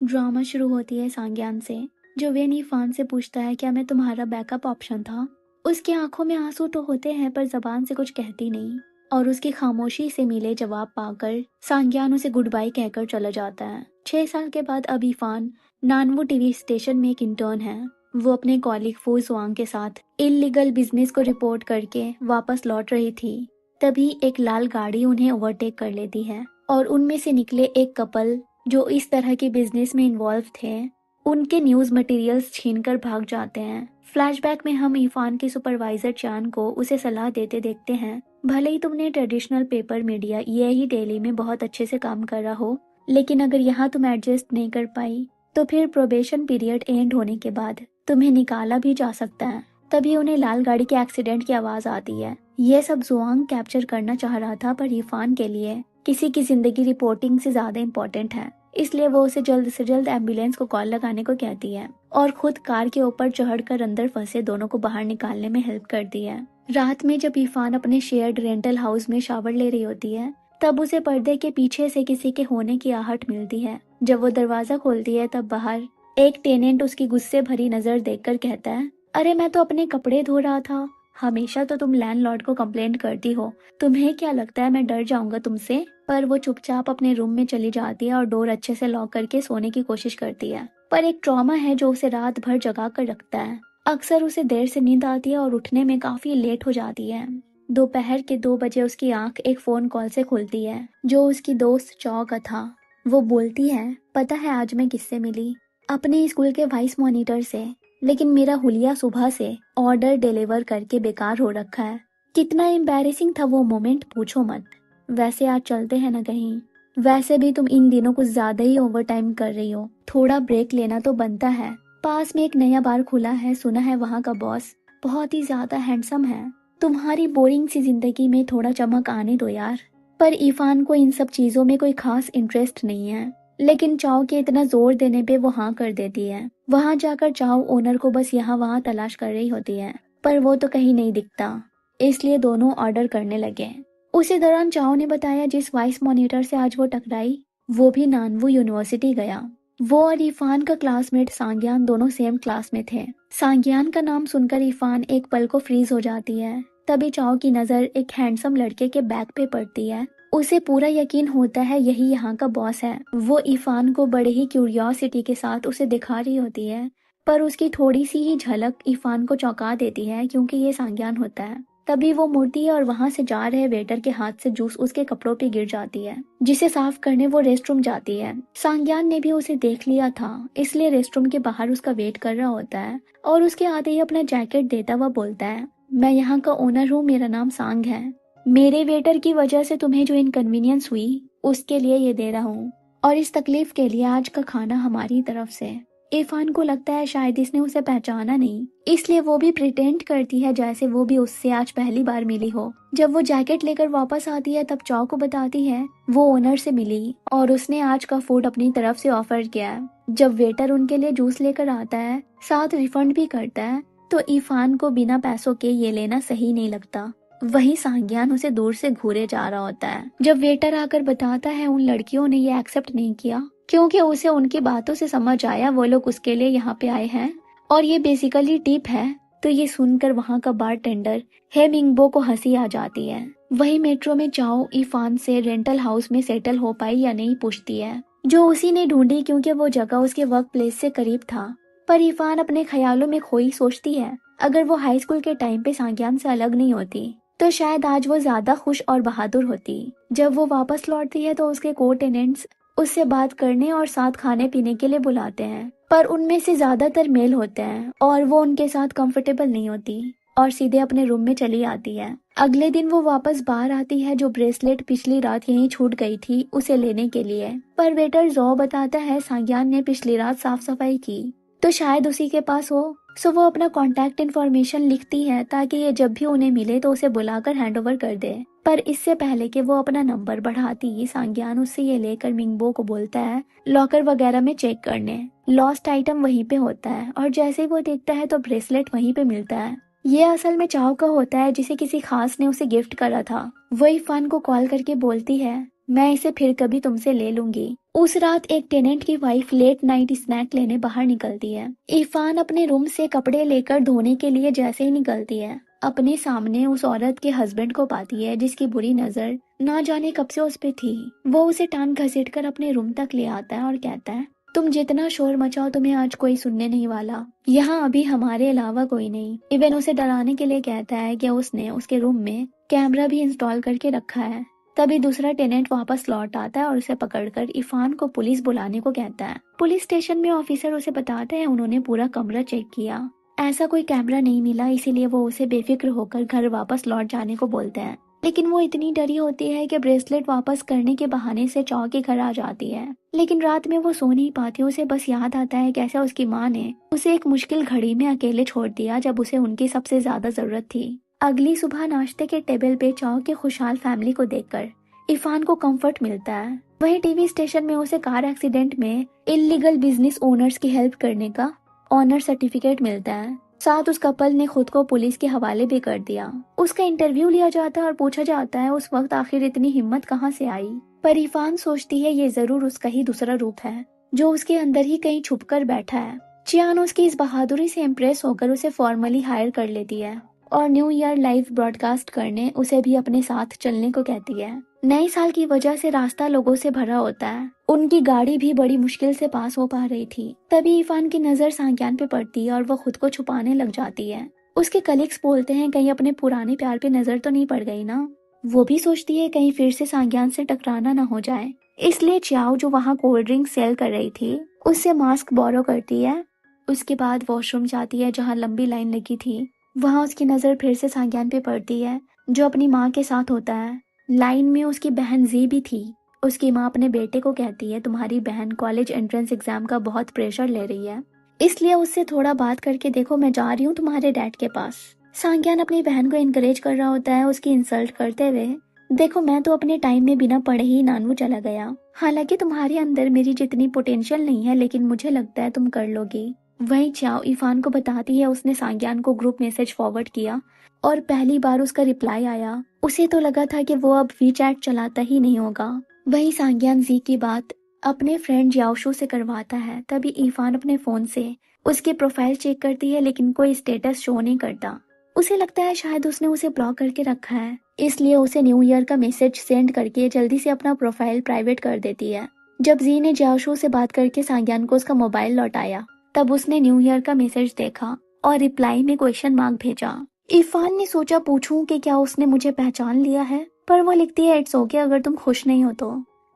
Drama शुरू होती है सांग्यान से, जो वेन इरफान से पूछता है क्या मैं तुम्हारा बैकअप ऑप्शन था। उसकी आंखों में आंसू तो होते हैं पर जबान से कुछ कहती नहीं, और उसकी खामोशी से मिले जवाब पाकर सांग्यान उसे गुड बाय कहकर चला जाता है। 6 साल के बाद अब इरफान नानवू टीवी स्टेशन में एक इंटर्न है। वो अपने कॉलीग फू जुआंग के साथ इलीगल बिजनेस को रिपोर्ट करके वापस लौट रही थी। तभी एक लाल गाड़ी उन्हें ओवरटेक कर लेती है और उनमें से निकले एक कपल जो इस तरह के बिजनेस में इन्वॉल्व थे, उनके न्यूज मटेरियल्स छीनकर भाग जाते हैं। फ्लैशबैक में हम इरफान के सुपरवाइजर चान को उसे सलाह देते देखते हैं, भले ही तुमने ट्रेडिशनल पेपर मीडिया यही डेली में बहुत अच्छे से काम कर रहा हो, लेकिन अगर यहाँ तुम एडजस्ट नहीं कर पाई तो फिर प्रोबेशन पीरियड एंड होने के बाद तुम्हें निकाला भी जा सकता है। तभी उन्हें लाल गाड़ी के एक्सीडेंट की आवाज आती है। यह सब जुआंग कैप्चर करना चाह रहा था, पर इरफान के लिए किसी की जिंदगी रिपोर्टिंग से ज्यादा इम्पोर्टेंट है, इसलिए वो उसे जल्द से जल्द एम्बुलेंस को कॉल लगाने को कहती है और खुद कार के ऊपर चढ़कर अंदर फंसे दोनों को बाहर निकालने में हेल्प करती है। रात में जब इरफान अपने शेयर्ड रेंटल हाउस में शावर ले रही होती है, तब उसे पर्दे के पीछे से किसी के होने की आहट मिलती है। जब वो दरवाजा खोलती है तब बाहर एक टेनेंट उसकी गुस्से भरी नजर देखकर कहता है, अरे मैं तो अपने कपड़े धो रहा था। हमेशा तो तुम लैंडलॉर्ड को कंप्लेंट करती हो, तुम्हें क्या लगता है मैं डर जाऊंगा तुमसे? पर वो चुपचाप अपने रूम में चली जाती है और डोर अच्छे से लॉक करके सोने की कोशिश करती है। पर एक ट्रॉमा है जो उसे रात भर जगा कर रखता है। अक्सर उसे देर से नींद आती है और उठने में काफी लेट हो जाती है। दोपहर के 2 बजे उसकी आंख एक फोन कॉल से खुलती है, जो उसकी दोस्त चौ का था। वो बोलती है, पता है आज मैं किससे मिली? अपने स्कूल के वाइस मॉनिटर से, लेकिन मेरा हुलिया सुबह से ऑर्डर डिलीवर करके बेकार हो रखा है। कितना एम्बैरेसिंग था वो मोमेंट, पूछो मत। वैसे आज चलते हैं ना कहीं? वैसे भी तुम इन दिनों कुछ ज्यादा ही ओवर टाइम कर रही हो, थोड़ा ब्रेक लेना तो बनता है। पास में एक नया बार खुला है, सुना है वहाँ का बॉस बहुत ही ज्यादा हैंडसम है। तुम्हारी बोरिंग सी जिंदगी में थोड़ा चमक आने दो यार। पर इरफान को इन सब चीजों में कोई खास इंटरेस्ट नहीं है, लेकिन चाव के इतना जोर देने पे वो हाँ कर देती है। वहां जाकर चाव ओनर को बस यहाँ वहाँ तलाश कर रही होती है, पर वो तो कहीं नहीं दिखता, इसलिए दोनों ऑर्डर करने लगे। उसी दौरान चाव ने बताया जिस वाइस मॉनिटर से आज वो टकराई वो भी नानवू यूनिवर्सिटी गया। वो और इरफान का क्लासमेट सांग्यान दोनों सेम क्लास में थे। सांग्यान का नाम सुनकर इरफान एक पल को फ्रीज हो जाती है। तभी चाव की नजर एक हैंडसम लड़के के बैग पे पड़ती है। उसे पूरा यकीन होता है यही यहाँ का बॉस है। वो इरफान को बड़े ही क्यूरियोसिटी के साथ उसे दिखा रही होती है, पर उसकी थोड़ी सी ही झलक इरफान को चौंका देती है, क्योंकि ये सांग्यान होता है। तभी वो मुड़ती है और वहां से जा रहे वेटर के हाथ से जूस उसके कपड़ों पे गिर जाती है, जिसे साफ करने वो रेस्टरूम जाती है। सांग्यान ने भी उसे देख लिया था, इसलिए रेस्टरूम के बाहर उसका वेट कर रहा होता है और उसके आते ही अपना जैकेट देता हुआ बोलता है, मैं यहाँ का ओनर हूँ, मेरा नाम सांग है। मेरे वेटर की वजह से तुम्हें जो इनकन्वीनियंस हुई उसके लिए ये दे रहा हूँ, और इस तकलीफ के लिए आज का खाना हमारी तरफ से। इरफान को लगता है शायद इसने उसे पहचाना नहीं, इसलिए वो भी प्रिटेंड करती है जैसे वो भी उससे आज पहली बार मिली हो। जब वो जैकेट लेकर वापस आती है तब चौ को बताती है वो ओनर से मिली और उसने आज का फूड अपनी तरफ से ऑफर किया है। जब वेटर उनके लिए जूस लेकर आता है, साथ रिफंड भी करता है, तो इरफान को बिना पैसों के ये लेना सही नहीं लगता। वही सांग्यान उसे दूर से घूरे जा रहा होता है। जब वेटर आकर बताता है उन लड़कियों ने ये एक्सेप्ट नहीं किया, क्योंकि उसे उनकी बातों से समझ आया वो लोग उसके लिए यहाँ पे आए हैं और ये बेसिकली टिप है, तो ये सुनकर वहाँ का बार टेंडर हे मिंगबो को हंसी आ जाती है। वही मेट्रो में चाओ इरफान से रेंटल हाउस में सेटल हो पाई या नहीं पूछती है, जो उसी ने ढूंढी क्योंकि वो जगह उसके वर्क प्लेस से करीब था। पर इरफान अपने ख्यालों में खोई सोचती है अगर वो हाई स्कूल के टाइम पे सांग्यान से अलग नहीं होती तो शायद आज वो ज्यादा खुश और बहादुर होती। जब वो वापस लौटती है तो उसके को टेनेंट्स उससे बात करने और साथ खाने पीने के लिए बुलाते हैं, पर उनमें से ज्यादातर मेल होते हैं और वो उनके साथ कंफर्टेबल नहीं होती और सीधे अपने रूम में चली आती है। अगले दिन वो वापस बाहर आती है जो ब्रेसलेट पिछली रात यहीं छूट गई थी उसे लेने के लिए, पर वेटर जो बताता है सांग्यान ने पिछली रात साफ सफाई की तो शायद उसी के पास हो। सो वो अपना कॉन्टैक्ट इन्फॉर्मेशन लिखती है ताकि ये जब भी उन्हें मिले तो उसे बुलाकर हैंडओवर कर दे। पर इससे पहले कि वो अपना नंबर बढ़ाती, सांग्यान उससे ये लेकर मिंगबो को बोलता है लॉकर वगैरह में चेक करने। लॉस्ट आइटम वहीं पे होता है और जैसे ही वो देखता है तो ब्रेसलेट वहीं पे मिलता है। ये असल में चाव का होता है जिसे किसी खास ने उसे गिफ्ट करा था। वो इरफान को कॉल करके बोलती है मैं इसे फिर कभी तुमसे ले लूंगी। उस रात एक टेनेंट की वाइफ लेट नाइट स्नैक लेने बाहर निकलती है। इरफान अपने रूम से कपड़े लेकर धोने के लिए जैसे ही निकलती है, अपने सामने उस औरत के हस्बैंड को पाती है जिसकी बुरी नजर ना जाने कब से उस पे थी। वो उसे टांग घसीट कर अपने रूम तक ले आता है और कहता है, तुम जितना शोर मचाओ तुम्हें आज कोई सुनने नहीं वाला। यहाँ अभी हमारे अलावा कोई नहीं। इवन उसे डराने के लिए कहता है कि उसने उसके रूम में कैमरा भी इंस्टॉल करके रखा है। तभी दूसरा टेनेंट वापस लौट आता है और उसे पकड़कर इरफान को पुलिस बुलाने को कहता है। पुलिस स्टेशन में ऑफिसर उसे बताते हैं उन्होंने पूरा कमरा चेक किया, ऐसा कोई कैमरा नहीं मिला, इसीलिए वो उसे बेफिक्र होकर घर वापस लौट जाने को बोलते हैं। लेकिन वो इतनी डरी होती है कि ब्रेसलेट वापस करने के बहाने से चाव के घर आ जाती है। लेकिन रात में वो सो नहीं पाती, उसे बस याद आता है कैसे उसकी माँ ने उसे एक मुश्किल घड़ी में अकेले छोड़ दिया जब उसे उनकी सबसे ज्यादा जरूरत थी। अगली सुबह नाश्ते के टेबल पे चाव के खुशहाल फैमिली को देखकर इरफान को कंफर्ट मिलता है। वहीं टीवी स्टेशन में उसे कार एक्सीडेंट में इलीगल बिजनेस ओनर्स की हेल्प करने का ऑनर सर्टिफिकेट मिलता है। साथ उस कपल ने खुद को पुलिस के हवाले भी कर दिया। उसका इंटरव्यू लिया जाता है और पूछा जाता है उस वक्त आखिर इतनी हिम्मत कहाँ से आई। पर इरफान सोचती है ये जरूर उसका ही दूसरा रूप है जो उसके अंदर ही कहीं छुपकर बैठा है। चियान उसकी इस बहादुरी से इम्प्रेस होकर उसे फॉर्मली हायर कर लेती है और न्यू ईयर लाइव ब्रॉडकास्ट करने उसे भी अपने साथ चलने को कहती है। नए साल की वजह से रास्ता लोगों से भरा होता है। उनकी गाड़ी भी बड़ी मुश्किल से पास हो पा रही थी। तभी इरफान की नजर सांग्यान पे पड़ती है और वो खुद को छुपाने लग जाती है। उसके कलीग्स बोलते हैं कहीं अपने पुराने प्यार पे नजर तो नहीं पड़ गई ना। वो भी सोचती है कहीं फिर से सांग्यान से टकराना ना हो जाए, इसलिए चाओ जो वहाँ कोल्ड ड्रिंक सेल कर रही थी उससे मास्क बोरो करती है। उसके बाद वॉशरूम जाती है जहाँ लंबी लाइन लगी थी। वहाँ उसकी नजर फिर से सांग्यान पे पड़ती है जो अपनी माँ के साथ होता है। लाइन में उसकी बहन जी भी थी। उसकी माँ अपने बेटे को कहती है तुम्हारी बहन कॉलेज एंट्रेंस एग्जाम का बहुत प्रेशर ले रही है, इसलिए उससे थोड़ा बात करके देखो, मैं जा रही हूँ तुम्हारे डैड के पास। सांग्यान अपनी बहन को इनकरेज कर रहा होता है उसकी इंसल्ट करते हुए, देखो मैं तो अपने टाइम में बिना पढ़े ही नानू चला गया। हालांकि तुम्हारे अंदर मेरी जितनी पोटेंशियल नहीं है लेकिन मुझे लगता है तुम कर लोगी। वहीं चाओ इरफान को बताती है उसने सांग्यान को ग्रुप मैसेज फॉरवर्ड किया और पहली बार उसका रिप्लाई आया। उसे तो लगा था कि वो अब वीचैट चलाता ही नहीं होगा। वहीं सांग्यान जी की बात अपने फ्रेंड याओशू से करवाता है। तभी इरफान अपने फोन से उसके प्रोफाइल चेक करती है लेकिन कोई स्टेटस शो नहीं करता। उसे लगता है शायद उसने उसे ब्लॉक करके रखा है, इसलिए उसे न्यू ईयर का मैसेज सेंड करके जल्दी से अपना प्रोफाइल प्राइवेट कर देती है। जब जी ने याओशू से बात करके सांग्यान को उसका मोबाइल लौटाया तब उसने न्यू ईयर का मैसेज देखा और रिप्लाई में क्वेश्चन मार्क भेजा। इरफान ने सोचा पूछूं कि क्या उसने मुझे पहचान लिया है, पर वो लिखती है इट्स ओके अगर तुम खुश नहीं हो तो।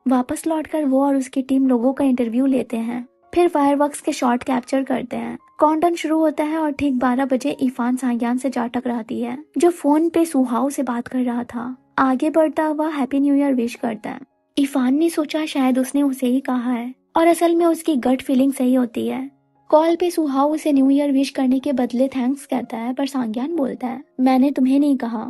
वापस लौटकर वो और उसकी टीम लोगों का इंटरव्यू लेते हैं, फिर फायरवर्क्स के शॉट कैप्चर करते हैं। काउंटडाउन शुरू होता है और ठीक 12 बजे इरफान सांग्यान से जा टकराती है जो फोन पे सुहाव से बात कर रहा था। आगे बढ़ता हुआ हैप्पी न्यू ईयर विश करता है। इरफान ने सोचा शायद उसने उसे ही कहा है और असल में उसकी गट फीलिंग सही होती है। कॉल पे सुहाव उसे न्यू ईयर विश करने के बदले थैंक्स कहता है, पर सांग्यान बोलता है मैंने तुम्हें नहीं कहा।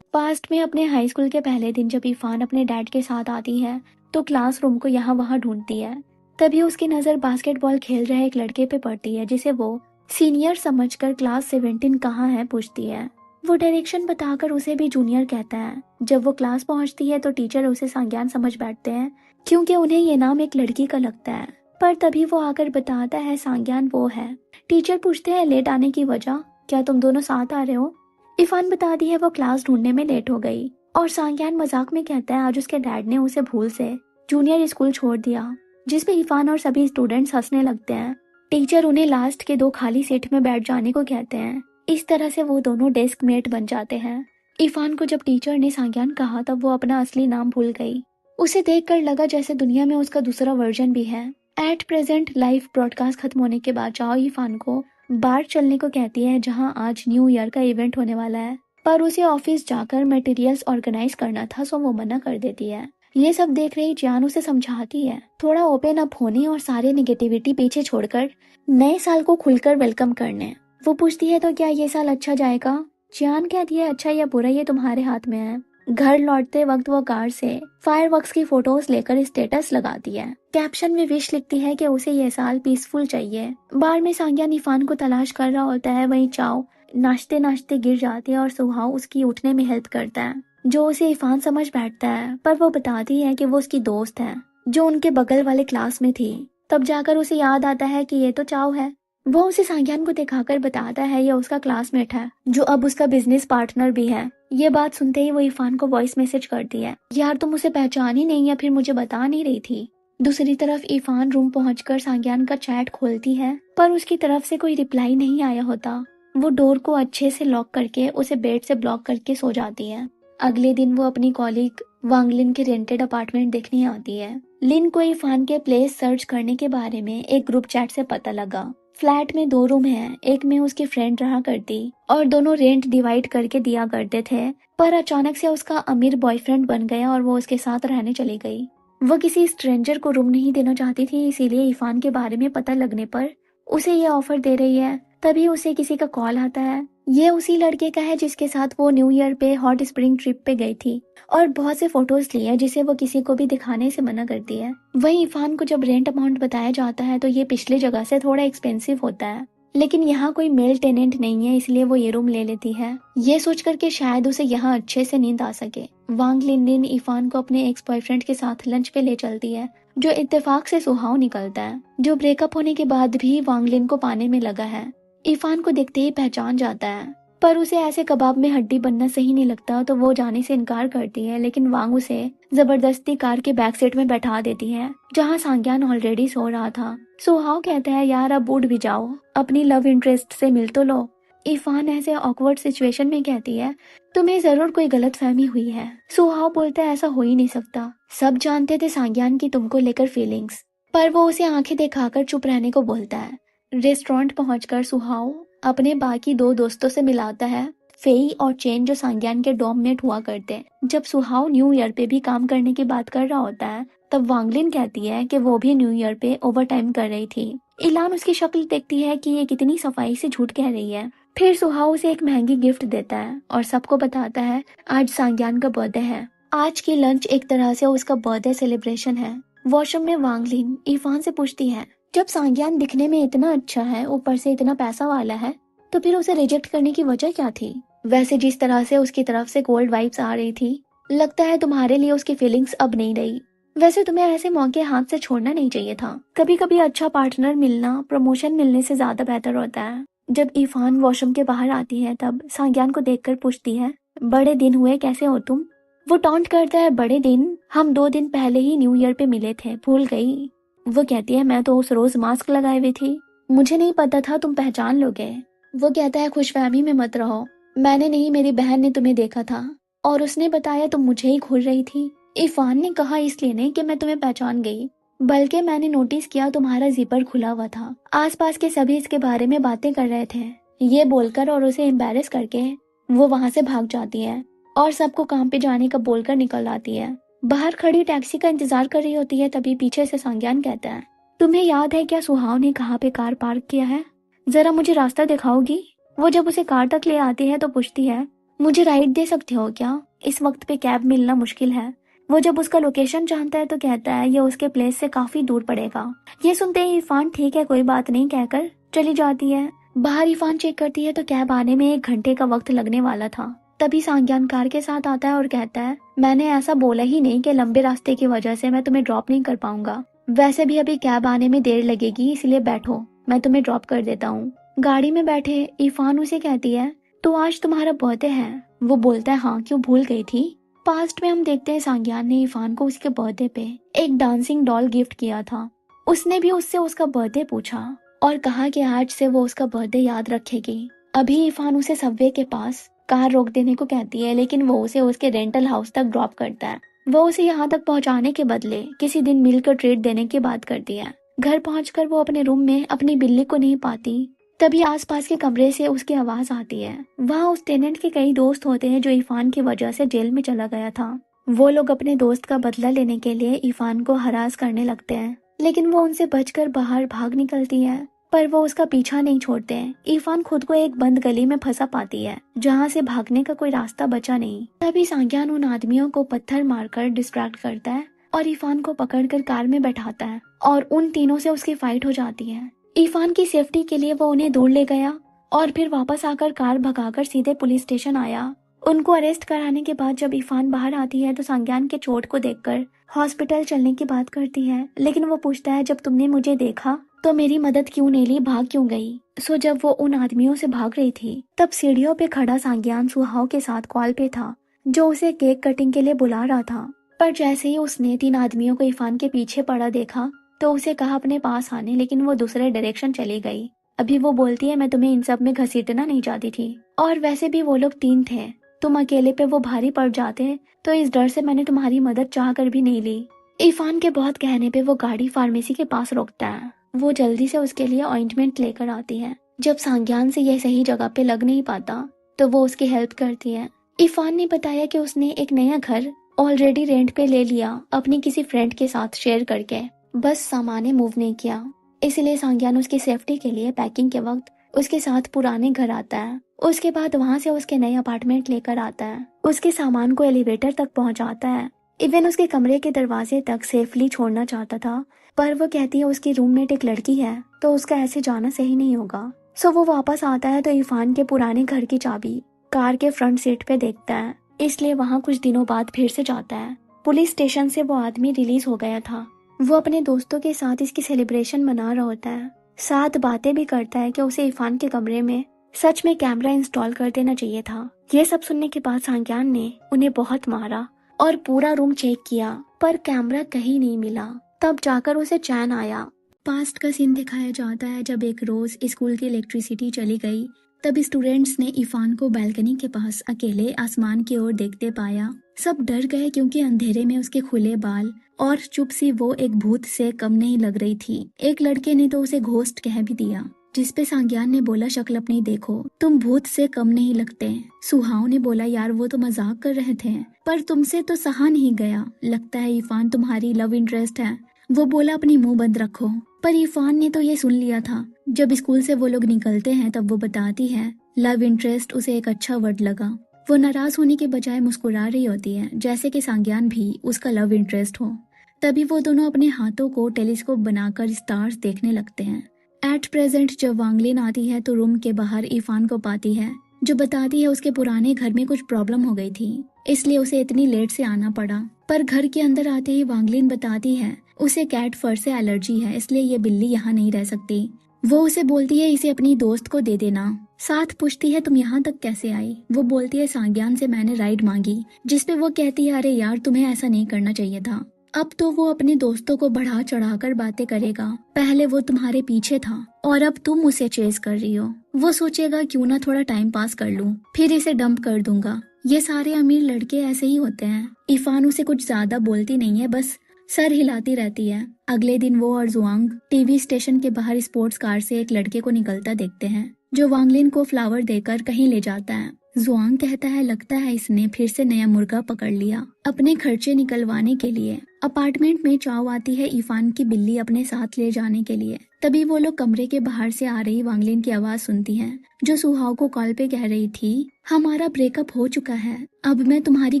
पास्ट में अपने हाई स्कूल के पहले दिन जब इरफान अपने डैड के साथ आती है तो क्लासरूम को यहाँ वहाँ ढूंढती है। तभी उसकी नजर बास्केटबॉल खेल रहे एक लड़के पे पड़ती है जिसे वो सीनियर समझकर क्लास 17 कहाँ है पूछती है। वो डायरेक्शन बताकर उसे भी जूनियर कहता है। जब वो क्लास पहुंचती है तो टीचर उसे सांग्यान समझ बैठते हैं क्योंकि उन्हें ये नाम एक लड़की का लगता है, पर तभी वो आकर बताता है सांग्यान वो है। टीचर पूछते हैं लेट आने की वजह, क्या तुम दोनों साथ आ रहे हो। इरफान बताती है वो क्लास ढूंढने में लेट हो गई और सांग्यान मजाक में कहता है आज उसके डैड ने उसे भूल से जूनियर स्कूल छोड़ दिया, जिसपे इरफान और सभी स्टूडेंट्स हंसने लगते हैं। टीचर उन्हें लास्ट के 2 खाली सीट में बैठ जाने को कहते हैं। इस तरह से वो दोनों डेस्क मेट बन जाते हैं। इरफान को जब टीचर ने सांग्यान कहा तब वो अपना असली नाम भूल गई। उसे देखकर लगा जैसे दुनिया में उसका दूसरा वर्जन भी है। एट प्रेजेंट लाइव ब्रॉडकास्ट खत्म होने के बाद चाओ इरफान को बार चलने को कहती है जहां आज न्यू ईयर का इवेंट होने वाला है, पर उसे ऑफिस जाकर मटेरियल्स ऑर्गेनाइज करना था सो वो मना कर देती है। ये सब देख रही जान उसे समझाती है थोड़ा ओपन अप होने और सारे निगेटिविटी पीछे छोड़कर नए साल को खुलकर वेलकम करने। वो पूछती है तो क्या ये साल अच्छा जाएगा। जान कहती है अच्छा या बुरा ये तुम्हारे हाथ में है। घर लौटते वक्त वो कार से फायरवर्क्स की फोटोज लेकर स्टेटस लगाती है। कैप्शन में विश लिखती है कि उसे ये साल पीसफुल चाहिए। बार में सांग्यान इरफान को तलाश कर रहा होता है, वहीं चाओ नाचते नाचते गिर जाती है और सुहाव उसकी उठने में हेल्प करता है। जो उसे इरफान समझ बैठता है, पर वो बताती है कि वो उसकी दोस्त है जो उनके बगल वाले क्लास में थी। तब जाकर उसे याद आता है कि ये तो चाव है। वो उसे सांग्यान को दिखाकर बताता है ये उसका क्लासमेट है जो अब उसका बिजनेस पार्टनर भी है। ये बात सुनते ही वो इरफान को वॉइस मैसेज करती है, यार तुम उसे पहचान ही नहीं या फिर मुझे बता नहीं रही थी। दूसरी तरफ इरफान रूम पहुंचकर सांग्यान का चैट खोलती है, पर उसकी तरफ से कोई रिप्लाई नहीं आया होता। वो डोर को अच्छे से लॉक करके उसे बेड से ब्लॉक करके सो जाती है। अगले दिन वो अपनी कॉलीग वांगलिन के रेंटेड अपार्टमेंट देखने आती है। लिन को इरफान के प्लेस सर्च करने के बारे में एक ग्रुप चैट से पता लगा। फ्लैट में 2 रूम हैं, एक में उसकी फ्रेंड रहा करती और दोनों रेंट डिवाइड करके दिया करते थे, पर अचानक से उसका अमीर बॉयफ्रेंड बन गया और वो उसके साथ रहने चली गई। वो किसी स्ट्रेंजर को रूम नहीं देना चाहती थी, इसीलिए इरफान के बारे में पता लगने पर उसे ये ऑफर दे रही है। तभी उसे किसी का कॉल आता है। ये उसी लड़के का है जिसके साथ वो न्यू ईयर पे हॉट स्प्रिंग ट्रिप पे गई थी और बहुत से फोटोज लिए हैं जिसे वो किसी को भी दिखाने से मना करती है। वहीं इरफान को जब रेंट अमाउंट बताया जाता है तो ये पिछले जगह से थोड़ा एक्सपेंसिव होता है, लेकिन यहाँ कोई मेल टेनेंट नहीं है, इसलिए वो ये रूम ले लेती है, ये सोच कर के शायद उसे यहाँ अच्छे से नींद आ सके। वांग लिन इरफान को अपने एक्स बॉयफ्रेंड के साथ लंच पे ले चलती है, जो इत्तेफाक से सुहाव निकलता है, जो ब्रेकअप होने के बाद भी वांग लिन को पाने में लगा है। इरफान को देखते ही पहचान जाता है, पर उसे ऐसे कबाब में हड्डी बनना सही नहीं लगता, तो वो जाने से इनकार करती है। लेकिन वांग उसे जबरदस्ती कार के बैक सीट में बैठा देती है, जहां सांग्यान ऑलरेडी सो रहा था। सुहाव कहता है, यार अब उठ भी जाओ, अपनी लव इंटरेस्ट से मिल तो लो। इरफान ऐसे ऑकवर्ड सिचुएशन में कहती है, तुम्हें जरूर कोई गलतफहमी हुई है। सुहाव बोलता है, ऐसा हो ही नहीं सकता, सब जानते थे सांग्यान की तुमको लेकर फीलिंग्स, पर वो उसे आंखें दिखाकर चुप रहने को बोलता है। रेस्टोरेंट पहुंचकर सुहाव अपने बाकी 2 दोस्तों से मिलाता है, फेई और चेन, जो सांग्यान के डॉममेट हुआ करते। जब सुहाव न्यू ईयर पे भी काम करने की बात कर रहा होता है, तब वांगलिन कहती है कि वो भी न्यू ईयर पे ओवर टाइम कर रही थी। इलान उसकी शक्ल देखती है कि ये कितनी सफाई से झूठ कह रही है। फिर सुहाव उसे एक महंगी गिफ्ट देता है और सबको बताता है आज सांग्यान का बर्थडे है। आज की लंच एक तरह से उसका बर्थडे सेलिब्रेशन है। वॉशरूम में वांगलिन इरफान से पूछती है, जब सांग्यान दिखने में इतना अच्छा है, ऊपर से इतना पैसा वाला है, तो फिर उसे रिजेक्ट करने की वजह क्या थी? वैसे जिस तरह से उसकी तरफ से कोल्ड वाइब्स आ रही थी, लगता है तुम्हारे लिए उसकी फीलिंग्स अब नहीं रही। वैसे तुम्हें ऐसे मौके हाथ से छोड़ना नहीं चाहिए था। कभी कभी अच्छा पार्टनर मिलना प्रमोशन मिलने से ज्यादा बेहतर होता है। जब इरफान वॉशरूम के बाहर आती है, तब सांग्यान को देखकर पूछती है, बड़े दिन हुए, कैसे हो तुम? वो टॉन्ट करता है, बड़े दिन? हम 2 दिन पहले ही न्यू ईयर पे मिले थे, भूल गई? वो कहती है, मैं तो उस रोज मास्क लगाए हुई थी, मुझे नहीं पता था तुम पहचान लोगे। वो कहता है, खुशफहमी में मत रहो, मैंने नहीं, मेरी बहन ने तुम्हें देखा था और उसने बताया तुम मुझे ही घूर रही थी। इरफान ने कहा, इसलिए नहीं कि मैं तुम्हें पहचान गई, बल्कि मैंने नोटिस किया तुम्हारा जिपर खुला हुआ था। आसपास के सभी इसके बारे में बातें कर रहे थे। ये बोलकर और उसे एम्बैरेस करके वो वहां से भाग जाती है और सबको काम पे जाने का बोलकर निकल आती है। बाहर खड़ी टैक्सी का इंतजार कर रही होती है, तभी पीछे से सांग्यान कहता है, तुम्हें याद है क्या सुहाव ने कहाँ पे कार पार्क किया है? जरा मुझे रास्ता दिखाओगी? वो जब उसे कार तक ले आती है तो पूछती है, मुझे राइड दे सकते हो क्या? इस वक्त पे कैब मिलना मुश्किल है। वो जब उसका लोकेशन जानता है तो कहता है ये उसके प्लेस से काफी दूर पड़ेगा। ये सुनते ही इरफान ठीक है कोई बात नहीं कहकर चली जाती है। बाहर इरफान चेक करती है तो कैब आने में 1 घंटे का वक्त लगने वाला था। तभी सांग्यान कार के साथ आता है और कहता है, मैंने ऐसा बोला ही नहीं कि लंबे रास्ते की वजह से मैं तुम्हें ड्रॉप नहीं कर पाऊंगा। वैसे भी अभी कैब आने में देर लगेगी, इसलिए बैठो, मैं तुम्हें ड्रॉप कर देता हूँ। गाड़ी में बैठे इरफान उसे कहती है, तो आज तुम्हारा बर्थडे है? वो बोलता है, हाँ, क्यों भूल गई थी? पास्ट में हम देखते हैं सांग्यान ने इरफान को उसके बर्थडे पे एक डांसिंग डॉल गिफ्ट किया था। उसने भी उससे उसका बर्थडे पूछा और कहा कि आज से वो उसका बर्थडे याद रखेगी। अभी इरफान उसे सबवे के पास कार रोक देने को कहती है, लेकिन वो उसे उसके रेंटल हाउस तक ड्रॉप करता है। वो उसे यहाँ तक पहुँचाने के बदले किसी दिन मिलकर ट्रीट देने की बात करती है। घर पहुंचकर वो अपने रूम में अपनी बिल्ली को नहीं पाती, तभी आसपास के कमरे से उसकी आवाज आती है। वहाँ उस टेनेंट के कई दोस्त होते हैं जो इरफान की वजह से जेल में चला गया था। वो लोग अपने दोस्त का बदला लेने के लिए इरफान को हरास करने लगते हैं, लेकिन वो उनसे बचकर बाहर भाग निकलती है, पर वो उसका पीछा नहीं छोड़ते हैं। इरफान खुद को एक बंद गली में फंसा पाती है, जहाँ से भागने का कोई रास्ता बचा नहीं। तभी सांग्यान उन आदमियों को पत्थर मारकर डिस्ट्रैक्ट करता है और इरफान को पकड़कर कार में बैठाता है और उन तीनों से उसकी फाइट हो जाती है। इरफान की सेफ्टी के लिए वो उन्हें दूर ले गया और फिर वापस आकर कार भगाकर सीधे पुलिस स्टेशन आया। उनको अरेस्ट कराने के बाद जब इरफान बाहर आती है तो सांज्ञान के चोट को देखकर हॉस्पिटल चलने की बात करती है, लेकिन वो पूछता है जब तुमने मुझे देखा तो मेरी मदद क्यों नहीं ली, भाग क्यों गई। जब वो उन आदमियों से भाग रही थी तब सीढ़ियों पे खड़ा सांज्ञान सुहाव के साथ कॉल पे था, जो उसे केक कटिंग के लिए बुला रहा था। पर जैसे ही उसने 3 आदमियों को इरफान के पीछे पड़ा देखा तो उसे कहा अपने पास आने, लेकिन वो दूसरे डायरेक्शन चली गई। अभी वो बोलती है मैं तुम्हें इन सब में घसीटना नहीं चाहती थी, और वैसे भी वो लोग 3 थे, तुम अकेले पे वो भारी पड़ जाते, तो इस डर से मैंने तुम्हारी मदद चाह कर भी नहीं ली। इरफान के बहुत कहने पे वो गाड़ी फार्मेसी के पास रोकता है। वो जल्दी से उसके लिए ऑइंटमेंट लेकर आती है। जब सांज्ञान से यह सही जगह पे लग नहीं पाता तो वो उसकी हेल्प करती है। इरफान ने बताया कि उसने एक नया घर ऑलरेडी रेंट पे ले लिया अपनी किसी फ्रेंड के साथ शेयर करके, बस सामान मूव नहीं किया। इसलिए सांज्ञान उसकी सेफ्टी के लिए पैकिंग के वक्त उसके साथ पुराने घर आता है। उसके बाद वहाँ से उसके नए अपार्टमेंट लेकर आता है, उसके सामान को एलिवेटर तक पहुँचाता है, इवन उसके कमरे के दरवाजे तक सेफली छोड़ना चाहता था। पर वो कहती है उसकी रूममेट एक लड़की है तो उसका ऐसे जाना सही नहीं होगा। वो वापस आता है तो इरफान के पुराने घर की चाबी कार के फ्रंट सीट पे देखता है, इसलिए वहाँ कुछ दिनों बाद फिर से जाता है। पुलिस स्टेशन से वो आदमी रिलीज हो गया था। वो अपने दोस्तों के साथ इसकी सेलिब्रेशन मना रहा होता है, साथ बातें भी करता है कि उसे इरफान के कमरे में सच में कैमरा इंस्टॉल कर देना चाहिए था। ये सब सुनने के बाद सांज्ञान ने उन्हें बहुत मारा और पूरा रूम चेक किया पर कैमरा कहीं नहीं मिला। तब जाकर उसे चैन आया। पास्ट का सीन दिखाया जाता है जब एक रोज स्कूल की इलेक्ट्रिसिटी चली गई, तब स्टूडेंट्स ने इरफान को बालकनी के पास अकेले आसमान की ओर देखते पाया। सब डर गए क्योंकि अंधेरे में उसके खुले बाल और चुप सी वो एक भूत से कम नहीं लग रही थी। एक लड़के ने तो उसे घोस्ट कह भी दिया, जिसपे सांज्ञान ने बोला शक्ल अपनी देखो, तुम भूत से कम नहीं लगते। सुहाव ने बोला यार वो तो मजाक कर रहे थे, पर तुमसे तो सहा नहीं गया, लगता है इरफान तुम्हारी लव इंटरेस्ट है। वो बोला अपनी मुंह बंद रखो, पर इरफान ने तो ये सुन लिया था। जब स्कूल से वो लोग निकलते हैं तब वो बताती है लव इंटरेस्ट उसे एक अच्छा वर्ड लगा। वो नाराज होने के बजाय मुस्कुरा रही होती है, जैसे कि सांज्ञान भी उसका लव इंटरेस्ट हो। तभी वो दोनों अपने हाथों को टेलीस्कोप बनाकर स्टार्स देखने लगते हैं। एट प्रेजेंट जब वांगलिन आती है तो रूम के बाहर इरफान को पाती है, जो बताती है उसके पुराने घर में कुछ प्रॉब्लम हो गई थी, इसलिए उसे इतनी लेट से आना पड़ा। पर घर के अंदर आते ही वांगलिन बताती है उसे कैट फर से एलर्जी है, इसलिए ये बिल्ली यहाँ नहीं रह सकती। वो उसे बोलती है इसे अपनी दोस्त को दे देना। साथ पूछती है तुम यहाँ तक कैसे आई। वो बोलती है सांज्ञान से मैंने राइड मांगी, जिसपे वो कहती है अरे यार तुम्हें ऐसा नहीं करना चाहिए था। अब तो वो अपने दोस्तों को बढ़ा चढ़ाकर बातें करेगा, पहले वो तुम्हारे पीछे था और अब तुम उसे चेस कर रही हो। वो सोचेगा क्यों ना थोड़ा टाइम पास कर लूं, फिर इसे डंप कर दूंगा। ये सारे अमीर लड़के ऐसे ही होते हैं। इरफान उसे कुछ ज्यादा बोलती नहीं है, बस सर हिलाती रहती है। अगले दिन वो और जुआंग टीवी स्टेशन के बाहर स्पोर्ट्स कार से एक लड़के को निकलता देखते हैं, जो वांगलिन को फ्लावर देकर कहीं ले जाता है। जुआंग कहता है लगता है इसने फिर से नया मुर्गा पकड़ लिया अपने खर्चे निकलवाने के लिए। अपार्टमेंट में चाव आती है इरफान की बिल्ली अपने साथ ले जाने के लिए। तभी वो लोग कमरे के बाहर से आ रही वांगलिन की आवाज सुनती हैं, जो सुहाव को कॉल पे कह रही थी हमारा ब्रेकअप हो चुका है, अब मैं तुम्हारी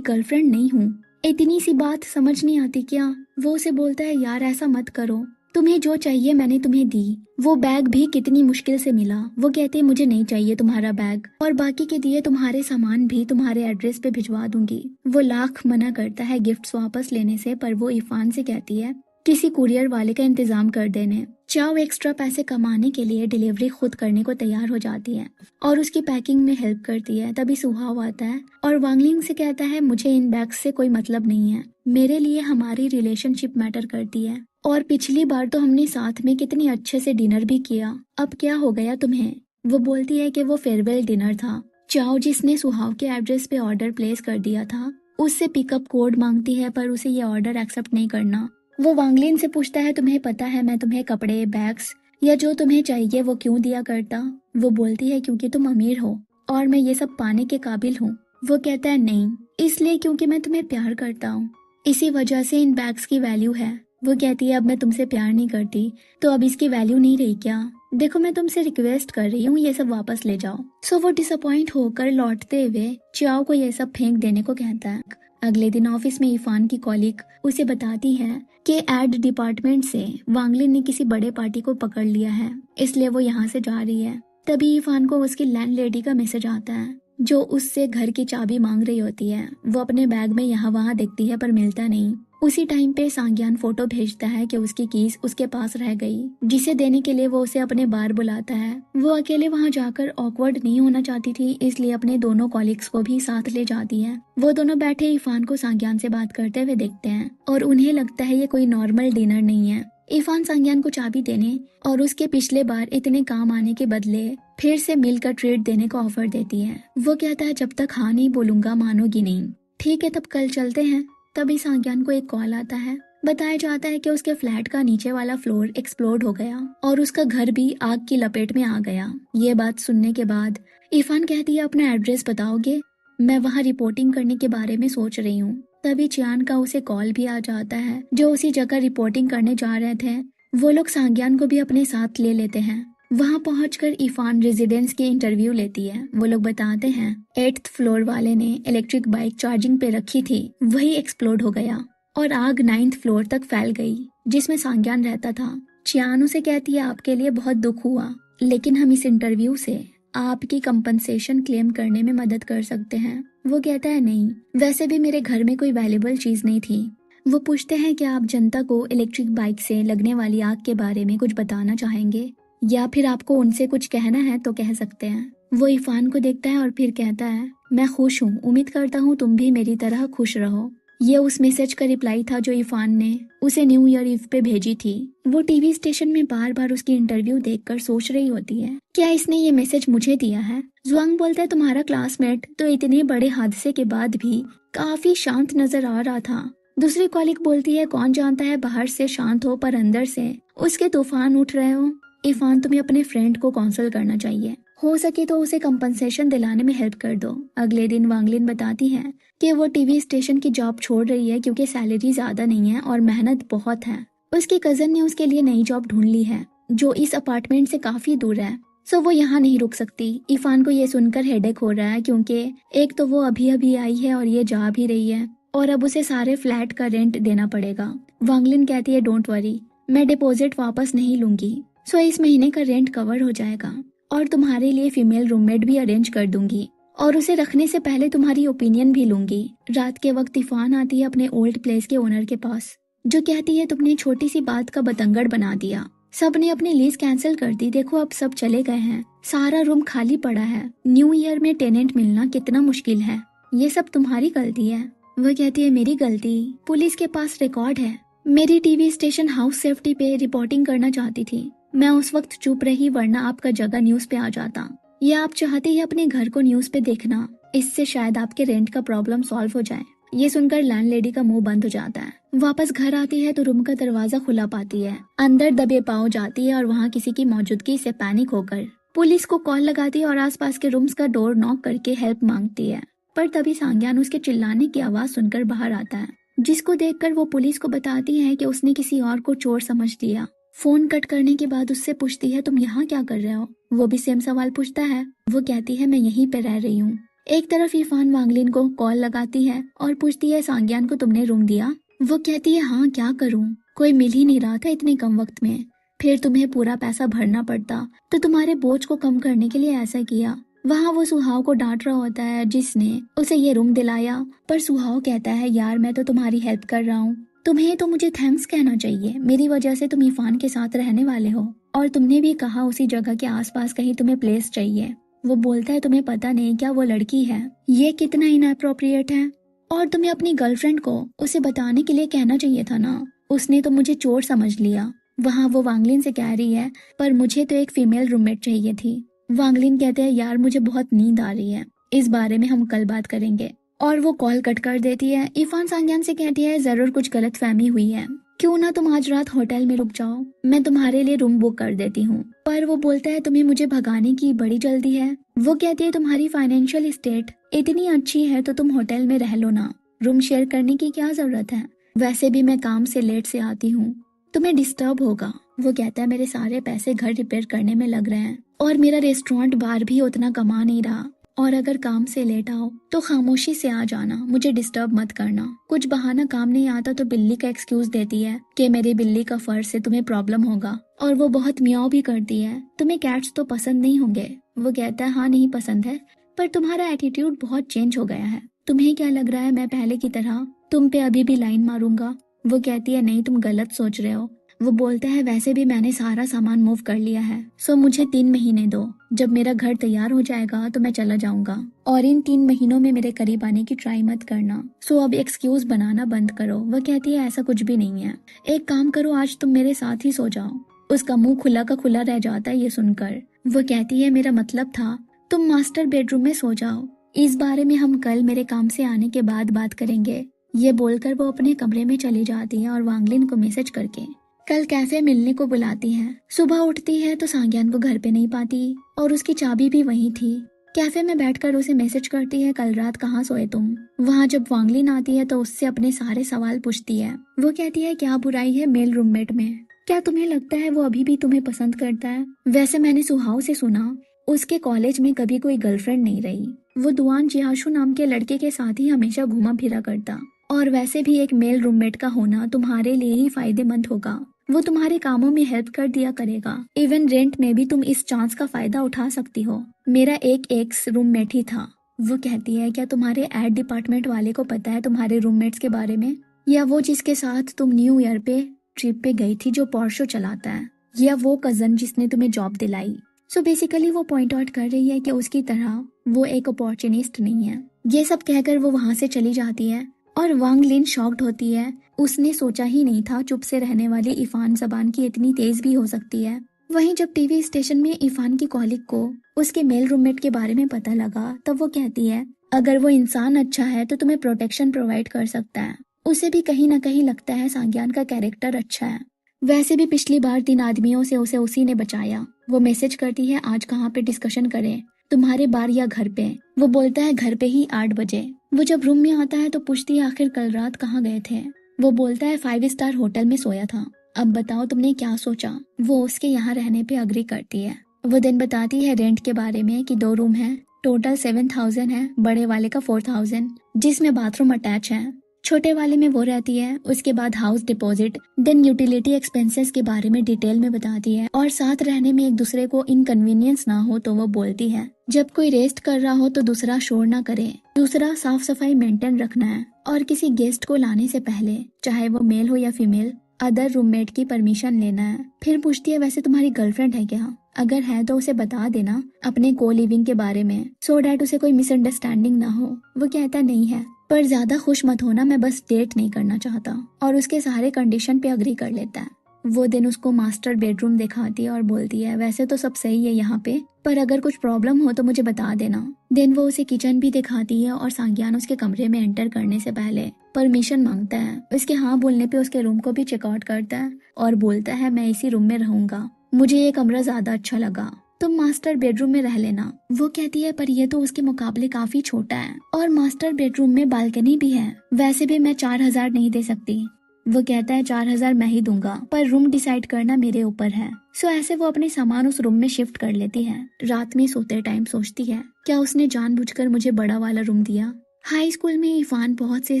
गर्लफ्रेंड नहीं हूँ। इतनी सी बात समझ नहीं आती क्या। वो उसे बोलता है यार ऐसा मत करो, तुम्हें जो चाहिए मैंने तुम्हें दी। वो बैग भी कितनी मुश्किल से मिला। वो कहते मुझे नहीं चाहिए तुम्हारा बैग, और बाकी के दिए तुम्हारे सामान भी तुम्हारे एड्रेस पे भिजवा दूंगी। वो लाख मना करता है गिफ्ट्स वापस लेने से, पर वो इरफान से कहती है किसी कुरियर वाले का इंतजाम कर देने। चाव एक्स्ट्रा पैसे कमाने के लिए डिलीवरी खुद करने को तैयार हो जाती है और उसकी पैकिंग में हेल्प करती है। तभी सुहाव आता है और वांगलिंग से कहता है मुझे इन बैग्स से कोई मतलब नहीं है, मेरे लिए हमारी रिलेशनशिप मैटर करती है, और पिछली बार तो हमने साथ में कितनी अच्छे से डिनर भी किया, अब क्या हो गया तुम्हें। वो बोलती है कि वो फेयरवेल डिनर था। चाव जिसने सुहाव के एड्रेस पे ऑर्डर प्लेस कर दिया था उससे पिकअप कोड मांगती है, पर उसे ये ऑर्डर एक्सेप्ट नहीं करना। वो वांगलिन से पूछता है तुम्हें पता है मैं तुम्हें कपड़े बैग्स या जो तुम्हें चाहिए वो क्यों दिया करता। वो बोलती है क्योंकि तुम अमीर हो और मैं ये सब पाने के काबिल हूँ। वो कहता है नहीं, इसलिए क्योंकि मैं तुम्हें प्यार करता हूँ, इसी वजह से इन बैग्स की वैल्यू है। वो कहती है अब मैं तुमसे प्यार नहीं करती तो अब इसकी वैल्यू नहीं रही क्या। देखो मैं तुमसे रिक्वेस्ट कर रही हूँ ये सब वापस ले जाओ। वो डिसअपॉइंट होकर लौटते हुए चाव को ये सब फेंक देने को कहता है। अगले दिन ऑफिस में इरफान की कॉलीग उसे बताती है कि एड डिपार्टमेंट से वांगलिन ने किसी बड़े पार्टी को पकड़ लिया है, इसलिए वो यहाँ से जा रही है। तभी इरफान को उसकी लैंडलेडी का मैसेज आता है जो उससे घर की चाबी मांग रही होती है। वो अपने बैग में यहाँ वहाँ देखती है पर मिलता नहीं। उसी टाइम पे सांग्यान फोटो भेजता है कि उसकी कीज उसके पास रह गई, जिसे देने के लिए वो उसे अपने बार बुलाता है। वो अकेले वहाँ जाकर ऑकवर्ड नहीं होना चाहती थी, इसलिए अपने दोनों कॉलीग्स को भी साथ ले जाती है। वो दोनों बैठे इरफान को सांग्यान से बात करते हुए देखते हैं और उन्हें लगता है ये कोई नॉर्मल डिनर नहीं है। इरफान सांग्यान को चाबी देने और उसके पिछले बार इतने काम आने के बदले फिर से मिलकर ट्रीट देने का ऑफर देती है। वो कहता है जब तक हाँ नहीं बोलूंगा मानोगी नहीं। ठीक है, तब कल चलते हैं। तभी सांग्यान को एक कॉल आता है। बताया जाता है कि उसके फ्लैट का नीचे वाला फ्लोर एक्सप्लोड हो गया और उसका घर भी आग की लपेट में आ गया। ये बात सुनने के बाद इरफान कहती है अपना एड्रेस बताओगे, मैं वहाँ रिपोर्टिंग करने के बारे में सोच रही हूँ। तभी चियान का उसे कॉल भी आ जाता है जो उसी जगह रिपोर्टिंग करने जा रहे थे। वो लोग सांग्यान को भी अपने साथ ले लेते हैं। वहां पहुंचकर इरफान रेजिडेंस की इंटरव्यू लेती है। वो लोग बताते हैं 8th फ्लोर वाले ने इलेक्ट्रिक बाइक चार्जिंग पे रखी थी, वही एक्सप्लोड हो गया और आग 9th फ्लोर तक फैल गई जिसमें सांग्यान रहता था। चियान उसे कहती है आपके लिए बहुत दुख हुआ, लेकिन हम इस इंटरव्यू से आपकी कंपनसेशन क्लेम करने में मदद कर सकते हैं। वो कहता है नहीं, वैसे भी मेरे घर में कोई वैल्यूबल चीज नहीं थी। वो पूछते हैं कि आप जनता को इलेक्ट्रिक बाइक से लगने वाली आग के बारे में कुछ बताना चाहेंगे या फिर आपको उनसे कुछ कहना है तो कह सकते हैं। वो इरफान को देखता है और फिर कहता है मैं खुश हूँ, उम्मीद करता हूँ तुम भी मेरी तरह खुश रहो। ये उस मैसेज का रिप्लाई था जो इरफान ने उसे न्यू ईयर ईव पे भेजी थी। वो टीवी स्टेशन में बार बार उसकी इंटरव्यू देखकर सोच रही होती है क्या इसने ये मैसेज मुझे दिया है। जुआंग बोलता है तुम्हारा क्लासमेट तो इतने बड़े हादसे के बाद भी काफी शांत नजर आ रहा था। दूसरी कॉलीग बोलती है कौन जानता है बाहर से शांत हो पर अंदर से उसके तूफान उठ रहे हो। इरफान तुम्हें अपने फ्रेंड को काउंसल करना चाहिए, हो सके तो उसे कंपनसेशन दिलाने में हेल्प कर दो। अगले दिन वांगलिन बताती है कि वो टीवी स्टेशन की जॉब छोड़ रही है क्योंकि सैलरी ज्यादा नहीं है और मेहनत बहुत है। उसके कजन ने उसके लिए नई जॉब ढूंढ ली है जो इस अपार्टमेंट से काफी दूर है, सो वो यहाँ नहीं रुक सकती। इरफान को ये सुनकर हेडेक हो रहा है क्योंकि एक तो वो अभी अभी आई है और ये जा भी रही है और अब उसे सारे फ्लैट का रेंट देना पड़ेगा। वांगलिन कहती है डोंट वरी, मैं डिपॉजिट वापस नहीं लूंगी, सो इस महीने का रेंट कवर हो जाएगा और तुम्हारे लिए फीमेल रूममेट भी अरेंज कर दूंगी और उसे रखने से पहले तुम्हारी ओपिनियन भी लूंगी। रात के वक्त इरफान आती है अपने ओल्ड प्लेस के ओनर के पास जो कहती है तुमने छोटी सी बात का बतंगड़ बना दिया, सबने अपनी लीज कैंसिल कर दी, देखो अब सब चले गए हैं, सारा रूम खाली पड़ा है, न्यू ईयर में टेनेंट मिलना कितना मुश्किल है, ये सब तुम्हारी गलती है। वो कहती है मेरी गलती, पुलिस के पास रिकॉर्ड है, मेरी टीवी स्टेशन हाउस सेफ्टी पे रिपोर्टिंग करना चाहती थी, मैं उस वक्त चुप रही वरना आपका जगह न्यूज पे आ जाता। या आप चाहती है अपने घर को न्यूज पे देखना, इससे शायद आपके रेंट का प्रॉब्लम सॉल्व हो जाए। ये सुनकर लैंडलेडी का मुंह बंद हो जाता है। वापस घर आती है तो रूम का दरवाजा खुला पाती है, अंदर दबे पाँव जाती है और वहाँ किसी की मौजूदगी से पैनिक होकर पुलिस को कॉल लगाती है और आसपास के रूम्स का डोर नॉक करके हेल्प मांगती है। पर तभी सांग्यान उसके चिल्लाने की आवाज सुनकर बाहर आता है, जिसको देखकर वो पुलिस को बताती है कि उसने किसी और को चोर समझ लिया। फोन कट करने के बाद उससे पूछती है तुम यहाँ क्या कर रहे हो। वो भी सेम सवाल पूछता है। वो कहती है मैं यहीं पे रह रही हूँ। एक तरफ इरफान वांगलिन को कॉल लगाती है और पूछती है सांग्यान को तुमने रूम दिया। वो कहती है हाँ क्या करूँ, कोई मिल ही नहीं रहा था इतने कम वक्त में, फिर तुम्हें पूरा पैसा भरना पड़ता तो तुम्हारे बोझ को कम करने के लिए ऐसा किया। वहाँ वो सुहाव को डांट रहा होता है जिसने उसे ये रूम दिलाया, पर सुहाव कहता है यार मैं तो तुम्हारी हेल्प कर रहा हूँ, तुम्हें तो मुझे थैंक्स कहना चाहिए, मेरी वजह से तुम इरफान के साथ रहने वाले हो और तुमने भी कहा उसी जगह के आसपास कहीं तुम्हें प्लेस चाहिए। वो बोलता है तुम्हें पता नहीं क्या वो लड़की है, ये कितना इनअप्रोप्रिएट है और तुम्हें अपनी गर्लफ्रेंड को उसे बताने के लिए कहना चाहिए था ना, उसने तो मुझे चोर समझ लिया। वहाँ वो वांगलिन से कह रही है पर मुझे तो एक फीमेल रूममेट चाहिए थी। वांगलिन कहते हैं यार मुझे बहुत नींद आ रही है, इस बारे में हम कल बात करेंगे, और वो कॉल कट कर देती है। इरफान सांग्यान से कहती है जरूर कुछ गलतफहमी हुई है, क्यों ना तुम आज रात होटल में रुक जाओ, मैं तुम्हारे लिए रूम बुक कर देती हूँ। पर वो बोलता है तुम्हें मुझे भगाने की बड़ी जल्दी है। वो कहती है तुम्हारी फाइनेंशियल स्टेट इतनी अच्छी है तो तुम होटल में रह लो ना, रूम शेयर करने की क्या जरूरत है, वैसे भी मैं काम से लेट से आती हूँ, तुम्हें डिस्टर्ब होगा। वो कहता है मेरे सारे पैसे घर रिपेयर करने में लग रहे हैं और मेरा रेस्टोरेंट बार भी उतना कमा नहीं रहा, और अगर काम से लेट आओ तो खामोशी से आ जाना, मुझे डिस्टर्ब मत करना। कुछ बहाना काम नहीं आता तो बिल्ली का एक्सक्यूज देती है कि मेरी बिल्ली का फर से तुम्हें प्रॉब्लम होगा, और वो बहुत मियाओ भी करती है, तुम्हें कैट्स तो पसंद नहीं होंगे। वो कहता है हाँ नहीं पसंद है, पर तुम्हारा एटीट्यूड बहुत चेंज हो गया है। तुम्हें क्या लग रहा है मैं पहले की तरह तुम पे अभी भी लाइन मारूंगा? वो कहती है नहीं, तुम गलत सोच रहे हो। वो बोलता है वैसे भी मैंने सारा सामान मूव कर लिया है, सो मुझे 3 महीने दो। जब मेरा घर तैयार हो जाएगा तो मैं चला जाऊंगा, और इन 3 महीनों में मेरे करीब आने की ट्राई मत करना। सो अब एक्सक्यूज बनाना बंद करो। वो कहती है ऐसा कुछ भी नहीं है, एक काम करो आज तुम मेरे साथ ही सो जाओ। उसका मुंह खुला का खुला रह जाता है ये सुनकर। वो कहती है मेरा मतलब था तुम मास्टर बेडरूम में सो जाओ, इस बारे में हम कल मेरे काम से आने के बाद बात करेंगे। ये बोलकर वो अपने कमरे में चली जाती है और वांगलिन को मैसेज करके कल कैफे मिलने को बुलाती है। सुबह उठती है तो सांग्यान को घर पे नहीं पाती और उसकी चाबी भी वहीं थी। कैफे में बैठकर उसे मैसेज करती है कल रात कहाँ सोए तुम। वहाँ जब वांगलिन आती है तो उससे अपने सारे सवाल पूछती है। वो कहती है क्या बुराई है मेल रूममेट में, क्या तुम्हें लगता है वो अभी भी तुम्हें पसंद करता है? वैसे मैंने सुहाव से सुना उसके कॉलेज में कभी कोई गर्लफ्रेंड नहीं रही, वो दुआन जियाशु नाम के लड़के के साथ ही हमेशा घूमा फिरा करता। और वैसे भी एक मेल रूममेट का होना तुम्हारे लिए ही फायदेमंद होगा, वो तुम्हारे कामों में हेल्प कर दिया करेगा। इवन रेंट में भी तुम इस चांस का फायदा उठा सकती हो। मेरा एक एक्स रूममेट ही था। वो कहती है क्या तुम्हारे एड डिपार्टमेंट वाले को पता है तुम्हारे रूममेट्स के बारे में, या वो जिसके साथ तुम न्यू ईयर पे ट्रिप पे गई थी जो पोर्शो चलाता है, या वो कजन जिसने तुम्हें जॉब दिलाई? सो बेसिकली वो पॉइंट आउट कर रही है कि उसकी तरह वो एक अपॉर्चुनिस्ट नहीं है। ये सब कहकर वो वहां से चली जाती है और वांगलिन शॉक्ड होती है। उसने सोचा ही नहीं था चुप से रहने वाली इफान जबान की इतनी तेज भी हो सकती है। वहीं जब टीवी स्टेशन में इफान की कॉलिग को उसके मेल रूममेट के बारे में पता लगा तब वो कहती है अगर वो इंसान अच्छा है तो तुम्हें प्रोटेक्शन प्रोवाइड कर सकता है। उसे भी कहीं ना कहीं लगता है सांग्यान का कैरेक्टर अच्छा है। वैसे भी पिछली बार 3 आदमियों से उसे उसी ने बचाया। वो मैसेज करती है आज कहाँ पे डिस्कशन करें, तुम्हारे बार या घर पे? वो बोलता है घर पे ही 8 बजे। वो जब रूम में आता है तो पूछती है आखिर कल रात कहाँ गए थे? वो बोलता है 5 स्टार होटल में सोया था। अब बताओ तुमने क्या सोचा? वो उसके यहाँ रहने पे अग्री करती है। वो दिन बताती है रेंट के बारे में कि 2 रूम है, टोटल 7,000 है, बड़े वाले का 4,000 जिसमें बाथरूम अटैच है, छोटे वाले में वो रहती है। उसके बाद house deposit, then utility expenses के बारे में डिटेल में बताती है, और साथ रहने में एक दूसरे को इनकन्वीनियंस ना हो तो वो बोलती है जब कोई रेस्ट कर रहा हो तो दूसरा शोर ना करे, दूसरा साफ सफाई मेंटेन रखना है, और किसी गेस्ट को लाने से पहले चाहे वो मेल हो या फीमेल अदर रूममेट की परमिशन लेना है। फिर पूछती है वैसे तुम्हारी गर्लफ्रेंड है क्या? अगर है तो उसे बता देना अपने को लिविंग के बारे में, सो डैट उसे कोई मिसअंडरस्टैंडिंग ना हो। वो कहता नहीं है, पर ज्यादा खुश मत होना, मैं बस डेट नहीं करना चाहता, और उसके सारे कंडीशन पे अग्री कर लेता है। वो दिन उसको मास्टर बेडरूम दिखाती है और बोलती है वैसे तो सब सही है यहाँ पे, पर अगर कुछ प्रॉब्लम हो तो मुझे बता देना। देन वो उसे किचन भी दिखाती है और सांग्यान उसके कमरे में एंटर करने से पहले परमिशन मांगता है। उसके हाँ बोलने पे उसके रूम को भी चेकआउट करता है और बोलता है मैं इसी रूम में रहूंगा, मुझे ये कमरा ज्यादा अच्छा लगा, तुम मास्टर बेडरूम में रह लेना। वो कहती है पर ये तो उसके मुकाबले काफी छोटा है, और मास्टर बेडरूम में बालकनी भी है, वैसे भी मैं 4,000 नहीं दे सकती। वो कहता है 4,000 मैं ही दूंगा, पर रूम डिसाइड करना मेरे ऊपर है। सो ऐसे वो अपने सामान उस रूम में शिफ्ट कर लेती है। रात में सोते टाइम सोचती है क्या उसने जानबूझकर मुझे बड़ा वाला रूम दिया। हाई स्कूल में इफान बहुत से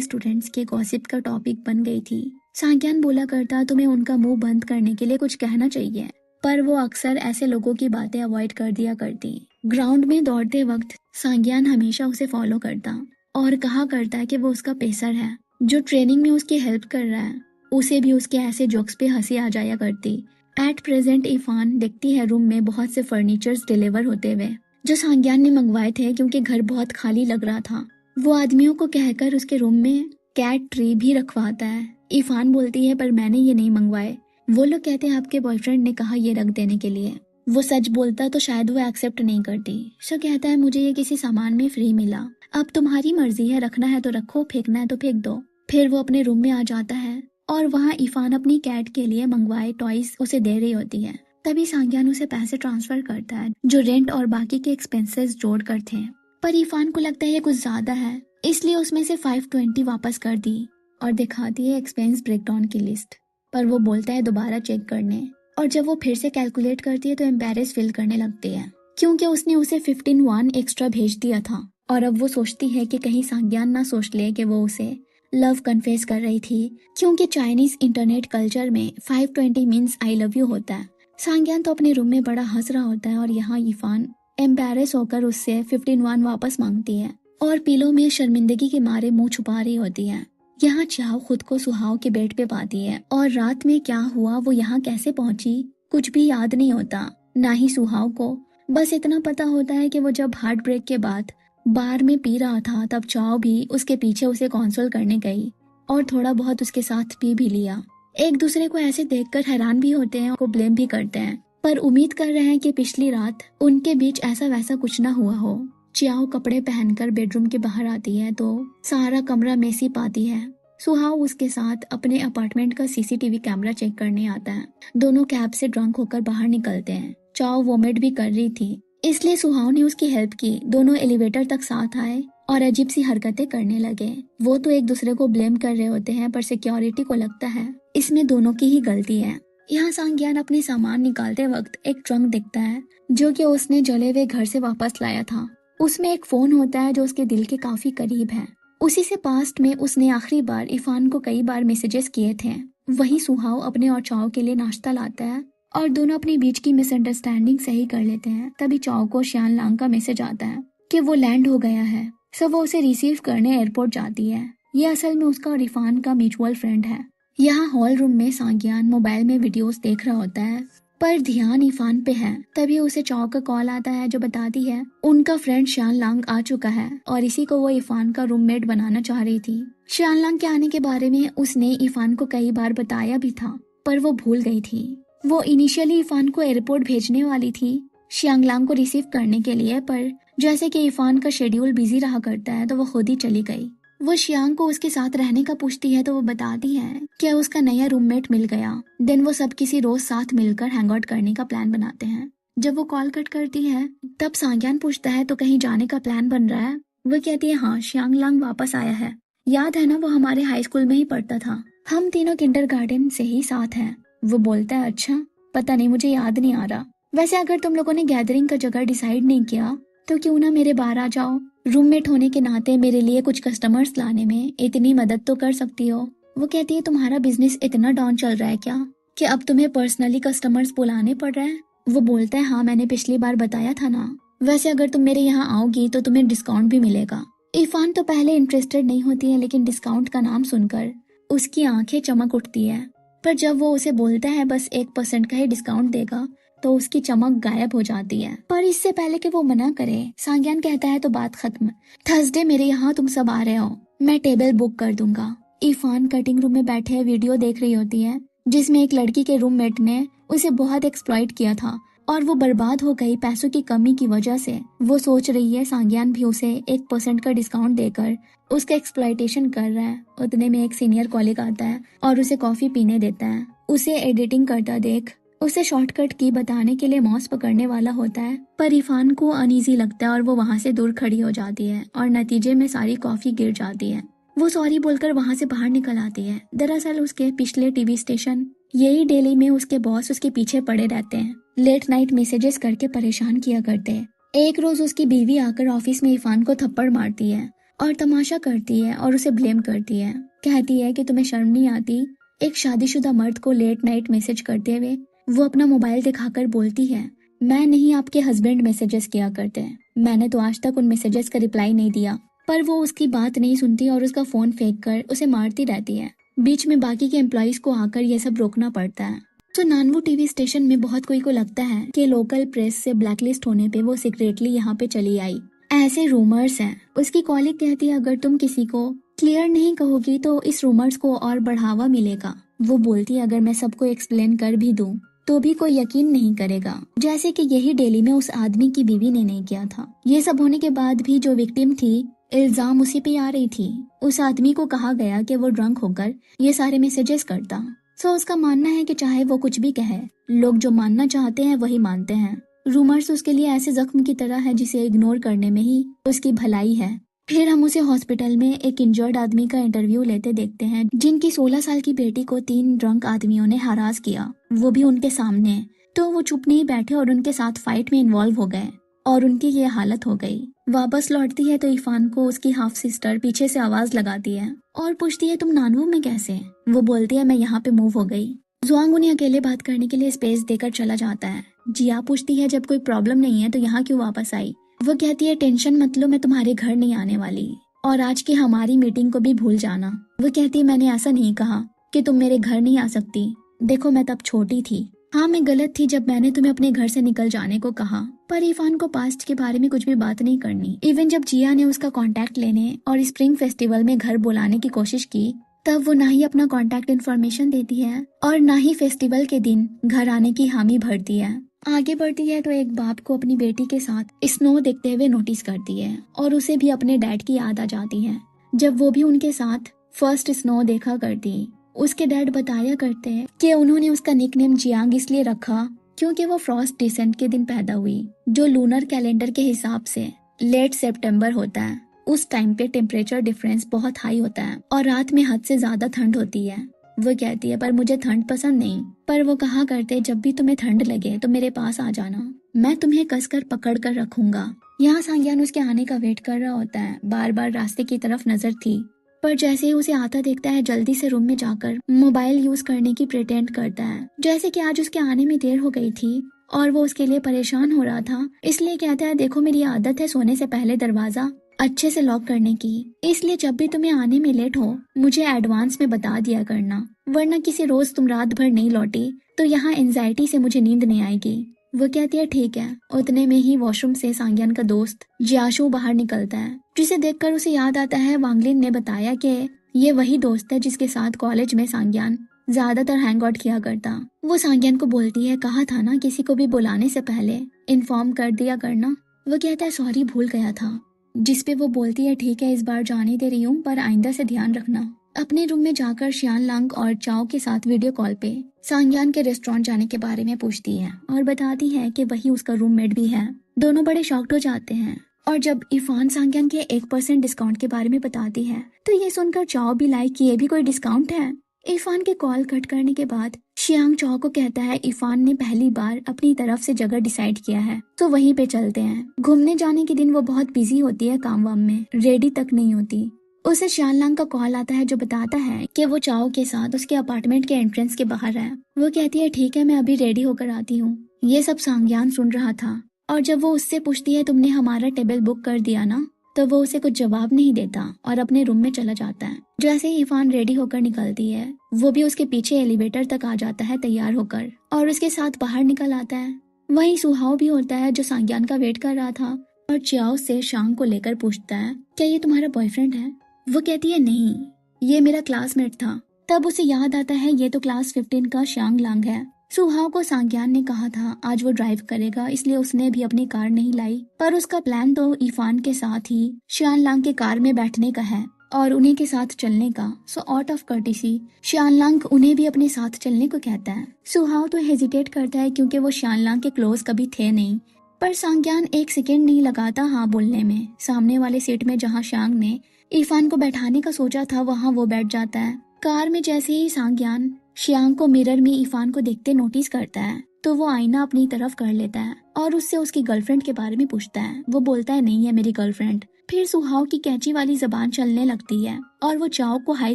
स्टूडेंट्स के गॉसिप का टॉपिक बन गई थी। सांग्यान बोला करता तुम्हें उनका मुंह बंद करने के लिए कुछ कहना चाहिए, पर वो अक्सर ऐसे लोगों की बातें अवॉइड कर दिया करती। ग्राउंड में दौड़ते वक्त सांग्यान हमेशा उसे फॉलो करता और कहा करता कि वो उसका पेसर है जो ट्रेनिंग में उसकी हेल्प कर रहा है। उसे भी उसके ऐसे जोक्स पे हंसी आ जाया करती। एट प्रेजेंट इफान देखती है रूम में बहुत से फर्नीचर्स डिलीवर होते हुए जो सांग्यान ने मंगवाए थे क्योंकि घर बहुत खाली लग रहा था। वो आदमियों को कहकर उसके रूम में कैट ट्री भी रखवाता है। इफान बोलती है पर मैंने ये नहीं मंगवाए, वो लोग कहते हैं आपके बॉयफ्रेंड ने कहा ये रख देने के लिए। वो सच बोलता तो शायद वो एक्सेप्ट नहीं करती। सो कहता है मुझे ये किसी सामान में फ्री मिला, अब तुम्हारी मर्जी है, रखना है तो रखो, फेंकना है तो फेंक दो। फिर वो अपने रूम में आ जाता है और वहाँ इफान अपनी कैट के लिए मंगवाए टॉयज उसे दे रही होती है। तभी सांग्यान उसे पैसे ट्रांसफर करता है जो रेंट और बाकी के एक्सपेंसेस जोड़ कर थे, पर इफान को लगता है ये कुछ ज्यादा है, इसलिए उसमें से 520 वापस कर दी और दिखाती है एक्सपेंस ब्रेकडाउन की लिस्ट। पर वो बोलता है दोबारा चेक करने, और जब वो फिर से कैलकुलेट करती है तो एम्बेरेस फील करने लगती है क्योंकि उसने उसे 15 एक्स्ट्रा भेज दिया था। और अब वो सोचती है कि कहीं सांग्यान ना सोच ले कि वो उसे लव कन्फेस कर रही थी, क्योंकि चाइनीज इंटरनेट कल्चर में 520 मीन्स आई लव यू होता है। सांग्यान तो अपने रूम में बड़ा हंस रहा होता है और यहाँ इफान एम्बैरेस होकर उससे 15 वापस मांगती है और पीलो में शर्मिंदगी के मारे मुंह छुपा रही होती है। यहाँ चाव खुद को सुहाव के बेड पे पाती है और रात में क्या हुआ, वो यहाँ कैसे पहुंची, कुछ भी याद नहीं होता, ना ही सुहाव को। बस इतना पता होता है कि वो जब हार्ट ब्रेक के बाद बार में पी रहा था तब चाव भी उसके पीछे उसे कॉन्सोल करने गई और थोड़ा बहुत उसके साथ पी भी लिया। एक दूसरे को ऐसे देखकर हैरान भी होते हैं और को ब्लेम भी करते हैं, पर उम्मीद कर रहे हैं कि पिछली रात उनके बीच ऐसा वैसा कुछ ना हुआ हो। चियाओ कपड़े पहनकर बेडरूम के बाहर आती है तो सारा कमरा मेसी पाती है। सुहाव उसके साथ अपने अपार्टमेंट का सीसीटीवी कैमरा चेक करने आता है। दोनों कैब से ड्रंक होकर बाहर निकलते हैं। चाओ वोमिट भी कर रही थी, इसलिए सुहाव ने उसकी हेल्प की। दोनों एलिवेटर तक साथ आए और अजीब सी हरकतें करने लगे। वो तो एक दूसरे को ब्लेम कर रहे होते हैं, पर सिक्योरिटी को लगता है इसमें दोनों की ही गलती है। यहाँ सांग्यान अपने सामान निकालते वक्त एक ट्रंक दिखता है जो कि उसने जले हुए घर से वापस लाया था। उसमें एक फोन होता है जो उसके दिल के काफी करीब है। उसी से पास्ट में उसने आखिरी बार इरफान को कई बार मैसेजेस किए थे। वही सुहाव अपने और चाव के लिए नाश्ता लाता है और दोनों अपने बीच की मिसअंडरस्टैंडिंग सही कर लेते हैं। तभी चाव को श्यान लांग का मैसेज आता है कि वो लैंड हो गया है। सो वो उसे रिसीव करने एयरपोर्ट जाती है। ये असल में उसका और इरफान का म्यूचुअल फ्रेंड है। यहाँ हॉल रूम में सांग्यान मोबाइल में वीडियोस देख रहा होता है, पर ध्यान इरफान पे है। तभी उसे चाव का कॉल आता है जो बताती है उनका फ्रेंड श्यान लांग आ चुका है और इसी को वो इरफान का रूममेट बनाना चाह रही थी। श्यान लांग के आने के बारे में उसने इरफान को कई बार बताया भी था, पर वो भूल गई थी। वो इनिशियली इरफान को एयरपोर्ट भेजने वाली थी श्यान लांग को रिसीव करने के लिए, पर जैसे कि इरफान का शेड्यूल बिजी रहा करता है तो वो खुद ही चली गई। वो श्याम को उसके साथ रहने का पूछती है तो वो बताती है कि उसका नया रूममेट मिल गया। देन वो सब किसी रोज साथ मिलकर हैंगआउट करने का प्लान बनाते हैं। जब वो कॉल कट करती है तब सांग्यान पूछता है तो कहीं जाने का प्लान बन रहा है। वो कहती है हाँ, श्याम लांग वापस आया है। याद है ना, वो हमारे हाई स्कूल में ही पढ़ता था। हम तीनों किंडरगार्टन से ही साथ हैं। वो बोलता है अच्छा, पता नहीं, मुझे याद नहीं आ रहा। वैसे अगर तुम लोगों ने गैदरिंग का जगह डिसाइड नहीं किया तो क्यों ना मेरे बाहर आ जाओ। रूममेट होने के नाते मेरे लिए कुछ कस्टमर्स लाने में इतनी मदद तो कर सकती हो। वो कहती है तुम्हारा बिजनेस इतना डाउन चल रहा है क्या कि अब तुम्हें पर्सनली कस्टमर्स बुलाने पड़ रहे हैं। वो बोलता है हाँ, मैंने पिछली बार बताया था ना। वैसे अगर तुम मेरे यहाँ आओगी तो तुम्हें डिस्काउंट भी मिलेगा। इरफान तो पहले इंटरेस्टेड नहीं होती है, लेकिन डिस्काउंट का नाम सुनकर उसकी आंखें चमक उठती है। पर जब वो उसे बोलता है बस 1% का ही डिस्काउंट देगा तो उसकी चमक गायब हो जाती है। पर इससे पहले कि वो मना करे, सांग्यान कहता है तो बात खत्म। थर्सडे मेरे यहाँ तुम सब आ रहे हो, मैं टेबल बुक कर दूंगा। इरफान कटिंग रूम में बैठे वीडियो देख रही होती है जिसमें एक लड़की के रूममेट ने उसे बहुत एक्सप्लॉइट किया था और वो बर्बाद हो गई पैसों की कमी की वजह से। वो सोच रही है सांग्यान भी उसे 1% का डिस्काउंट देकर उसका एक्सप्लॉइटेशन कर रहा है। उतने में एक सीनियर कॉलीग आता है और उसे कॉफी पीने देता है। उसे एडिटिंग करता देख उसे शॉर्टकट की बताने के लिए माउस पकड़ने वाला होता है, पर इरफान को अनईजी लगता है और वो वहाँ से दूर खड़ी हो जाती है और नतीजे में सारी कॉफी गिर जाती है। वो सॉरी बोलकर वहाँ से बाहर निकल आती है। दरअसल उसके पिछले टीवी स्टेशन यही दिल्ली में उसके बॉस उसके पीछे पड़े रहते हैं, लेट नाइट मैसेजेस करके परेशान किया करते हैं। एक रोज उसकी बीवी आकर ऑफिस में इरफान को थप्पड़ मारती है और तमाशा करती है और उसे ब्लेम करती है। कहती है कि तुम्हें शर्म नहीं आती एक शादीशुदा मर्द को लेट नाइट मैसेज करते हुए। वो अपना मोबाइल दिखाकर बोलती है मैं नहीं, आपके हस्बैंड मैसेजेस किया करते हैं। मैंने तो आज तक उन मैसेजेस का रिप्लाई नहीं दिया। पर वो उसकी बात नहीं सुनती और उसका फोन फेंक कर उसे मारती रहती है। बीच में बाकी के एम्प्लॉइज को आकर ये सब रोकना पड़ता है। तो नानवू टीवी स्टेशन में बहुत कोई को लगता है कि लोकल प्रेस से ब्लैकलिस्ट होने पे वो सीक्रेटली यहाँ पे चली आई। ऐसे रूमर्स हैं। उसकी कॉलीग कहती है अगर तुम किसी को क्लियर नहीं कहोगी तो इस रूमर्स को और बढ़ावा मिलेगा। वो बोलती है अगर मैं सबको एक्सप्लेन कर भी दूं तो भी कोई यकीन नहीं करेगा, जैसे कि यही दिल्ली में उस आदमी की बीवी ने नहीं किया था। ये सब होने के बाद भी जो विक्टिम थी इल्जाम उसी पे आ रही थी। उस आदमी को कहा गया कि वो ड्रंक होकर ये सारे मैसेजेस करता। सो उसका मानना है कि चाहे वो कुछ भी कहे, लोग जो मानना चाहते हैं वही मानते हैं। रूमर्स उसके लिए ऐसे जख्म की तरह है जिसे इग्नोर करने में ही उसकी भलाई है। फिर हम उसे हॉस्पिटल में एक इंजर्ड आदमी का इंटरव्यू लेते देखते हैं जिनकी 16 साल की बेटी को 3 ड्रंक आदमियों ने हरास किया, वो भी उनके सामने। तो वो चुप नहीं बैठे और उनके साथ फाइट में इन्वॉल्व हो गए और उनकी ये हालत हो गई। वापस लौटती है तो इरफान को उसकी हाफ सिस्टर पीछे से आवाज लगाती है और पूछती है तुम नानवू में कैसे। वो बोलती है मैं यहाँ पे मूव हो गई। जुआंग उन्हें अकेले बात करने के लिए स्पेस देकर चला जाता है। जिया पूछती है जब कोई प्रॉब्लम नहीं है तो यहाँ क्यों वापस आई। वो कहती है टेंशन मत लो, मैं तुम्हारे घर नहीं आने वाली और आज की हमारी मीटिंग को भी भूल जाना। वो कहती है मैंने ऐसा नहीं कहा कि तुम मेरे घर नहीं आ सकती, देखो मैं तब छोटी थी। हाँ मैं गलत थी जब मैंने तुम्हें अपने घर से निकल जाने को कहा। पर इरफान को पास्ट के बारे में कुछ भी बात नहीं करनी। इवन जब जिया ने उसका कांटेक्ट लेने और स्प्रिंग फेस्टिवल में घर बुलाने की कोशिश की तब वो ना ही अपना कांटेक्ट इन्फॉर्मेशन देती है और ना ही फेस्टिवल के दिन घर आने की हामी भरती है। आगे बढ़ती है तो एक बाप को अपनी बेटी के साथ स्नो देखते हुए नोटिस करती है और उसे भी अपने डैड की याद आ जाती है जब वो भी उनके साथ फर्स्ट स्नो देखा करती। उसके डैड बताया करते हैं कि उन्होंने उसका निकनेम जियांग इसलिए रखा क्योंकि वो फ्रॉस्ट डिसेंट के दिन पैदा हुई, जो लूनर कैलेंडर के हिसाब से लेट सितंबर होता है। उस टाइम पे टेम्परेचर डिफरेंस बहुत हाई होता है और रात में हद से ज्यादा ठंड होती है। वो कहती है पर मुझे ठंड पसंद नहीं। पर वो कहा करते जब भी तुम्हें ठंड लगे तो मेरे पास आ जाना, मैं तुम्हें कसकर पकड़ कर रखूंगा। यहाँ सांग्यान उसके आने का वेट कर रहा होता है, बार बार रास्ते की तरफ नजर थी पर जैसे ही उसे आता देखता है जल्दी से रूम में जाकर मोबाइल यूज करने की प्रिटेंड करता है, जैसे कि आज उसके आने में देर हो गई थी और वो उसके लिए परेशान हो रहा था। इसलिए कहता है देखो मेरी आदत है सोने से पहले दरवाजा अच्छे से लॉक करने की, इसलिए जब भी तुम्हें आने में लेट हो मुझे एडवांस में बता दिया करना, वरना किसी रोज तुम रात भर नहीं लौटी तो यहाँ एंजाइटी से मुझे नींद नहीं आएगी। वो कहती है ठीक है। उतने में ही वॉशरूम से सांग्यान का दोस्त जियाशु बाहर निकलता है, जिसे देखकर उसे याद आता है वांगलिन ने बताया कि ये वही दोस्त है जिसके साथ कॉलेज में सांग्यान ज्यादातर हैंग आउट किया करता। वो सांग्यान को बोलती है कहा था ना किसी को भी बुलाने से पहले इन्फॉर्म कर दिया करना। वो कहता है सॉरी भूल गया था, जिसपे वो बोलती है ठीक है इस बार जाने दे रही हूँ पर आइंदा से ध्यान रखना। अपने रूम में जाकर शियान लांग और चाओ के साथ वीडियो कॉल पे सांग्यान के रेस्टोरेंट जाने के बारे में पूछती है और बताती है कि वही उसका रूममेट भी है। दोनों बड़े शॉक्ड हो जाते हैं और जब इरफान सांग्यान के 1% डिस्काउंट के बारे में बताती है तो ये सुनकर चाओ भी लाइक कि ये भी कोई डिस्काउंट है। इरफान के कॉल कट करने के बाद शियांग चाओ को कहता है इरफान ने पहली बार अपनी तरफ से जगह डिसाइड किया है तो वहीं पे चलते हैं। घूमने जाने के दिन वो बहुत बिजी होती है काम वाम में, रेडी तक नहीं होती। उसे शियानलांग का कॉल आता है जो बताता है कि वो चाओ के साथ उसके अपार्टमेंट के एंट्रेंस के बाहर है। वो कहती है ठीक है मैं अभी रेडी होकर आती हूँ। ये सब सांग्यान सुन रहा था और जब वो उससे पूछती है तुमने हमारा टेबल बुक कर दिया ना, तो वो उसे कुछ जवाब नहीं देता और अपने रूम में चला जाता है। जैसे ही इरफान रेडी होकर निकलती है वो भी उसके पीछे एलिवेटर तक आ जाता है तैयार होकर और उसके साथ बाहर निकल आता है। वहीं सुहाव भी होता है जो सांग्यान का वेट कर रहा था और चियाओ से शांग को लेकर पूछता है क्या ये तुम्हारा बॉयफ्रेंड है। वो कहती है नहीं ये मेरा क्लासमेट था। तब उसे याद आता है ये तो क्लास 15 का शांग लांग है। सुहाव को सांग्यान ने कहा था आज वो ड्राइव करेगा इसलिए उसने भी अपनी कार नहीं लाई, पर उसका प्लान तो इरफान के साथ ही शियान लांग के कार में बैठने का है और उन्हीं के साथ चलने का। सो आउट ऑफ कर्टिसी शियान लांग उन्हें भी अपने साथ चलने को कहता है। सुहाव तो हेजिटेट करता है क्योंकि वो शियान लांग के क्लोज कभी थे नहीं, पर सांग्यान एक सेकेंड नहीं लगाता हाँ बोलने में। सामने वाले सीट में जहाँ शांग ने इरफान को बैठाने का सोचा था वहाँ वो बैठ जाता है। कार में जैसे ही सांग्यान शियांग को मिरर में इरफान को देखते नोटिस करता है तो वो आईना अपनी तरफ कर लेता है और उससे उसकी गर्लफ्रेंड के बारे में पूछता है। वो बोलता है नहीं है मेरी गर्लफ्रेंड। फिर सुहाव की कैंची वाली जबान चलने लगती है और वो चाओ को हाई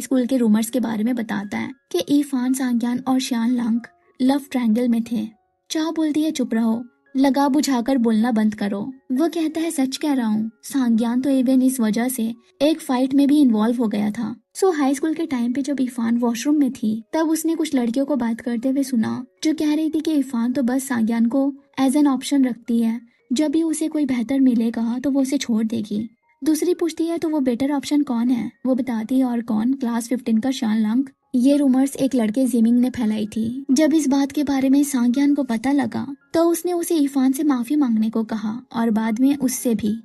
स्कूल के रूमर्स के बारे में बताता है कि इरफान सांग्यान और शियान लांग लव ट्रायंगल में थे। चाओ बोलती है चुप रहो, लगा बुझाकर बोलना बंद करो। वो कहता है सच कह रहा हूँ। सांग्यान तो इवन इस वजह से एक फाइट में भी इन्वॉल्व हो गया था। सो हाई स्कूल के टाइम पे जब इरफान वॉशरूम में थी तब उसने कुछ लड़कियों को बात करते हुए सुना जो कह रही थी कि इरफान तो बस सांग्यान को एज एन ऑप्शन रखती है, जब भी उसे कोई बेहतर मिलेगा तो वो उसे छोड़ देगी। दूसरी पूछती है तो वो बेटर ऑप्शन कौन है। वो बताती है और कौन, क्लास 15 का शान लांग। ये रूमर्स एक लड़के जिमिंग ने फैलाई थी। जब इस बात के बारे में सांग्यान को पता लगा तो उसने उसे इरफान से माफी मांगने को कहा और बाद में उससे भी।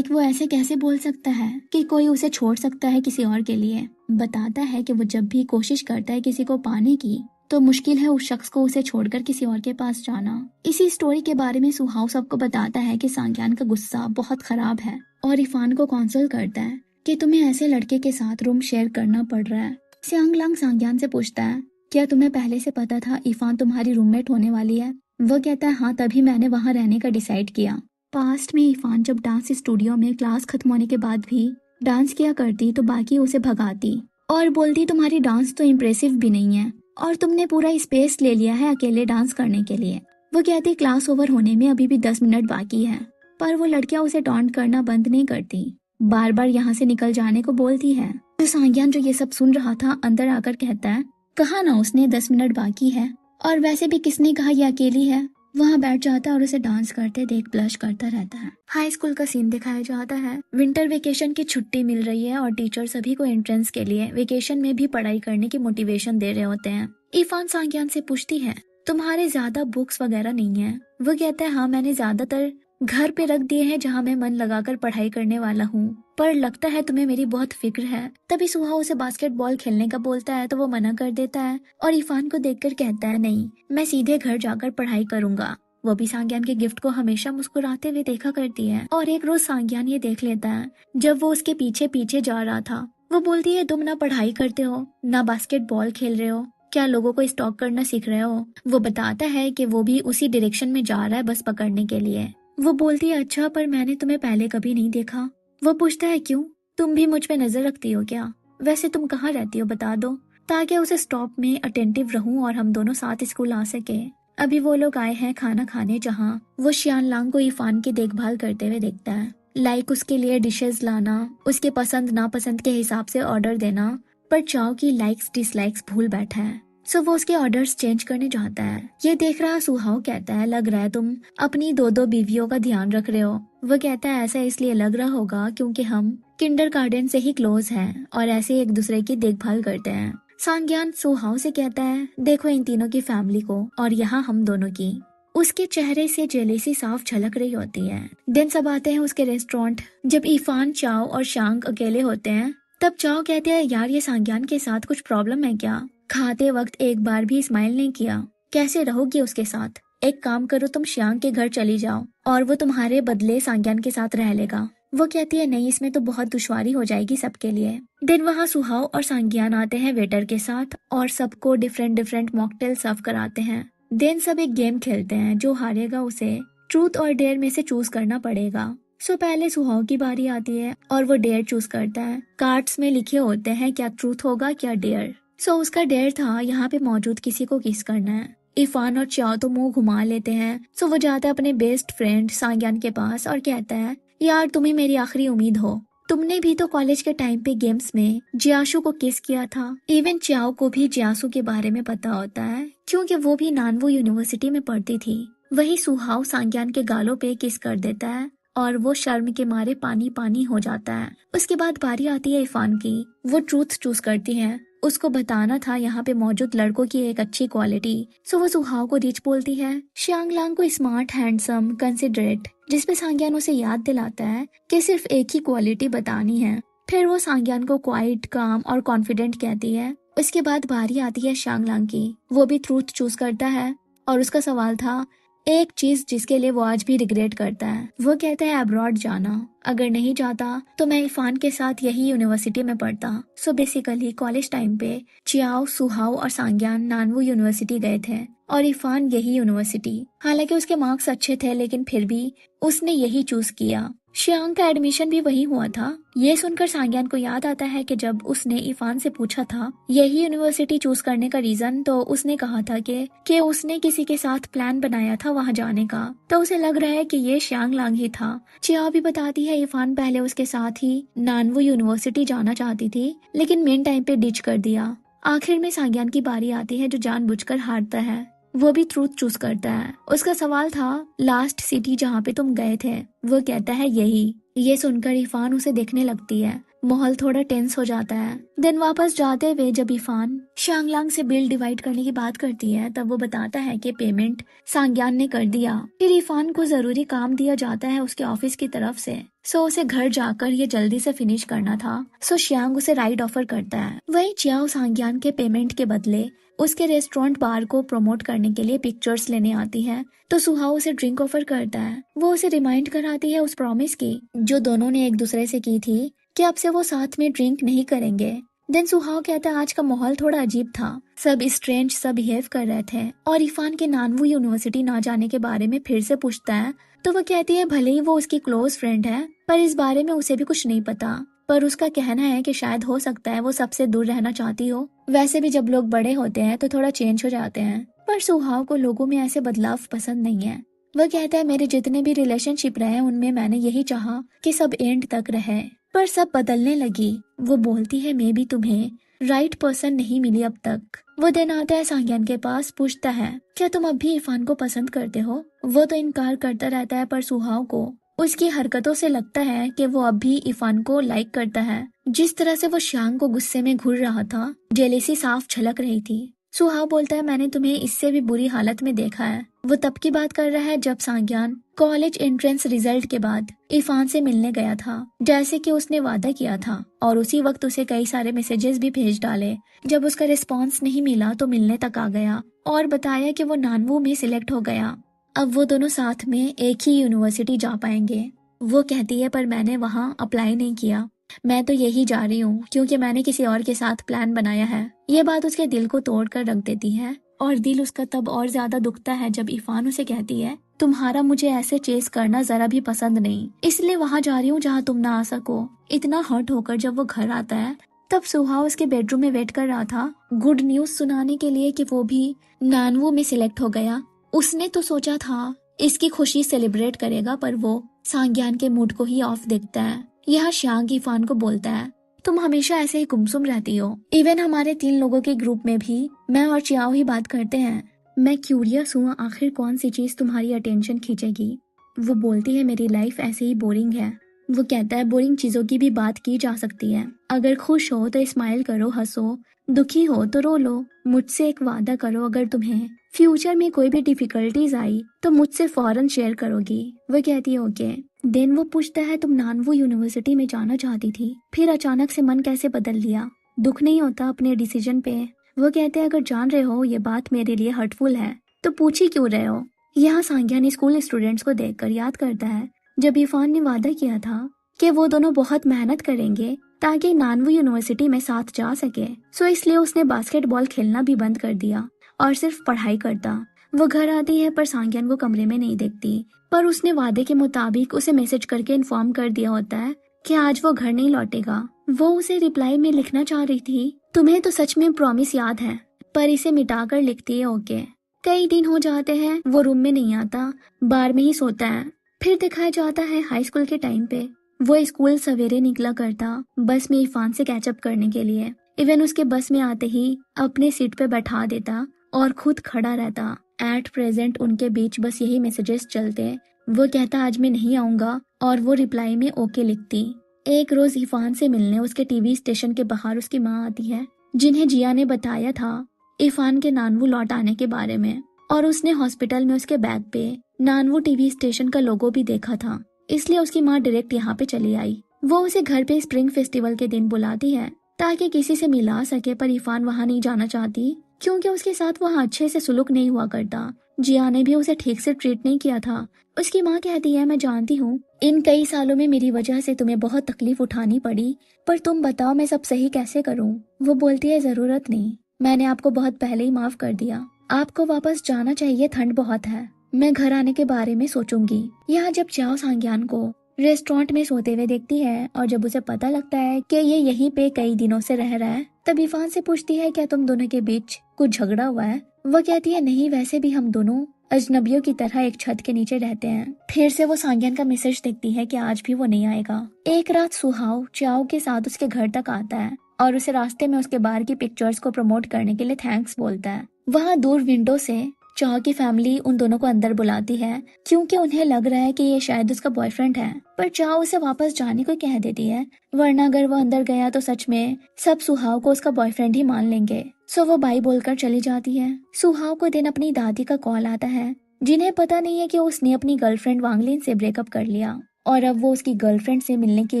वो ऐसे कैसे बोल सकता है कि कोई उसे छोड़ सकता है किसी और के लिए। बताता है कि वो जब भी कोशिश करता है किसी को पाने की तो मुश्किल है उस शख्स को उसे छोड़कर किसी और के पास जाना। इसी स्टोरी के बारे में सुहाव सबको बताता है कि सांग्यान का गुस्सा बहुत खराब है और इरफान को काउंसिल करता है कि तुम्हें ऐसे लड़के के साथ रूम शेयर करना पड़ रहा है। सियांग लांग सांग्यान से पूछता है क्या तुम्हें पहले से पता था इरफान तुम्हारी रूममेट होने वाली है। वो कहता है हाँ, तभी मैंने वहाँ रहने का डिसाइड किया। पास्ट में इरफान जब डांस स्टूडियो में क्लास खत्म होने के बाद भी डांस किया करती तो बाकी उसे भगाती और बोलती तुम्हारी डांस तो इम्प्रेसिव भी नहीं है और तुमने पूरा स्पेस ले लिया है अकेले डांस करने के लिए। वो कहती क्लास ओवर होने में अभी भी 10 मिनट बाकी है, पर वो लड़कियां उसे टॉन्ट करना बंद नहीं करती, बार बार यहाँ से निकल जाने को बोलती है। तो सांग्यान जो ये सब सुन रहा था अंदर आकर कहता है, कहा ना उसने 10 मिनट बाकी है, और वैसे भी किसने कहा ये अकेली है। वहाँ बैठ जाता है और उसे डांस करते देख ब्लश करता रहता है। हाई स्कूल का सीन दिखाया जाता है। विंटर वेकेशन की छुट्टी मिल रही है और टीचर सभी को एंट्रेंस के लिए वेकेशन में भी पढ़ाई करने की मोटिवेशन दे रहे होते हैं। इरफान सांग्यान से पूछती है, तुम्हारे ज्यादा बुक्स वगैरह नहीं है? वो कहता है, हाँ मैंने ज्यादातर घर पे रख दिए हैं जहाँ मैं मन लगाकर पढ़ाई करने वाला हूँ, पर लगता है तुम्हें मेरी बहुत फिक्र है। तभी सुहा उसे बास्केटबॉल खेलने का बोलता है तो वो मना कर देता है और इरफान को देखकर कहता है, नहीं मैं सीधे घर जाकर पढ़ाई करूंगा। वो भी सांग्यान के गिफ्ट को हमेशा मुस्कुराते हुए देखा करती है और एक रोज सांग्यान ये देख लेता है जब वो उसके पीछे पीछे जा रहा था। वो बोलती है, तुम ना पढ़ाई करते हो ना बास्केटबॉल खेल रहे हो, क्या लोगों को स्टॉक करना सीख रहे हो? वो बताता है कि वो भी उसी डायरेक्शन में जा रहा है बस पकड़ने के लिए। वो बोलती है, अच्छा पर मैंने तुम्हें पहले कभी नहीं देखा। वो पूछता है, क्यों, तुम भी मुझ पे नजर रखती हो क्या? वैसे तुम कहाँ रहती हो बता दो, ताकि उसे स्टॉप में अटेंटिव रहूं और हम दोनों साथ स्कूल आ सके। अभी वो लोग आए हैं खाना खाने जहाँ वो शियान लांग को इरफान की देखभाल करते हुए देखता है, लाइक उसके लिए डिशेस लाना, उसके पसंद नापसंद के हिसाब से ऑर्डर देना, पर चाव की लाइक्स डिसलाइक्स भूल बैठा है। सो वो उसके ऑर्डर्स चेंज करने जाता है। ये देख रहा सुहाव कहता है, लग रहा है तुम अपनी दो बीवियों का ध्यान रख रहे हो। वो कहता है, ऐसा इसलिए लग रहा होगा क्योंकि हम किंडरगार्टन से ही क्लोज हैं और ऐसे एक दूसरे की देखभाल करते हैं। सांग्यान सुहाव से कहता है, देखो इन तीनों की फैमिली को और यहाँ हम दोनों की। उसके चेहरे से जेलेसी साफ झलक रही होती है। दिन सब आते हैं उसके रेस्टोरेंट। जब इरफान, चाव और शांग अकेले होते हैं तब चाव कहते हैं, यार ये सांग्यान के साथ कुछ प्रॉब्लम है क्या? खाते वक्त एक बार भी स्माइल नहीं किया, कैसे रहोगी उसके साथ? एक काम करो, तुम श्यांग के घर चली जाओ और वो तुम्हारे बदले सांग्यान के साथ रह लेगा। वो कहती है, नहीं इसमें तो बहुत दुश्वारी हो जाएगी सबके लिए। दिन वहाँ सुहाव और सांग्यान आते हैं वेटर के साथ और सबको डिफरेंट डिफरेंट मॉकटेल सर्व कराते हैं। दिन सब एक गेम खेलते हैं, जो हारेगा उसे ट्रूथ और डेयर में से चूज करना पड़ेगा। सो पहले सुहाव की बारी आती है और वो डेयर चूज करता है। कार्ड्स में लिखे होते हैं क्या ट्रूथ होगा क्या डेयर। सो उसका डेयर था यहाँ पे मौजूद किसी को किस करना है। इरफान और चाव तो मुंह घुमा लेते हैं। सो वो जाता है अपने बेस्ट फ्रेंड सांग्यान के पास और कहता है, यार तुम ही मेरी आखिरी उम्मीद हो। तुमने भी तो कॉलेज के टाइम पे गेम्स में जियाशु को किस किया था। इवन चाव को भी जियासु के बारे में पता होता है क्योंकि वो भी नानवू यूनिवर्सिटी में पढ़ती थी। वही सुहाव सांग्यान के गालों पे किस कर देता है और वो शर्म के मारे पानी पानी हो जाता है। उसके बाद बारी आती है इरफान की। वो ट्रूथ चूज करती है। उसको बताना था यहाँ पे मौजूद लड़कों की एक अच्छी क्वालिटी। सो वो सुहाव को रिच बोलती है, श्यांग लांग को स्मार्ट, हैंडसम, कंसिडरेट, जिसपे सांग्यान उसे याद दिलाता है कि सिर्फ एक ही क्वालिटी बतानी है। फिर वो सांग्यान को क्वाइट, काम और कॉन्फिडेंट कहती है। उसके बाद बारी आती है श्यांग लांग की। वो भी ट्रूथ चूज करता है और उसका सवाल था एक चीज जिसके लिए वो आज भी रिग्रेट करता है। वो कहता है अब्रॉड जाना। अगर नहीं जाता तो मैं इरफान के साथ यही यूनिवर्सिटी में पढ़ता। सो बेसिकली कॉलेज टाइम पे चियाओ, सुहाव और सांग्यान नानवू यूनिवर्सिटी गए थे और इरफान यही यूनिवर्सिटी। हालांकि उसके मार्क्स अच्छे थे लेकिन फिर भी उसने यही चूज किया। श्यांग का एडमिशन भी वही हुआ था। ये सुनकर सांग्यान को याद आता है कि जब उसने इरफान से पूछा था यही यूनिवर्सिटी चूज करने का रीजन, तो उसने कहा था कि उसने किसी के साथ प्लान बनाया था वहां जाने का। तो उसे लग रहा है कि ये श्यांग लांग ही था। चिया भी बताती है इरफान पहले उसके साथ ही नानवू यूनिवर्सिटी जाना चाहती थी लेकिन मेन टाइम पे डिच कर दिया। आखिर में सांग्यान की बारी आती है जो जानबूझकर हारता है। वो भी ट्रूथ चूज करता है। उसका सवाल था लास्ट सिटी जहाँ पे तुम गए थे। वो कहता है यही। ये सुनकर इरफान उसे देखने लगती है। माहौल थोड़ा टेंस हो जाता है। दिन वापस जाते हुए जब इरफान शांगलांग से बिल डिवाइड करने की बात करती है तब वो बताता है कि पेमेंट सांग्यान ने कर दिया। फिर इरफान को जरूरी काम दिया जाता है उसके ऑफिस की तरफ से। सो उसे घर जाकर ये जल्दी से फिनिश करना था। सो श्यांग उसे राइड ऑफर करता है। वही चियाओ सांग्यान के पेमेंट के बदले उसके रेस्टोरेंट बार को प्रमोट करने के लिए पिक्चर्स लेने आती है। तो सुहाव उसे ड्रिंक ऑफर करता है। वो उसे रिमाइंड कराती है उस प्रॉमिस की जो दोनों ने एक दूसरे से की थी कि अब से वो साथ में ड्रिंक नहीं करेंगे। देन सुहाव कहता है आज का माहौल थोड़ा अजीब था। सब स्ट्रेंज सब बिहेव कर रहे थे और इरफान के नानवू यूनिवर्सिटी ना जाने के बारे में फिर से पूछता है। तो वो कहती है भले ही वो उसकी क्लोज फ्रेंड है पर इस बारे में उसे भी कुछ नहीं पता। पर उसका कहना है कि शायद हो सकता है वो सबसे दूर रहना चाहती हो। वैसे भी जब लोग बड़े होते हैं तो थोड़ा चेंज हो जाते हैं। पर सुहाव को लोगों में ऐसे बदलाव पसंद नहीं है। वह कहता है मेरे जितने भी रिलेशनशिप रहे उनमें मैंने यही चाहा कि सब एंड तक रहे, पर सब बदलने लगी। वो बोलती है मैं भी तुम्हें राइट पर्सन नहीं मिली अब तक। वो दिन आता है सांग्यान के पास, पूछता है क्या तुम अब भी इरफान को पसंद करते हो। वो तो इनकार करता रहता है, पर सुहाव को उसकी हरकतों से लगता है कि वो अब भी इरफान को लाइक करता है। जिस तरह से वो शांग को गुस्से में घूर रहा था, जेलेसी साफ झलक रही थी। सुहाव बोलता है मैंने तुम्हें इससे भी बुरी हालत में देखा है। वो तब की बात कर रहा है जब सांग्यान कॉलेज एंट्रेंस रिजल्ट के बाद इरफान से मिलने गया था, जैसे कि उसने वादा किया था, और उसी वक्त उसे कई सारे मैसेजेस भी भेज डाले। जब उसका रिस्पॉन्स नहीं मिला तो मिलने तक आ गया और बताया कि वो नानवू में सिलेक्ट हो गया। अब वो दोनों साथ में एक ही यूनिवर्सिटी जा पाएंगे। वो कहती है पर मैंने वहाँ अप्लाई नहीं किया, मैं तो यही जा रही हूँ क्योंकि मैंने किसी और के साथ प्लान बनाया है। ये बात उसके दिल को तोड़ कर रख देती है और दिल उसका तब और ज्यादा दुखता है जब इरफान उसे कहती है तुम्हारा मुझे ऐसे चेस करना जरा भी पसंद नहीं, इसलिए वहाँ जा रही हूँ जहाँ तुम ना आ सको। इतना हर्ट होकर जब वो घर आता है तब सुहा उसके बेडरूम में वेट कर रहा था गुड न्यूज सुनाने के लिए कि वो भी नानवू में सिलेक्ट हो गया। उसने तो सोचा था इसकी खुशी सेलिब्रेट करेगा, पर वो सांग्यान के मूड को ही ऑफ देखता है। यह शांग इरफान को बोलता है तुम हमेशा ऐसे ही गुमसुम रहती हो। इवन हमारे 3 लोगों के ग्रुप में भी मैं और चियाओ ही बात करते हैं। मैं क्यूरियस हूँ आखिर कौन सी चीज तुम्हारी अटेंशन खींचेगी। वो बोलती है मेरी लाइफ ऐसे ही बोरिंग है। वो कहता है बोरिंग चीजों की भी बात की जा सकती है। अगर खुश हो तो स्माइल करो, हंसो, दुखी हो तो रो लो। मुझसे एक वादा करो, अगर तुम्हें फ्यूचर में कोई भी डिफिकल्टीज आई तो मुझसे फौरन शेयर करोगी। वो कहती है ओके। देन वो पूछता है तुम नानवू यूनिवर्सिटी में जाना चाहती थी, फिर अचानक से मन कैसे बदल लिया। दुख नहीं होता अपने डिसीजन पे। वो कहते हैं अगर जान रहे हो ये बात मेरे लिए हर्टफुल है तो पूछ ही क्यों रहे हो। यहाँ सांग्यान स्कूल स्टूडेंट्स को देखकर याद करता है जब इरफान ने वादा किया था कि वो दोनों बहुत मेहनत करेंगे ताकि नानवू यूनिवर्सिटी में साथ जा सके। सो इसलिए उसने बास्केटबॉल खेलना भी बंद कर दिया और सिर्फ पढ़ाई करता। वो घर आती है पर सांग्यान को कमरे में नहीं देखती, पर उसने वादे के मुताबिक उसे मैसेज करके इन्फॉर्म कर दिया होता है कि आज वो घर नहीं लौटेगा। वो उसे रिप्लाई में लिखना चाह रही थी तुम्हें तो सच में प्रॉमिस याद है, पर इसे मिटाकर लिखती है ओके। कई दिन हो जाते हैं वो रूम में नहीं आता, बार में ही सोता है। फिर दिखाया जाता है हाई स्कूल के टाइम पे वो स्कूल सवेरे निकला करता बस में इरफान से कैचअप करने के लिए। इवन उसके बस में आते ही अपने सीट पे बैठा देता और खुद खड़ा रहता। एट प्रेजेंट उनके बीच बस यही मैसेजेस चलते। वो कहता आज मैं नहीं आऊंगा और वो रिप्लाई में ओके लिखती। एक रोज इरफान से मिलने उसके टीवी स्टेशन के बाहर उसकी माँ आती है, जिन्हें जिया ने बताया था इरफान के नानवू लौट आने के बारे में, और उसने हॉस्पिटल में उसके बैग पे नानवू टीवी स्टेशन का लोगो भी देखा था, इसलिए उसकी माँ डायरेक्ट यहाँ पे चली आई। वो उसे घर पे स्प्रिंग फेस्टिवल के दिन बुलाती है ताकि किसी से मिला सके, पर इरफान वहाँ नहीं जाना चाहती क्योंकि उसके साथ वहाँ अच्छे से सुलूक नहीं हुआ करता। जिया ने भी उसे ठीक से ट्रीट नहीं किया था। उसकी माँ कहती है मैं जानती हूँ इन कई सालों में मेरी वजह से तुम्हें बहुत तकलीफ उठानी पड़ी, पर तुम बताओ मैं सब सही कैसे करूँ। वो बोलती है जरूरत नहीं, मैंने आपको बहुत पहले ही माफ कर दिया। आपको वापस जाना चाहिए, ठंड बहुत है। मैं घर आने के बारे में सोचूंगी। यहाँ जब चाओ सांग्यान को रेस्टोरेंट में सोते हुए देखती है और जब उसे पता लगता है कि ये यहीं पे कई दिनों से रह रहा है, तब इरफान से पूछती है क्या तुम दोनों के बीच कुछ झगड़ा हुआ है। वो कहती है नहीं, वैसे भी हम दोनों अजनबियों की तरह एक छत के नीचे रहते हैं। फिर से वो सांग्यान का मैसेज देखती है कि आज भी वो नहीं आएगा। एक रात सुहाव चाओ के साथ उसके घर तक आता है और उसे रास्ते में उसके बाहर की पिक्चर्स को प्रमोट करने के लिए थैंक्स बोलता है। वहाँ दूर विंडो से चाओ की फैमिली उन दोनों को अंदर बुलाती है क्योंकि उन्हें लग रहा है कि ये शायद उसका बॉयफ्रेंड है, पर चाओ उसे वापस जाने को कह देती है, वरना अगर वो अंदर गया तो सच में सब सुहाव को उसका बॉयफ्रेंड ही मान लेंगे। सो वो बाई बोलकर चली जाती है। सुहाव को दिन अपनी दादी का कॉल आता है, जिन्हें पता नहीं है कि उसने अपनी गर्लफ्रेंड वांगलिन से ब्रेकअप कर लिया और अब वो उसकी गर्लफ्रेंड से मिलने की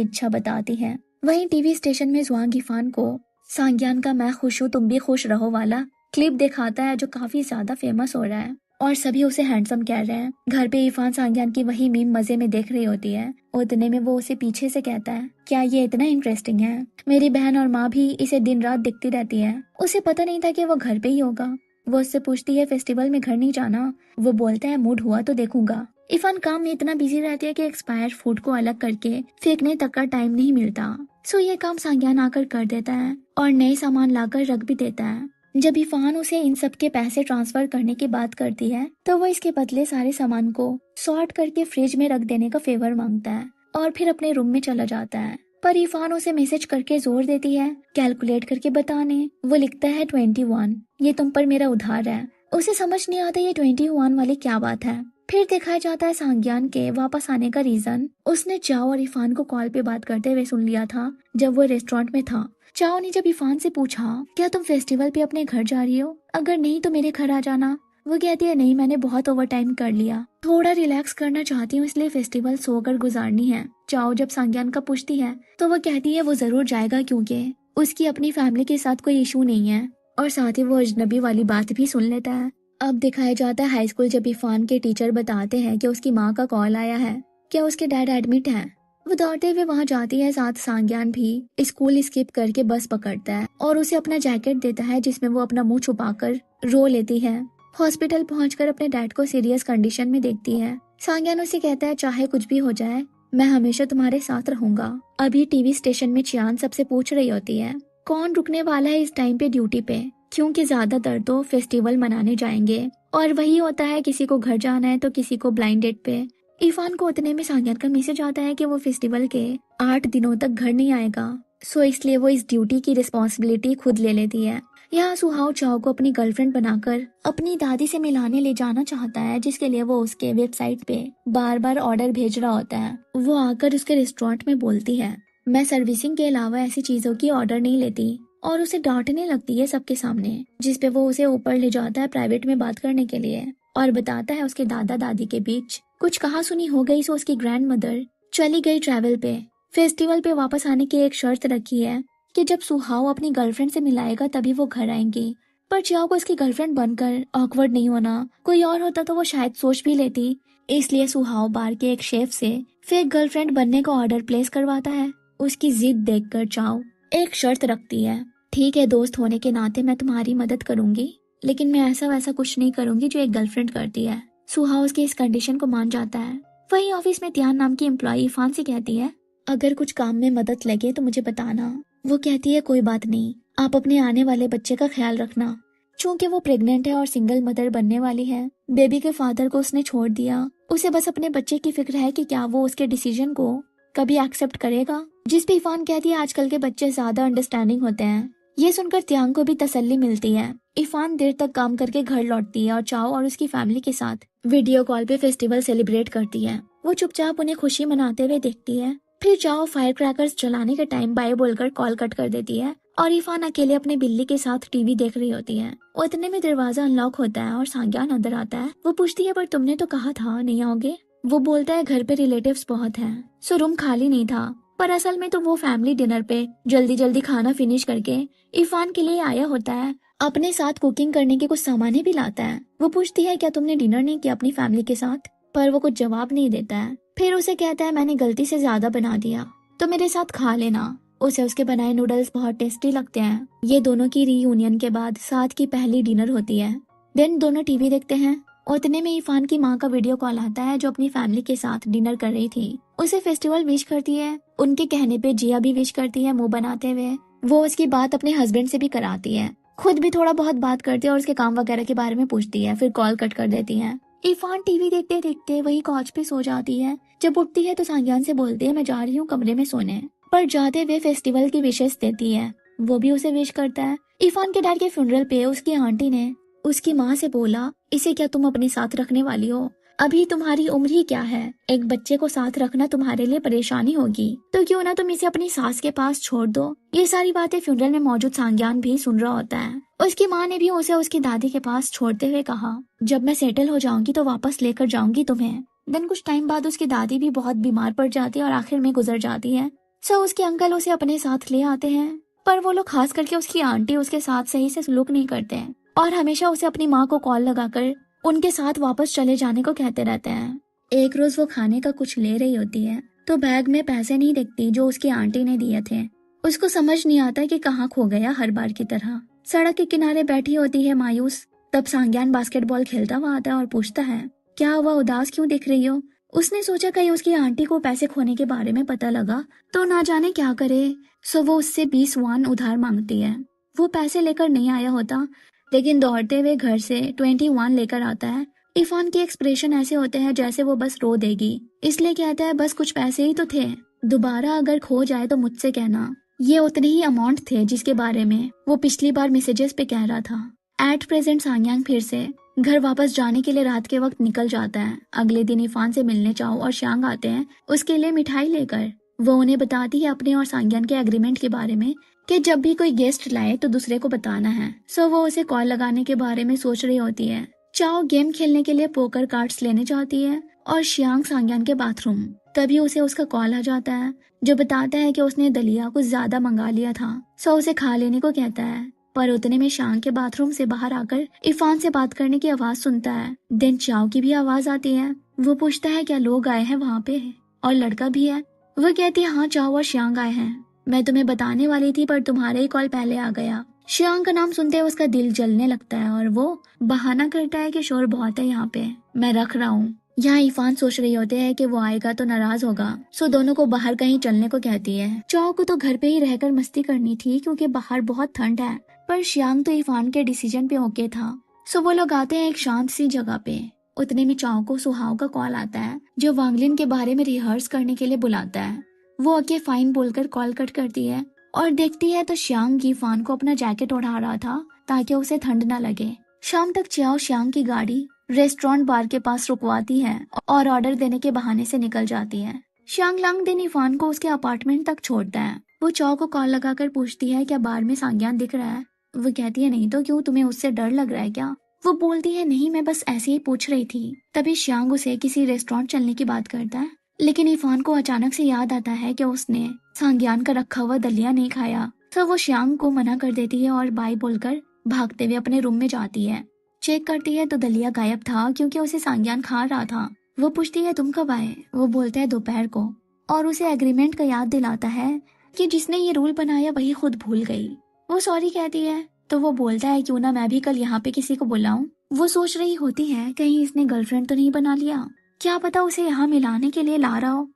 इच्छा बताती है। वहीं टीवी स्टेशन में जुआंग इरफान को सांग्यान का मैं खुश हूँ तुम भी खुश रहो वाला क्लिप दिखाता है, जो काफी ज्यादा फेमस हो रहा है और सभी उसे हैंडसम कह रहे हैं। घर पे इरफान सांग्यान की वही मीम मजे में देख रही होती है। उतने में वो उसे पीछे से कहता है क्या ये इतना इंटरेस्टिंग है, मेरी बहन और माँ भी इसे दिन रात दिखती रहती है। उसे पता नहीं था कि वो घर पे ही होगा। वो उससे पूछती है फेस्टिवल में घर नहीं जाना। वो बोलता है मूड हुआ तो देखूंगा। इरफान काम में इतना बिजी रहती है कि एक्सपायर फूड को अलग करके फेंकने तक का टाइम नहीं मिलता। सो ये काम सांग्यान आकर कर देता है और नए सामान लाकर रख भी देता है। जब इरफान उसे इन सब के पैसे ट्रांसफर करने की बात करती है तो वो इसके बदले सारे सामान को सॉर्ट करके फ्रिज में रख देने का फेवर मांगता है और फिर अपने रूम में चला जाता है। पर इरफान उसे मैसेज करके जोर देती है कैलकुलेट करके बताने। वो लिखता है 21, ये तुम पर मेरा उधार है। उसे समझ नहीं आता ये 21 वाली क्या बात है। फिर दिखाया जाता है सांग्यान के वापस आने का रीजन उसने चाओ और इरफान को कॉल पे बात करते हुए सुन लिया था जब वो रेस्टोरेंट में था। चाओ ने जब इरफान से पूछा क्या तुम फेस्टिवल पे अपने घर जा रही हो, अगर नहीं तो मेरे घर आ जाना। वो कहती है नहीं, मैंने बहुत ओवर टाइम कर लिया, थोड़ा रिलैक्स करना चाहती हूँ, इसलिए फेस्टिवल सोकर गुजारनी है। चाओ जब सांग्यान का पूछती है तो वो कहती है वो जरूर जाएगा क्योंकि उसकी अपनी फैमिली के साथ कोई इशू नहीं है और साथ ही वो अजनबी वाली बात भी सुन लेता है। अब दिखाया जाता है हाई स्कूल जब इरफान के टीचर बताते हैं कि उसकी माँ का कॉल आया है, क्या उसके डैड एडमिट है। वो दौड़ते हुए वहाँ जाती है, साथ सांग्यान भी स्कूल स्किप करके बस पकड़ता है और उसे अपना जैकेट देता है जिसमें वो अपना मुंह छुपाकर रो लेती है। हॉस्पिटल पहुंचकर अपने डैड को सीरियस कंडीशन में देखती है। सांग्यान उसे कहता है चाहे कुछ भी हो जाए मैं हमेशा तुम्हारे साथ रहूंगा। अभी टीवी स्टेशन में चियान सबसे पूछ रही होती है कौन रुकने वाला है इस टाइम पे ड्यूटी पे, क्योंकि ज्यादातर तो फेस्टिवल मनाने जाएंगे और वही होता है, किसी को घर जाना है तो किसी को ब्लाइंड डेट पे। इरफान को उतने में सांग्यान का मैसेज आता है कि वो फेस्टिवल के 8 दिनों तक घर नहीं आएगा, सो इसलिए वो इस ड्यूटी की रिस्पॉन्सिबिलिटी खुद ले लेती है। यहाँ सुहाव चाओ को अपनी गर्लफ्रेंड बनाकर अपनी दादी से मिलाने ले जाना चाहता है, जिसके लिए वो उसके वेबसाइट पे बार बार ऑर्डर भेज रहा होता है। वो आकर उसके रेस्टोरेंट में बोलती है मैं सर्विसिंग के अलावा ऐसी चीजों की ऑर्डर नहीं लेती और उसे डांटने लगती है सबके सामने, जिसपे वो उसे ऊपर ले जाता है प्राइवेट में बात करने के लिए और बताता है उसके दादा दादी के बीच कुछ कहा सुनी हो गई, सो उसकी ग्रैंड मदर चली गई ट्रैवल पे। फेस्टिवल पे वापस आने की एक शर्त रखी है कि जब सुहाव अपनी गर्लफ्रेंड से मिलाएगा तभी वो घर आएंगी। पर चाओ को उसकी गर्लफ्रेंड बनकर ऑकवर्ड नहीं होना, कोई और होता तो वो शायद सोच भी लेती, इसलिए सुहाव बार के एक शेफ से फेक गर्लफ्रेंड बनने का ऑर्डर प्लेस करवाता है। उसकी जिद देखकर चाओ एक शर्त रखती है, ठीक है दोस्त होने के नाते मैं तुम्हारी मदद करूंगी, लेकिन मैं ऐसा वैसा कुछ नहीं करूंगी जो एक गर्लफ्रेंड करती है। सुहाव उसकी इस कंडीशन को मान जाता है। वही ऑफिस में त्यान नाम की एम्प्लॉय इरफान से कहती है अगर कुछ काम में मदद लगे तो मुझे बताना। वो कहती है कोई बात नहीं, आप अपने आने वाले बच्चे का ख्याल रखना। चूंकि वो प्रेग्नेंट है और सिंगल मदर बनने वाली है, बेबी के फादर को उसने छोड़ दिया, उसे बस अपने बच्चे की फिक्र है कि क्या वो उसके डिसीजन को कभी एक्सेप्ट करेगा। जिस पे इरफान कहती है आजकल के बच्चे ज्यादा अंडरस्टैंडिंग होते हैं। ये सुनकर त्यांग को भी तसल्ली मिलती है। इरफान देर तक काम करके घर लौटती है और चाओ और उसकी फैमिली के साथ वीडियो कॉल पे फेस्टिवल सेलिब्रेट करती है। वो चुपचाप उन्हें खुशी मनाते हुए देखती है। फिर चाओ फायर क्रैकर्स जलाने के टाइम बाय बोलकर कॉल कट कर देती है और इरफान अकेले अपने बिल्ली के साथ टीवी देख रही होती है। उतने में दरवाजा अनलॉक होता है और सांग्यान अंदर आता है। वो पूछती है पर तुमने तो कहा था नहीं आओगे। वो बोलता है घर पे रिलेटिव्स बहुत हैं, सो रूम खाली नहीं था, पर असल में तो वो फैमिली डिनर पे जल्दी जल्दी खाना फिनिश करके इरफान के लिए आया होता है। अपने साथ कुकिंग करने के कुछ सामान भी लाता है। वो पूछती है क्या तुमने डिनर नहीं किया अपनी फैमिली के साथ, पर वो कुछ जवाब नहीं देता है। फिर उसे कहता है मैंने गलती से ज्यादा बना दिया तो मेरे साथ खा लेना। उसे उसके बनाए नूडल्स बहुत टेस्टी लगते हैं। ये दोनों की रीयूनियन के बाद साथ की पहली डिनर होती है। देन दोनों टीवी देखते हैं। उतने में इरफान की माँ का वीडियो कॉल आता है जो अपनी फैमिली के साथ डिनर कर रही थी। उसे फेस्टिवल विश करती है। उनके कहने पे जिया भी विश करती है मुंह बनाते हुए। वो उसकी बात अपने हस्बैंड से भी कराती है, खुद भी थोड़ा बहुत बात करती है और उसके काम वगैरह के बारे में पूछती है, फिर कॉल कट कर देती है। इरफान टीवी देखते देखते वही कॉच पे सो जाती है। जब उठती है तो सांग्यान से बोलती है मैं जा रही हूँ कमरे में सोने, पर जाते हुए फेस्टिवल की विशेष देती है। वो भी उसे विश करता है। इरफान के डैड के फ्यूनरल पे उसकी आंटी ने उसकी माँ से बोला इसे क्या तुम अपने साथ रखने वाली हो, अभी तुम्हारी उम्र ही क्या है, एक बच्चे को साथ रखना तुम्हारे लिए परेशानी होगी, तो क्यों ना तुम इसे अपनी सास के पास छोड़ दो। ये सारी बातें फ्यूनरल में मौजूद सांग्यान भी सुन रहा होता है। उसकी माँ ने भी उसे उसकी दादी के पास छोड़ते हुए कहा जब मैं सेटल हो जाऊंगी तो वापस लेकर जाऊंगी तुम्हें। देन कुछ टाइम बाद उसकी दादी भी बहुत बीमार पड़ जाती है और आखिर में गुजर जाती है। सो उसके अंकल उसे अपने साथ ले आते हैं, पर वो लोग खास करके उसकी आंटी उसके साथ सही से सलूक नहीं करते हैं और हमेशा उसे अपनी माँ को कॉल लगाकर उनके साथ वापस चले जाने को कहते रहते हैं। एक रोज वो खाने का कुछ ले रही होती है तो बैग में पैसे नहीं दिखती जो उसकी आंटी ने दिए थे। उसको समझ नहीं आता कि कहाँ खो गया हर बार की तरह। सड़क के किनारे बैठी होती है मायूस। तब सांग्यान बास्केटबॉल खेलता हुआ आता है और पूछता है क्या हुआ, उदास क्यों दिख रही हो। उसने सोचा कहीं उसकी आंटी को पैसे खोने के बारे में पता लगा तो ना जाने क्या करे। सो वो उससे 20 वॉन उधार मांगती है। वो पैसे लेकर नहीं आया होता, लेकिन दौड़ते हुए घर से 21 लेकर आता है। इरफान के एक्सप्रेशन ऐसे होते हैं जैसे वो बस रो देगी, इसलिए कहता है बस कुछ पैसे ही तो थे, दोबारा अगर खो जाए तो मुझसे कहना। ये उतने ही अमाउंट थे जिसके बारे में वो पिछली बार मैसेजेस पे कह रहा था। एट प्रेजेंट सांग्यांग फिर से घर वापस जाने के लिए रात के वक्त निकल जाता है। अगले दिन इरफान से मिलने चाओ और श्यांग आते हैं उसके लिए मिठाई लेकर। वो उन्हें बताती है अपने और सांग्यान के एग्रीमेंट के बारे में कि जब भी कोई गेस्ट लाए तो दूसरे को बताना है। सो वो उसे कॉल लगाने के बारे में सोच रही होती है। चाओ गेम खेलने के लिए पोकर कार्ड्स लेने जाती है और श्यांग सांग्यान के बाथरूम। तभी उसे उसका कॉल आ जाता है जो बताता है कि उसने दलिया कुछ ज्यादा मंगा लिया था। सो उसे खा लेने को कहता है, पर उतने में श्यांग के बाथरूम से बाहर आकर इरफान से बात करने की आवाज सुनता है। देन चाओ की भी आवाज आती है। वो पूछता है क्या लोग आए हैं वहाँ पे और लड़का भी है। वो कहती है हाँ चाओ और श्यांग आए हैं, मैं तुम्हें बताने वाली थी पर तुम्हारा ही कॉल पहले आ गया। श्यांग का नाम सुनते उसका दिल जलने लगता है और वो बहाना करता है कि शोर बहुत है यहाँ पे, मैं रख रहा हूँ। यहाँ इरफान सोच रही होते हैं कि वो आएगा तो नाराज होगा, सो दोनों को बाहर कहीं चलने को कहती है। चाओ को तो घर पे ही रहकर मस्ती करनी थी क्योंकि बाहर बहुत ठंड है, पर श्यांग तो इरफान के डिसीजन पे ओके था। सो वो लोग आते हैं एक शांत सी जगह पे। उतने में चाओ को सुहाव का कॉल आता है जो वांगलिन के बारे में रिहर्स करने के लिए बुलाता है। वो ओके फाइन बोलकर कॉल कट करती है और देखती है तो श्यांग इरफान को अपना जैकेट उड़ा रहा था ताकि उसे ठंड न लगे। शाम तक चाओ श्यांग की गाड़ी रेस्टोरेंट बार के पास रुकवाती है और ऑर्डर देने के बहाने से निकल जाती है। श्यांग लांग दिन इरफान को उसके अपार्टमेंट तक छोड़ता है। वो चाओ को कॉल लगाकर पूछती है क्या बार में सांग्यान दिख रहा है। वो कहती है नहीं तो क्यों, तुम्हें उससे डर लग रहा है क्या। वो बोलती है नहीं मैं बस ऐसे ही पूछ रही थी। तभी श्यांग उसे किसी रेस्टोरेंट चलने की बात करता है, लेकिन इरफान को अचानक से याद आता है कि उसने सांग्यान का रखा हुआ दलिया नहीं खाया। तो वो श्यांग को मना कर देती है और बाय बोलकर भागते हुए अपने रूम में जाती है। चेक करती है तो दलिया गायब था क्योंकि उसे सांग्यान खा रहा था। वो पूछती है तुम कब आए। वो बोलता है दोपहर को और उसे एग्रीमेंट का याद दिलाता है कि जिसने ये रूल बनाया वही खुद भूल गई। वो सॉरी कहती है तो वो बोलता है क्यों ना मैं भी कल यहाँ पे किसी को बुलाऊं। वो सोच रही होती है कहीं इसने गर्लफ्रेंड तो नहीं बना लिया, क्या पता उसे यहाँ मिलाने के लिए ला रहा हो।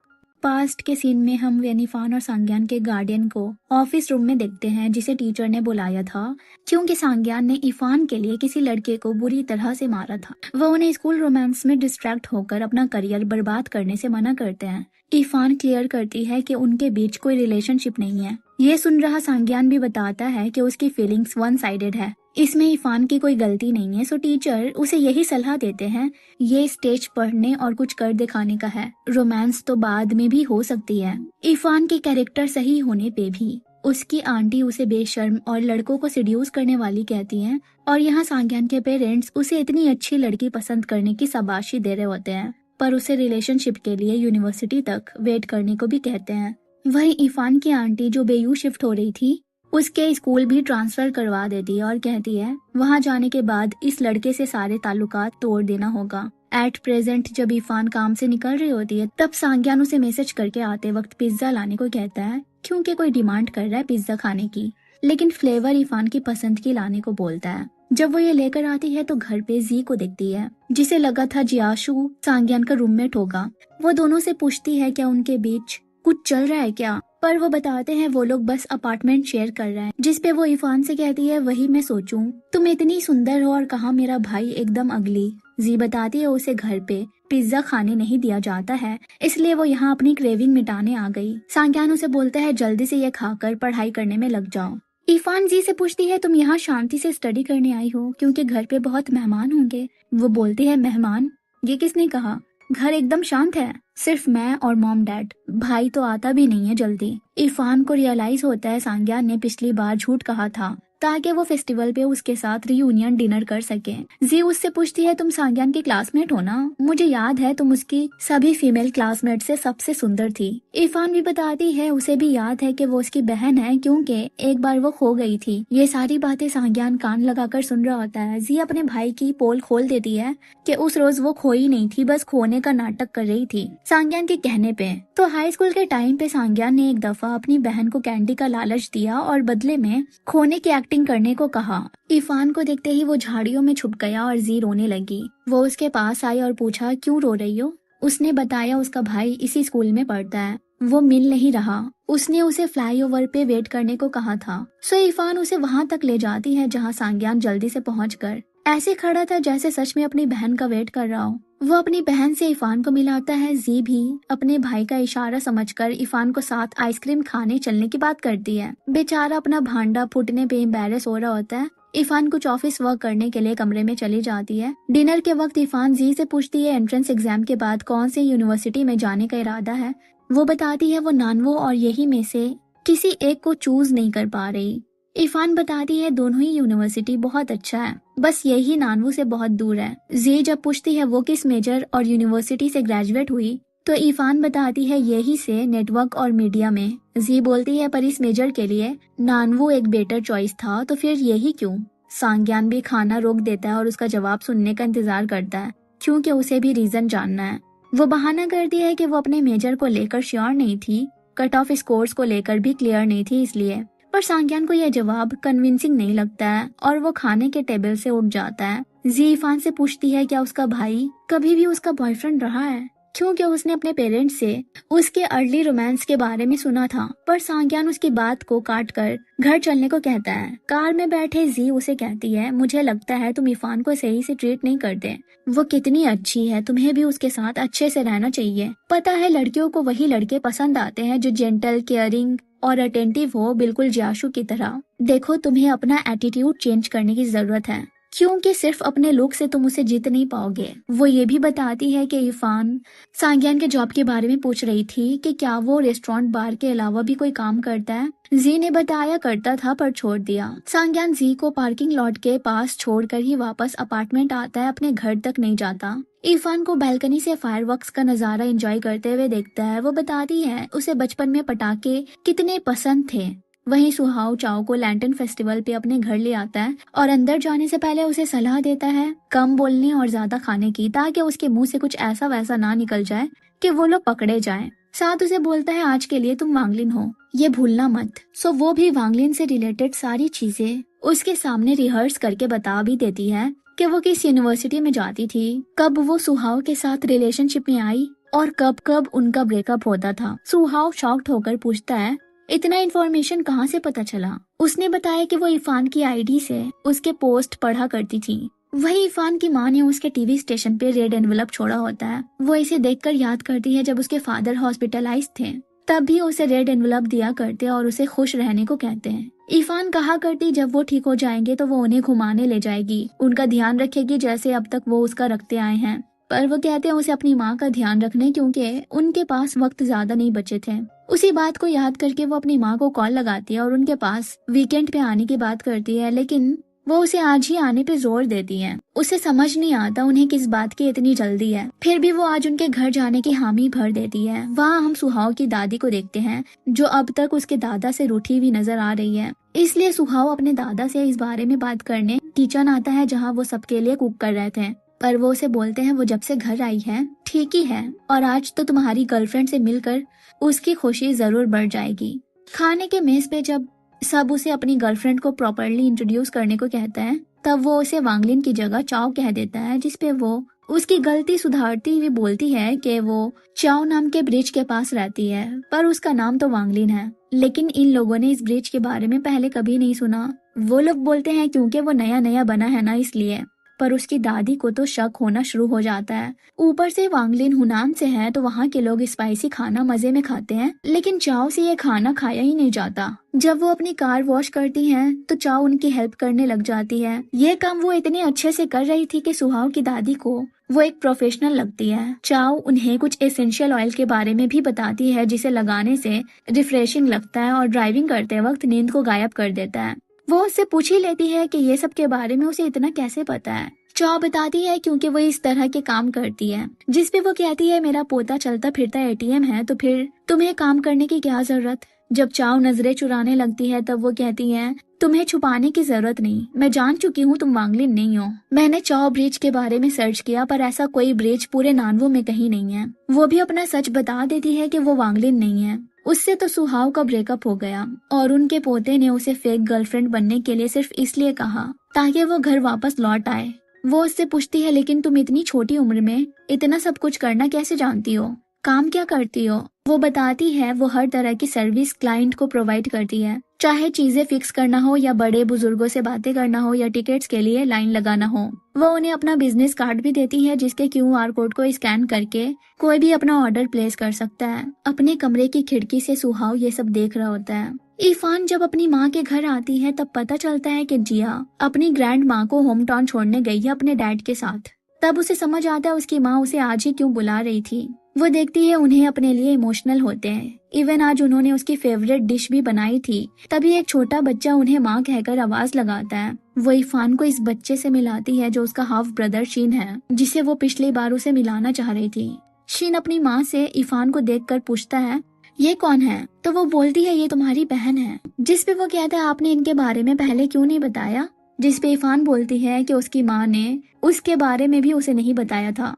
पास्ट के सीन में हम वेनिफान और सांग्यान के गार्डियन को ऑफिस रूम में देखते हैं जिसे टीचर ने बुलाया था क्योंकि सांग्यान ने इरफान के लिए किसी लड़के को बुरी तरह से मारा था। वह उन्हें स्कूल रोमांस में डिस्ट्रैक्ट होकर अपना करियर बर्बाद करने से मना करते हैं। इरफान क्लियर करती है कि उनके बीच कोई रिलेशनशिप नहीं है। ये सुन रहा सांग्यान भी बताता है कि उसकी फीलिंग्स वन साइडेड है, इसमें इरफान की कोई गलती नहीं है। सो टीचर उसे यही सलाह देते हैं ये स्टेज पढ़ने और कुछ कर दिखाने का है, रोमांस तो बाद में भी हो सकती है। इरफान के कैरेक्टर सही होने पे भी उसकी आंटी उसे बेशर्म और लड़कों को सिड्यूस करने वाली कहती हैं और यहाँ सांग्यान के पेरेंट्स उसे इतनी अच्छी लड़की पसंद करने की शाबाशी दे रहे होते हैं, पर उसे रिलेशनशिप के लिए यूनिवर्सिटी तक वेट करने को भी कहते हैं। वहीं इरफान की आंटी जो बेयू शिफ्ट हो रही थी उसके स्कूल भी ट्रांसफर करवा देती है और कहती है वहां जाने के बाद इस लड़के से सारे ताल्लुकात तोड़ देना होगा। एट प्रेजेंट जब इरफान काम से निकल रही होती है तब सांग्यान उसे मैसेज करके आते वक्त पिज्जा लाने को कहता है क्योंकि कोई डिमांड कर रहा है पिज्जा खाने की, लेकिन फ्लेवर इरफान की पसंद की लाने को बोलता है। जब वो ये लेकर आती है तो घर पे जी को देखती है जिसे लगा था जियाशु सांग्यान का रूममेट होगा। वो दोनों से पूछती है क्या उनके बीच कुछ चल रहा है क्या, पर वो बताते हैं वो लोग बस अपार्टमेंट शेयर कर रहे हैं। जिसपे वो इरफान से कहती है वही मैं सोचूं, तुम इतनी सुंदर हो और कहा मेरा भाई एकदम अगली। जी बताती है उसे घर पे पिज्जा खाने नहीं दिया जाता है, इसलिए वो यहाँ अपनी क्रेविंग मिटाने आ गई। सांग्यान उसे बोलता है जल्दी से ये खाकर पढ़ाई करने में लग जाओ। इरफान जी से पूछती है तुम यहाँ शांति से स्टडी करने आई हो क्योंकि घर पे बहुत मेहमान होंगे। वो बोलती है मेहमान, ये किसने कहा, घर एकदम शांत है, सिर्फ मैं और मॉम डैड, भाई तो आता भी नहीं है जल्दी। इरफान को रियलाइज होता है सांग्यान ने पिछली बार झूठ कहा था ताकि वो फेस्टिवल पे उसके साथ रियूनियन डिनर कर सके। जी उससे पूछती है तुम सांग्यान की क्लासमेट हो ना, मुझे याद है तुम उसकी सभी फीमेल क्लासमेट से सबसे सुंदर थी। इरफान भी बताती है उसे भी याद है कि वो उसकी बहन है क्योंकि एक बार वो खो गई थी। ये सारी बातें सांग्यान कान लगाकर सुन रहा होता है। जी अपने भाई की पोल खोल देती है कि उस रोज वो खोई नहीं थी, बस खोने का नाटक कर रही थी सांग्यान के कहने पे। तो हाई स्कूल के टाइम पे सांग्यान ने एक दफा अपनी बहन को कैंडी का लालच दिया और बदले में खोने की एक्टिंग करने को कहा। इरफान को देखते ही वो झाड़ियों में छुप गया और जी रोने लगी। वो उसके पास आई और पूछा क्यों रो रही हो। उसने बताया उसका भाई इसी स्कूल में पढ़ता है, वो मिल नहीं रहा, उसने उसे फ्लाईओवर पे वेट करने को कहा था। सो इरफान उसे वहां तक ले जाती है जहां सांग्यान जल्दी से पहुंचकर ऐसे खड़ा था जैसे सच में अपनी बहन का वेट कर रहा हो। वो अपनी बहन से इरफान को मिलाता है। जी भी अपने भाई का इशारा समझकर इरफान को साथ आइसक्रीम खाने चलने की बात करती है। बेचारा अपना भांडा फूटने पे एम्बैरेस हो रहा होता है। इरफान कुछ ऑफिस वर्क करने के लिए कमरे में चली जाती है। डिनर के वक्त इरफान जी से पूछती है एंट्रेंस एग्जाम के बाद कौन सी यूनिवर्सिटी में जाने का इरादा है। वो बताती है वो नानवो और यही में से किसी एक को चूज नहीं कर पा रही। इरफान बताती है दोनों ही यूनिवर्सिटी बहुत अच्छा है, बस यही नानवू से बहुत दूर है। जी जब पूछती है वो किस मेजर और यूनिवर्सिटी से ग्रेजुएट हुई तो इरफान बताती है यही से नेटवर्क और मीडिया में। जी बोलती है पर इस मेजर के लिए नानवू एक बेटर चॉइस था तो फिर यही क्यों। सांग्यान भी खाना रोक देता है और उसका जवाब सुनने का इंतजार करता है क्योंकि उसे भी रीजन जानना है। वो बहाना करती है कि वो अपने मेजर को लेकर श्योर नहीं थी, कट ऑफ स्कोर्स को लेकर भी क्लियर नहीं थी इसलिए। पर सांग्यान को यह जवाब कन्विंसिंग नहीं लगता है और वो खाने के टेबल से उठ जाता है। जी इरफान से पूछती है क्या उसका भाई कभी भी उसका बॉयफ्रेंड रहा है, क्योंकि उसने अपने पेरेंट्स से उसके अर्ली रोमांस के बारे में सुना था। पर सांग्यान उसकी बात को काट कर घर चलने को कहता है। कार में बैठे जी उसे कहती है मुझे लगता है तुम इरफान को सही से ट्रीट नहीं करते, वो कितनी अच्छी है, तुम्हें भी उसके साथ अच्छे से रहना चाहिए। पता है लड़कियों को वही लड़के पसंद आते हैं जो जेंटल, केयरिंग और अटेंटिव हो, बिल्कुल जियाशु की तरह। देखो तुम्हें अपना एटीट्यूड चेंज करने की जरूरत है क्योंकि सिर्फ अपने लुक से तुम उसे जीत नहीं पाओगे। वो ये भी बताती है कि इरफान सांग्यान के जॉब के बारे में पूछ रही थी कि क्या वो रेस्टोरेंट बार के अलावा भी कोई काम करता है। जी ने बताया करता था पर छोड़ दिया। सांग्यान जी को पार्किंग लॉट के पास छोड़कर ही वापस अपार्टमेंट आता है, अपने घर तक नहीं जाता। इरफान को बालकनी से फायरवर्क्स का नजारा एंजॉय करते हुए देखता है। वो बताती है उसे बचपन में पटाखे कितने पसंद थे। वहीं सुहाव चाव को लैंटर्न फेस्टिवल पे अपने घर ले आता है और अंदर जाने से पहले उसे सलाह देता है कम बोलने और ज्यादा खाने की, ताकि उसके मुंह से कुछ ऐसा वैसा ना निकल जाए कि वो लोग पकड़े जाएं। साथ उसे बोलता है आज के लिए तुम वांगलिन हो, ये भूलना मत। सो वो भी वांगलिन से रिलेटेड सारी चीजें उसके सामने रिहर्स करके बता भी देती है कि वो किस यूनिवर्सिटी में जाती थी, कब वो सुहाव के साथ रिलेशनशिप में आई और कब कब उनका ब्रेकअप होता था। सुहाव शॉक्ड होकर पूछता है इतना इन्फॉर्मेशन कहाँ से पता चला। उसने बताया कि वो इरफान की आईडी से उसके पोस्ट पढ़ा करती थी। वही इरफान की माँ ने उसके टीवी स्टेशन पे रेड एनवेलप छोड़ा होता है। वो इसे देखकर याद करती है जब उसके फादर हॉस्पिटलाइज्ड थे, तब भी उसे रेड एनवेलप दिया करते और उसे खुश रहने को कहते हैं। इरफान कहा करती जब वो ठीक हो जाएंगे तो वो उन्हें घुमाने ले जाएगी, उनका ध्यान रखेगी जैसे अब तक वो उसका रखते आए हैं। पर वो कहते हैं उसे अपनी माँ का ध्यान रखने क्योंकि उनके पास वक्त ज्यादा नहीं बचे थे। उसी बात को याद करके वो अपनी माँ को कॉल लगाती है और उनके पास वीकेंड पे आने की बात करती है, लेकिन वो उसे आज ही आने पे जोर देती है। उसे समझ नहीं आता उन्हें किस बात की इतनी जल्दी है, फिर भी वो आज उनके घर जाने की हामी भर देती है। वहाँ हम सुहाव की दादी को देखते हैं जो अब तक उसके दादा से रूठी हुई नजर आ रही है। इसलिए सुहाव अपने दादा से इस बारे में बात करने किचन आता है जहाँ वो सबके लिए कुक कर रहे थे। पर वो उसे बोलते हैं वो जब से घर आई है ठीक ही है और आज तो तुम्हारी गर्लफ्रेंड से मिलकर उसकी खुशी जरूर बढ़ जाएगी। खाने के मेज पे जब सब उसे अपनी गर्लफ्रेंड को प्रॉपरली इंट्रोड्यूस करने को कहता है तब वो उसे वांगलिन की जगह चाव कह देता है, जिसपे वो उसकी गलती सुधारती हुई बोलती है कि वो चाव नाम के ब्रिज के पास रहती है पर उसका नाम तो वांगलिन है। लेकिन इन लोगों ने इस ब्रिज के बारे में पहले कभी नहीं सुना। वो लोग बोलते हैं क्योंकि वो नया नया बना है ना इसलिए। पर उसकी दादी को तो शक होना शुरू हो जाता है। ऊपर से वांगलिन हुनान से है तो वहाँ के लोग स्पाइसी खाना मजे में खाते हैं, लेकिन चाव से ये खाना खाया ही नहीं जाता। जब वो अपनी कार वॉश करती हैं तो चाव उनकी हेल्प करने लग जाती है। ये काम वो इतने अच्छे से कर रही थी कि सुहाव की दादी को वो एक प्रोफेशनल लगती है। चाव उन्हें कुछ एसेंशियल ऑयल के बारे में भी बताती है जिसे लगाने से रिफ्रेशिंग लगता है और ड्राइविंग करते वक्त नींद को गायब कर देता है। वो उससे पूछ ही लेती है कि ये सब के बारे में उसे इतना कैसे पता है। चाव बताती है क्योंकि वो इस तरह के काम करती है। जिसपे वो कहती है मेरा पोता चलता फिरता एटीएम है तो फिर तुम्हें काम करने की क्या जरूरत। जब चाव नजरें चुराने लगती है तब वो कहती है तुम्हें छुपाने की जरूरत नहीं, मैं जान चुकी हूँ तुम वांगलिन नहीं हो। मैंने चाव ब्रिज के बारे में सर्च किया पर ऐसा कोई ब्रिज पूरे नानवो में कहीं नहीं है। वो भी अपना सच बता देती है कि वो वांगलिन नहीं है। उससे तो सुहाव का ब्रेकअप हो गया और उनके पोते ने उसे फेक गर्लफ्रेंड बनने के लिए सिर्फ इसलिए कहा ताकि वो घर वापस लौट आए। वो उससे पूछती है लेकिन तुम इतनी छोटी उम्र में इतना सब कुछ करना कैसे जानती हो, काम क्या करती हो। वो बताती है वो हर तरह की सर्विस क्लाइंट को प्रोवाइड करती है, चाहे चीजें फिक्स करना हो या बड़े बुजुर्गों से बातें करना हो या टिकट्स के लिए लाइन लगाना हो। वो उन्हें अपना बिजनेस कार्ड भी देती है जिसके QR कोड को स्कैन करके कोई भी अपना ऑर्डर प्लेस कर सकता है। अपने कमरे की खिड़की से सुहाव ये सब देख रहा होता है। इरफान जब अपनी माँ के घर आती है तब पता चलता है कि जिया अपनी ग्रैंड माँ को होम टाउन छोड़ने गई है अपने डैड के साथ। तब उसे समझ आता है उसकी माँ उसे आज ही क्यों बुला रही थी। वो देखती है उन्हें अपने लिए इमोशनल होते हैं। इवन आज उन्होंने उसकी फेवरेट डिश भी बनाई थी। तभी एक छोटा बच्चा उन्हें माँ कहकर आवाज लगाता है। वो इरफान को इस बच्चे से मिलाती है जो उसका हाफ ब्रदर शीन है, जिसे वो पिछली बार उसे मिलाना चाह रही थी। शीन अपनी माँ से इरफान को देखकर पूछता है ये कौन है, तो वो बोलती है ये तुम्हारी बहन है। जिस पे वो कहता है आपने इनके बारे में पहले क्यों नहीं बताया। जिस पे इरफान बोलती है कि उसकी माँ ने उसके बारे में भी उसे नहीं बताया था।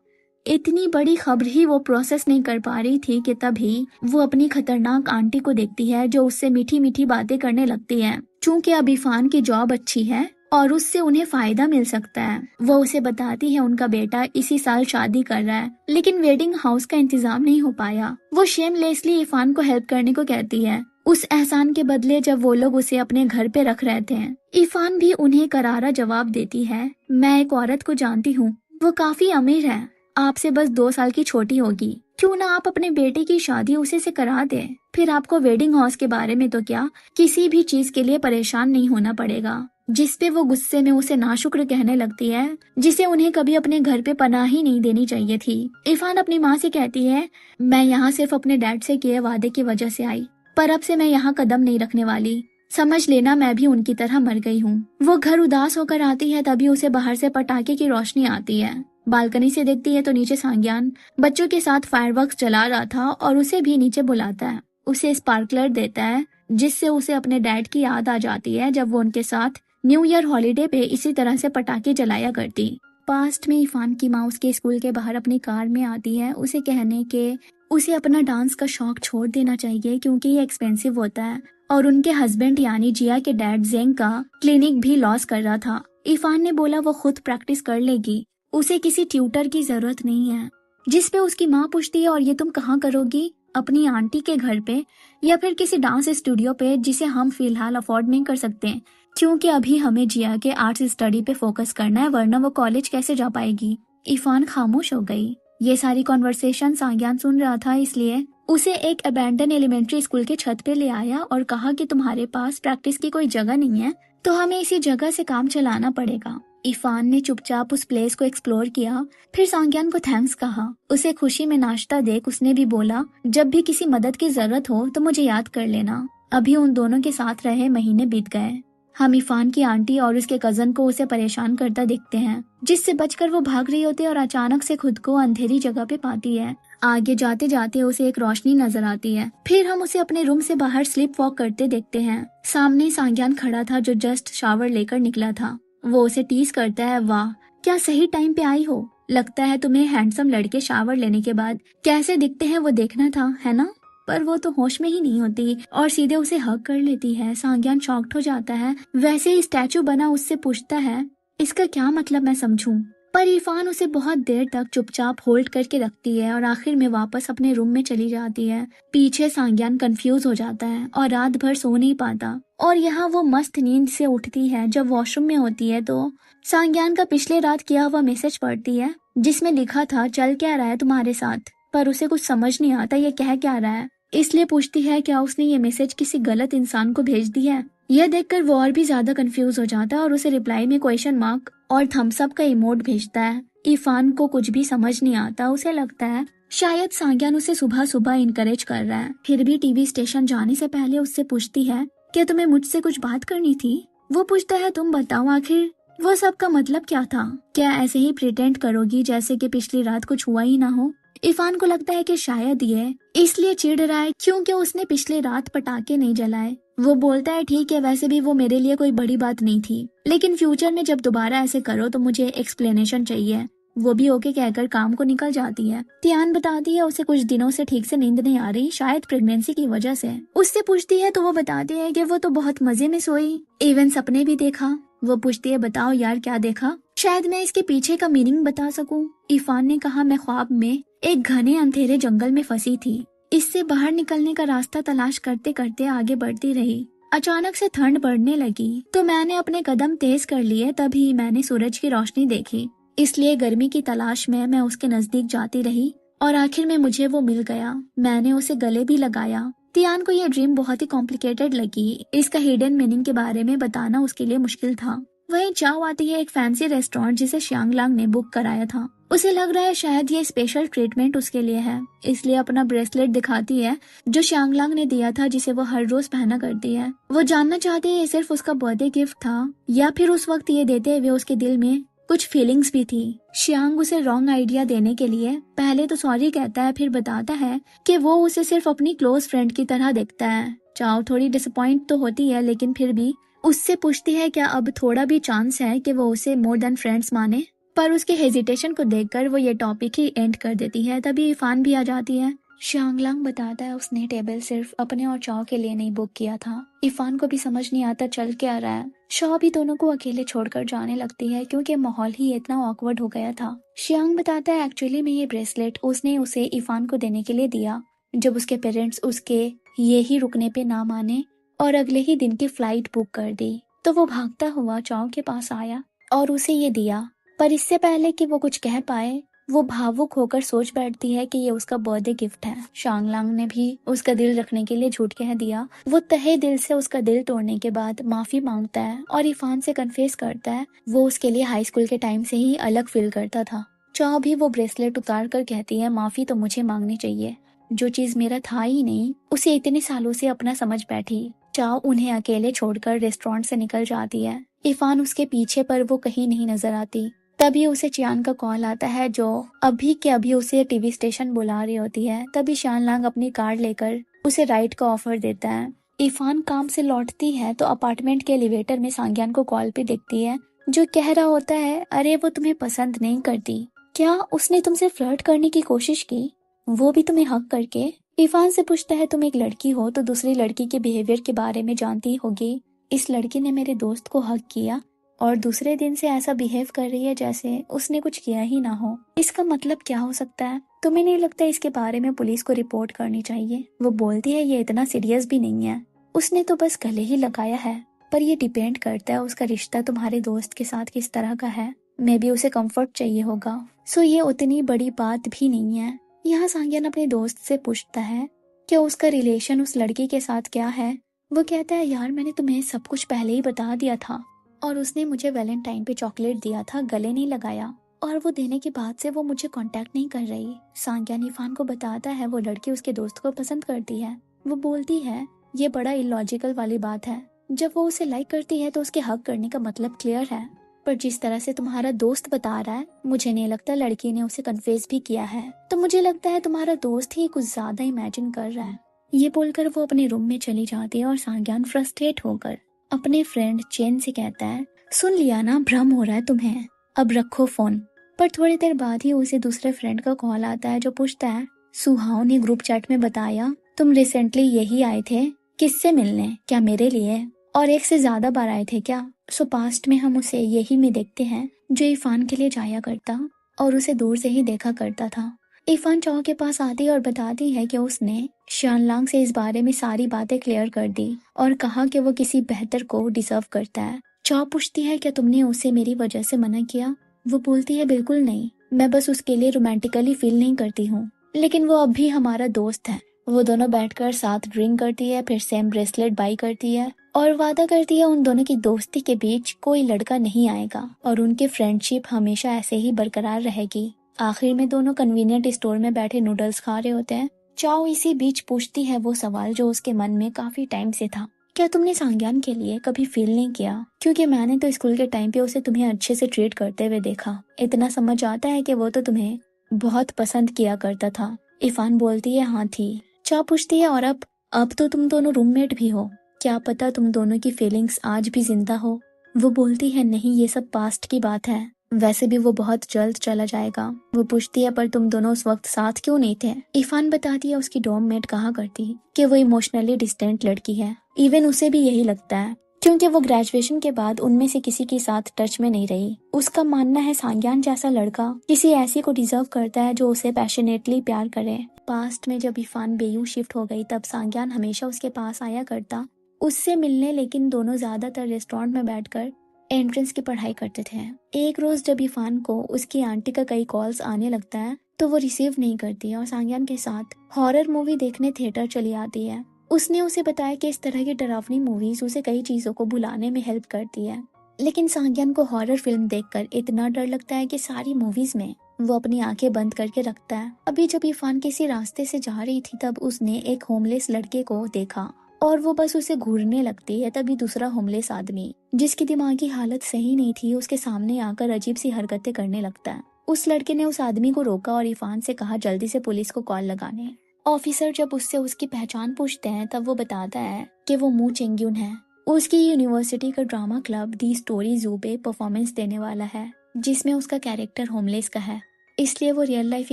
इतनी बड़ी खबर ही वो प्रोसेस नहीं कर पा रही थी कि तभी वो अपनी खतरनाक आंटी को देखती है जो उससे मीठी मीठी बातें करने लगती है। चूंकि अब इरफान की जॉब अच्छी है और उससे उन्हें फायदा मिल सकता है। वो उसे बताती है उनका बेटा इसी साल शादी कर रहा है लेकिन वेडिंग हाउस का इंतजाम नहीं हो पाया। वो शेमलेसली इरफान को हेल्प करने को कहती है उस एहसान के बदले जब वो लोग उसे अपने घर पे रख रहे थे। इरफान भी उन्हें करारा जवाब देती है मैं एक औरत को जानती हूँ, वो काफी अमीर है, आपसे बस 2 साल की छोटी होगी, क्यों ना आप अपने बेटे की शादी उसे से करा दे। फिर आपको वेडिंग हाउस के बारे में तो क्या किसी भी चीज के लिए परेशान नहीं होना पड़ेगा। जिस पे वो गुस्से में उसे नाशुक्र कहने लगती है जिसे उन्हें कभी अपने घर पे पनाह ही नहीं देनी चाहिए थी। इरफान अपनी माँ से कहती है मैं यहाँ सिर्फ अपने डैड से किए वादे की वजह से आई, पर अब से मैं यहाँ कदम नहीं रखने वाली, समझ लेना मैं भी उनकी तरह मर गई हूँ। वो घर उदास होकर आती है तभी उसे बाहर से पटाखे की रोशनी आती है। बालकनी से देखती है तो नीचे सांग्यान बच्चों के साथ फायरवर्क्स जला रहा था और उसे भी नीचे बुलाता है। उसे स्पार्कलर देता है जिससे उसे अपने डैड की याद आ जाती है जब वो उनके साथ न्यू ईयर हॉलीडे पे इसी तरह से पटाखे जलाया करती। पास्ट में इरफान की माँ उसके स्कूल के बाहर अपनी कार में आती है उसे कहने के उसे अपना डांस का शौक छोड़ देना चाहिए क्योंकि ये एक्सपेंसिव होता है और उनके हस्बैंड यानी जिया के डैड जेंग का क्लिनिक भी लॉस कर रहा था। इरफान ने बोला वो खुद प्रैक्टिस कर लेगी, उसे किसी ट्यूटर की जरूरत नहीं है। जिस पे उसकी माँ पूछती है और ये तुम कहाँ करोगी, अपनी आंटी के घर पे या फिर किसी डांस स्टूडियो पे जिसे हम फिलहाल अफोर्ड नहीं कर सकते क्योंकि अभी हमें जिया के आर्ट्स स्टडी पे फोकस करना है वरना वो कॉलेज कैसे जा पाएगी। इरफान खामोश हो गई। ये सारी कॉन्वर्सेशन सांग्यान सुन रहा था इसलिए उसे एक अबैंडन एलिमेंट्री स्कूल के छत पे ले आया और कहा कि तुम्हारे पास प्रैक्टिस की कोई जगह नहीं है तो हमें इसी जगह से काम चलाना पड़ेगा। इरफान ने चुपचाप उस प्लेस को एक्सप्लोर किया, फिर सांग्यान को थैंक्स कहा। उसे खुशी में नाश्ता देख उसने भी बोला जब भी किसी मदद की जरूरत हो तो मुझे याद कर लेना। अभी उन दोनों के साथ रहे महीने बीत गए। हम इरफान की आंटी और उसके कजन को उसे परेशान करता देखते हैं जिससे बचकर वो भाग रही होती है और अचानक से खुद को अंधेरी जगह पे पाती है। आगे जाते जाते उसे एक रोशनी नजर आती है। फिर हम उसे अपने रूम से बाहर स्लिप वॉक करते देखते हैं। सामने सांग्यान खड़ा था जो जस्ट शावर लेकर निकला था। वो उसे टीज करता है वाह क्या सही टाइम पे आई हो, लगता है तुम्हें हैंडसम लड़के शावर लेने के बाद कैसे दिखते हैं वो देखना था, है ना। पर वो तो होश में ही नहीं होती और सीधे उसे हग कर लेती है। सांग्यान शॉक्ड हो जाता है। वैसे ही स्टैचू बना उससे पूछता है इसका क्या मतलब मैं समझूं, पर इरफान उसे बहुत देर तक चुपचाप होल्ड करके रखती है और आखिर में वापस अपने रूम में चली जाती है। पीछे सांग्यान कंफ्यूज हो जाता है और रात भर सो नहीं पाता और यहाँ वो मस्त नींद से उठती है। जब वॉशरूम में होती है तो सांग्यान का पिछले रात किया हुआ मैसेज पढ़ती है जिसमें लिखा था चल क्या रहा है तुम्हारे साथ, पर उसे कुछ समझ नहीं आता ये कह क्या रहा है, इसलिए पूछती है क्या उसने ये मैसेज किसी गलत इंसान को भेज दिया है। यह देखकर वो और भी ज्यादा कंफ्यूज हो जाता है और उसे रिप्लाई में क्वेश्चन मार्क और थम्स अप का इमोट भेजता है। इरफान को कुछ भी समझ नहीं आता। उसे लगता है शायद सांग्यान उसे सुबह सुबह इनकरेज कर रहा है। फिर भी टीवी स्टेशन जाने से पहले उससे पूछती है क्या तुम्हें मुझसे कुछ बात करनी थी। वो पूछता है तुम बताओ आखिर वो सब का मतलब क्या था, क्या ऐसे ही प्रिटेंड करोगी जैसे कि पिछली रात कुछ हुआ ही ना हो। इरफान को लगता है कि शायद ये इसलिए चिढ़ रहा है क्योंकि उसने पिछले रात पटाखे नहीं जलाए। वो बोलता है ठीक है वैसे भी वो मेरे लिए कोई बड़ी बात नहीं थी, लेकिन फ्यूचर में जब दोबारा ऐसे करो तो मुझे एक्सप्लेनेशन चाहिए। वो भी ओके कहकर काम को निकल जाती है। तियान बताती है उसे कुछ दिनों से ठीक से नींद नहीं आ रही, शायद प्रेगनेंसी की वजह से। उससे पूछती है तो वो बताती है कि वो तो बहुत मजे में सोई, इवन सपने भी देखा। वो पूछती है बताओ यार क्या देखा, शायद मैं इसके पीछे का मीनिंग बता सकूं। इरफान ने कहा मैं ख्वाब में एक घने अंधेरे जंगल में फंसी थी। इससे बाहर निकलने का रास्ता तलाश करते करते आगे बढ़ती रही। अचानक से ठंड बढ़ने लगी तो मैंने अपने कदम तेज कर लिए। तभी मैंने सूरज की रोशनी देखी, इसलिए गर्मी की तलाश में मैं उसके नजदीक जाती रही और आखिर में मुझे वो मिल गया। मैंने उसे गले भी लगाया। तियान को यह ड्रीम बहुत ही कॉम्प्लिकेटेड लगी। इसका हिडन मीनिंग के बारे में बताना उसके लिए मुश्किल था। वहीं चाव आती है एक फैंसी रेस्टोरेंट जिसे श्यांगलांग ने बुक कराया था। उसे लग रहा है शायद ये स्पेशल ट्रीटमेंट उसके लिए है, इसलिए अपना ब्रेसलेट दिखाती है जो श्यांगलांग ने दिया था, जिसे वो हर रोज पहना करती है। वो जानना चाहती है ये सिर्फ उसका बर्थडे गिफ्ट था या फिर उस वक्त ये देते हुए उसके दिल में कुछ फीलिंग्स भी थी। श्यांग उसे रॉन्ग आइडिया देने के लिए पहले तो सॉरी कहता है, फिर बताता है कि वो उसे सिर्फ अपनी क्लोज फ्रेंड की तरह देखता है। चाव थोड़ी डिसअपॉइंट तो होती है, लेकिन फिर भी उससे पूछती है क्या अब थोड़ा भी चांस है कि वो उसे मोर देन फ्रेंड्स माने, पर उसके हेजिटेशन को देखकर वो ये टॉपिक ही एंड कर देती है। तभी इरफान भी आ जाती है। श्यांगलांग बताता है उसने टेबल सिर्फ अपने और चाव के लिए नहीं बुक किया था। इरफान को भी समझ नहीं आता चल क्या रहा है। शाह भी दोनों को अकेले छोड़कर जाने लगती है क्योंकि माहौल ही इतना ऑकवर्ड हो गया था। श्यांग बताता है एक्चुअली में ये ब्रेसलेट उसने उसे इरफान को देने के लिए दिया जब उसके पेरेंट्स उसके ये ही रुकने पे ना माने और अगले ही दिन की फ्लाइट बुक कर दी, तो वो भागता हुआ चाव के पास आया और उसे ये दिया। पर इससे पहले कि वो कुछ कह पाए वो भावुक होकर सोच बैठती है कि ये उसका बर्थडे गिफ्ट है। श्यांगलांग ने भी उसका दिल रखने के लिए झूठ कह दिया। वो तहे दिल से उसका दिल तोड़ने के बाद माफी मांगता है और इरफान से कन्फेस करता है वो उसके लिए हाई स्कूल के टाइम से ही अलग फील करता था। चाव भी वो ब्रेसलेट उतार कर कहती है माफी तो मुझे मांगनी चाहिए, जो चीज मेरा था ही नहीं उसे इतने सालों से अपना समझ बैठी। चाव उन्हें अकेले छोड़कर रेस्टोरेंट से निकल जाती है। इरफान उसके पीछे, पर वो कहीं नहीं नजर आती। तभी उसे चियान का कॉल आता है जो अभी के अभी उसे टीवी स्टेशन बुला रही होती है। तभी श्यांगलांग अपनी कार लेकर उसे राइड का ऑफर देता है। इरफान काम से लौटती है तो अपार्टमेंट के एलिवेटर में सांग्यान को कॉल पे देखती है जो कह रहा होता है अरे वो तुम्हें पसंद नहीं करती, क्या उसने तुमसे फ्लर्ट करने की कोशिश की, वो भी तुम्हें हक करके। इरफान से पूछता है तुम एक लड़की हो तो दूसरी लड़की के बिहेवियर के बारे में जानती होगी। इस लड़की ने मेरे दोस्त को हक किया और दूसरे दिन से ऐसा बिहेव कर रही है जैसे उसने कुछ किया ही ना हो। इसका मतलब क्या हो सकता है? तुम्हें नहीं लगता इसके बारे में पुलिस को रिपोर्ट करनी चाहिए? वो बोलती है ये इतना सीरियस भी नहीं है, उसने तो बस गले ही लगाया है, पर ये डिपेंड करता है उसका रिश्ता तुम्हारे दोस्त के साथ किस तरह का है। मे भी उसे कंफर्ट चाहिए होगा, सो ये उतनी बड़ी बात भी नहीं है। यहाँ सांग्यान अपने दोस्त से पूछता है कि उसका रिलेशन उस लड़की के साथ क्या है। वो कहता है यार मैंने तुम्हें सब कुछ पहले ही बता दिया था और उसने मुझे वैलेंटाइन पे चॉकलेट दिया था, गले नहीं लगाया, और वो देने के बाद से वो मुझे कांटेक्ट नहीं कर रही। सांग्यान इरफान को बताता है वो लड़की उसके दोस्त को पसंद करती है। वो बोलती है ये बड़ा इलॉजिकल वाली बात है, जब वो उसे लाइक करती है तो उसके हक करने का मतलब क्लियर है, पर जिस तरह से तुम्हारा दोस्त बता रहा है मुझे नहीं लगता लड़की ने उसे कन्फेस भी किया है, तो मुझे लगता है तुम्हारा दोस्त ही कुछ ज्यादा इमेजिन कर रहा है। ये बोलकर वो अपने रूम में चली जाती है और सांग्यान फ्रस्ट्रेट होकर अपने फ्रेंड चेन से कहता है सुन लिया ना, भ्रम हो रहा है तुम्हें, अब रखो फोन। पर थोड़ी देर बाद ही उसे दूसरे फ्रेंड का कॉल आता है जो पूछता है सुहाव ने ग्रुप चैट में बताया तुम रिसेंटली यही आए थे, किससे मिलने, क्या मेरे लिए, और एक से ज्यादा बार आए थे क्या? सो पास्ट में हम उसे यही में देखते हैं जो इरफान के लिए जाया करता और उसे दूर से ही देखा करता था। इरफान चाव के पास आती और बताती है कि उसने श्यांगलांग से इस बारे में सारी बातें क्लियर कर दी और कहा कि वो किसी बेहतर को डिजर्व करता है। चाव पूछती है क्या तुमने उसे मेरी वजह से मना किया? वो बोलती है बिल्कुल नहीं, मैं बस उसके लिए रोमांटिकली फील नहीं करती हूँ, लेकिन वो अब भी हमारा दोस्त है। वो दोनों बैठकर साथ ड्रिंक करती है, फिर सेम ब्रेसलेट बाई करती है और वादा करती है उन दोनों की दोस्ती के बीच कोई लड़का नहीं आएगा और उनकी फ्रेंडशिप हमेशा ऐसे ही बरकरार रहेगी। आखिर में दोनों कन्वीनियंट स्टोर में बैठे नूडल्स खा रहे होते हैं। चाओ इसी बीच पूछती है वो सवाल जो उसके मन में काफी टाइम से था, क्या तुमने सांग्यान के लिए कभी फील नहीं किया? क्योंकि मैंने तो स्कूल के टाइम पे उसे तुम्हें अच्छे से ट्रीट करते हुए देखा, इतना समझ आता है कि वो तो तुम्हें बहुत पसंद किया करता था। इरफान बोलती है हाँ थी। चाओ पूछती है और अब तो तुम दोनों रूममेट भी हो, क्या पता तुम दोनों की फीलिंग्स आज भी जिंदा हो? वो बोलती है नहीं, ये सब पास्ट की बात है, वैसे भी वो बहुत जल्द चला जाएगा। वो पूछती है पर तुम दोनों उस वक्त साथ क्यों नहीं थे? इरफान बताती है उसकी डॉर्म मेट कहा करती कि वो इमोशनली डिस्टेंट लड़की है, इवन उसे भी यही लगता है क्योंकि वो ग्रेजुएशन के बाद उनमें से किसी के साथ टच में नहीं रही। उसका मानना है सांग्यान जैसा लड़का किसी ऐसी को डिजर्व करता है जो उसे पैशनेटली प्यार करे। पास्ट में जब इफान बेयू शिफ्ट हो गई तब सांग्यान हमेशा उसके पास आया करता उससे मिलने, लेकिन दोनों ज्यादातर रेस्टोरेंट में बैठकर एंट्रेंस की पढ़ाई करते थे। एक रोज जब इफान को उसकी आंटी का कई कॉल्स आने लगता है तो वो रिसीव नहीं करती और सांग्यान के साथ हॉरर मूवी देखने थिएटर चली आती है। उसने उसे बताया कि इस तरह की डरावनी मूवीज उसे कई चीजों को भुलाने में हेल्प करती है, लेकिन सांग्यान को हॉरर फिल्म देखकर इतना डर लगता है कि सारी मूवीज में वो अपनी आंखें बंद करके रखता है। अभी जब इरफान किसी रास्ते से जा रही थी तब उसने एक होमलेस लड़के को देखा और वो बस उसे घूरने लगती है। तभी दूसरा होमलेस आदमी जिसकी दिमागी हालत सही नहीं थी उसके सामने आकर अजीब सी हरकतें करने लगता है। उस लड़के ने उस आदमी को रोका और इरफान से कहा जल्दी से पुलिस को कॉल लगाने। ऑफिसर जब उससे उसकी पहचान पूछते हैं तब वो बताता है कि वो मू चेंग्यून है। उसकी यूनिवर्सिटी का ड्रामा क्लब दी स्टोरी जू पे परफॉर्मेंस देने वाला है जिसमें उसका कैरेक्टर होमलेस का है, इसलिए वो रियल लाइफ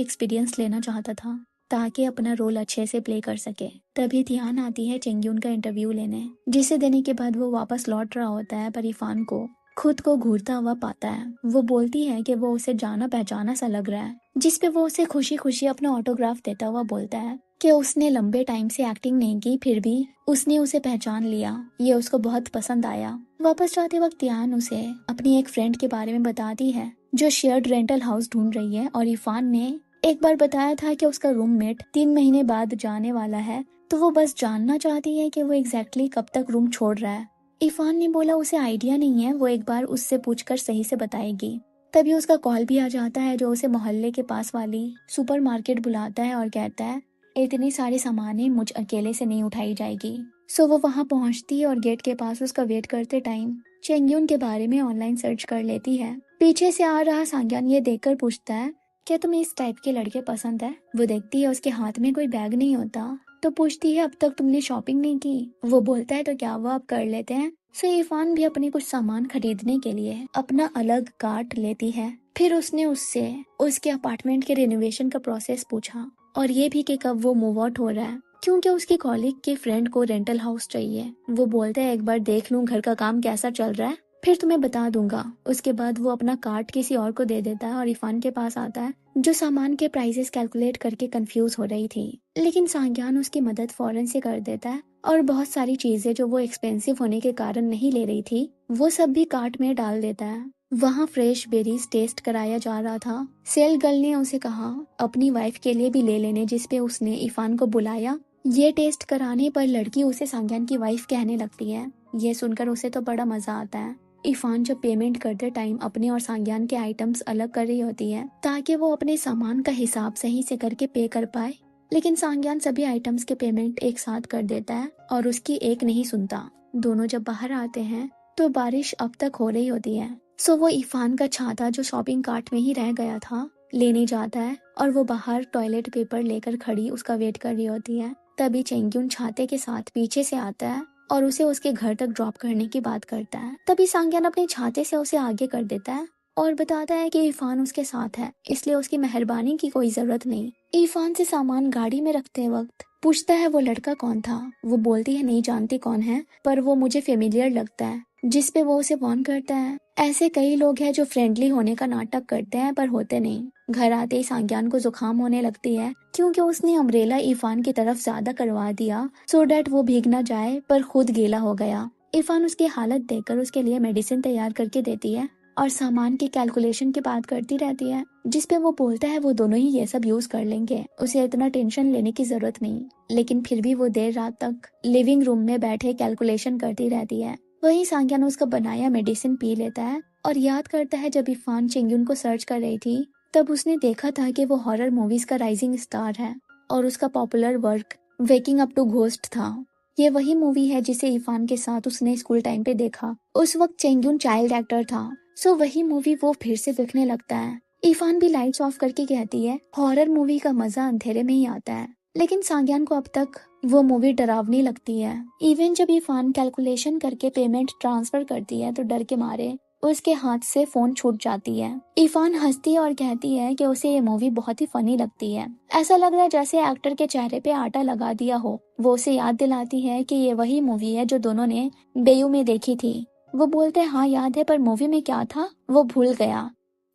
एक्सपीरियंस लेना चाहता था ताकि अपना रोल अच्छे से प्ले कर सके। तभी ध्यान आती है चेंग्यून का इंटरव्यू लेने, जिसे देने के बाद वो वापस लौट रहा होता है पर इरफान को खुद को घूरता हुआ पाता है। वो बोलती है कि वो उसे जाना पहचाना सा लग रहा है, जिसपे वो उसे खुशी खुशी अपना ऑटोग्राफ देता हुआ बोलता है कि उसने लंबे टाइम से एक्टिंग नहीं की फिर भी उसने उसे पहचान लिया, ये उसको बहुत पसंद आया। वापस जाते वक्त ध्यान उसे अपनी एक फ्रेंड के बारे में बताती है जो शेयर्ड रेंटल हाउस ढूंढ रही है और इरफान ने एक बार बताया था कि उसका रूममेट 3 महीने बाद जाने वाला है, तो वो बस जानना चाहती है कि वो एग्जैक्टली कब तक रूम छोड़ रहा है। इरफान ने बोला उसे आइडिया नहीं है, वो एक बार उससे पूछकर सही से बताएगी। तभी उसका कॉल भी आ जाता है जो उसे मोहल्ले के पास वाली सुपरमार्केट बुलाता है और कहता है इतनी सारी सामानें मुझ अकेले से नहीं उठाई जाएगी। सो वो वहाँ पहुँचती है और गेट के पास उसका वेट करते टाइम चेंग्यून के बारे में ऑनलाइन सर्च कर लेती है। पीछे से आ रहा सांग्यान ये देखकर पूछता है क्या तुम्हें इस टाइप के लड़के पसंद है। वो देखती है उसके हाथ में कोई बैग नहीं होता तो पूछती है अब तक तुमने शॉपिंग नहीं की। वो बोलता है तो क्या वो अब कर लेते हैं। सो इरफान भी अपने कुछ सामान खरीदने के लिए अपना अलग कार्ट लेती है। फिर उसने उससे उसके अपार्टमेंट के रेनोवेशन का प्रोसेस पूछा और ये भी कि कब वो मूव आउट हो रहा है, क्योंकि उसकी कॉलीग के फ्रेंड को रेंटल हाउस चाहिए। वो बोलता है एक बार देख लूं घर का काम कैसा चल रहा है फिर तुम्हें बता दूंगा। उसके बाद वो अपना कार्ड किसी और को दे देता है और इरफान के पास आता है जो सामान के प्राइसेस कैलकुलेट करके कंफ्यूज हो रही थी, लेकिन सांग्यान उसकी मदद फौरन से कर देता है और बहुत सारी चीजें जो वो एक्सपेंसिव होने के कारण नहीं ले रही थी वो सब भी कार्ट में डाल देता है। वहाँ फ्रेश बेरीज टेस्ट कराया जा रहा था। सेल गर्ल ने उसे कहा अपनी वाइफ के लिए भी ले लेने, जिसपे उसने इरफान को बुलाया। ये टेस्ट कराने पर लड़की उसे सांग्यान की वाइफ कहने लगती है। ये सुनकर उसे तो बड़ा मजा आता है। इरफान जब पेमेंट करते टाइम अपने और सांग्यान के आइटम्स अलग कर रही होती है ताकि वो अपने सामान का हिसाब सही से करके पे कर पाए, लेकिन सांग्यान सभी आइटम्स के पेमेंट एक साथ कर देता है और उसकी एक नहीं सुनता। दोनों जब बाहर आते हैं तो बारिश अब तक हो रही होती है। सो वो इरफान का छाता जो शॉपिंग कार्ट में ही रह गया था लेने जाता है और वो बाहर टॉयलेट पेपर लेकर खड़ी उसका वेट कर रही होती है। तभी चेंग्यून छाते के साथ पीछे से आता है और उसे उसके घर तक ड्रॉप करने की बात करता है। तभी सांग्यान अपने छाते से उसे आगे कर देता है और बताता है कि इरफान उसके साथ है, इसलिए उसकी मेहरबानी की कोई जरूरत नहीं। इरफान से सामान गाड़ी में रखते वक्त पूछता है वो लड़का कौन था। वो बोलती है नहीं जानती कौन है, पर वो मुझे फेमिलियर लगता है, जिस पे वो उसे वार्न करता है ऐसे कई लोग हैं जो फ्रेंडली होने का नाटक करते हैं पर होते नहीं। घर आते ही सांग्यान को जुकाम होने लगती है क्योंकि उसने अम्ब्रेला इरफान की तरफ ज्यादा करवा दिया सो डैट वो भीग ना जाए, पर खुद गीला हो गया। इरफान उसकी हालत देखकर उसके लिए मेडिसिन तैयार करके देती है और सामान की कैलकुलेशन की बात करती रहती है, जिसपे वो बोलता है वो दोनों ही ये सब यूज कर लेंगे, उसे इतना टेंशन लेने की जरूरत नहीं। लेकिन फिर भी वो देर रात तक लिविंग रूम में बैठे कैलकुलेशन करती रहती है। वहीं सांग्यान उसका बनाया मेडिसिन पी लेता है और याद करता है जब इरफान चेंग्यून को सर्च कर रही थी तब उसने देखा था कि वो हॉरर मूवीज का राइजिंग स्टार है और उसका popular work waking up to ghost था। ये वही मूवी है जिसे इरफान के साथ उसने स्कूल टाइम पे देखा। उस वक्त चेंग्यून चाइल्ड एक्टर था, सो वही मूवी वो फिर से देखने लगता है। इरफान भी लाइट्स ऑफ करके कहती है हॉरर मूवी का मजा अंधेरे में ही आता है, लेकिन सांग्यान को अब तक वो मूवी डरावनी लगती है। इवन जब इरफान कैलकुलेशन करके पेमेंट ट्रांसफर करती है तो डर के मारे उसके हाथ से फोन छूट जाती है। इरफान हंसती है और कहती है कि उसे ये मूवी बहुत ही फनी लगती है। ऐसा लग रहा है जैसे एक्टर के चेहरे पे आटा लगा दिया हो। वो उसे याद दिलाती है कि ये वही मूवी है जो दोनों ने बेयू में देखी थी। वो बोलते हैं हाँ याद है, पर मूवी में क्या था वो भूल गया,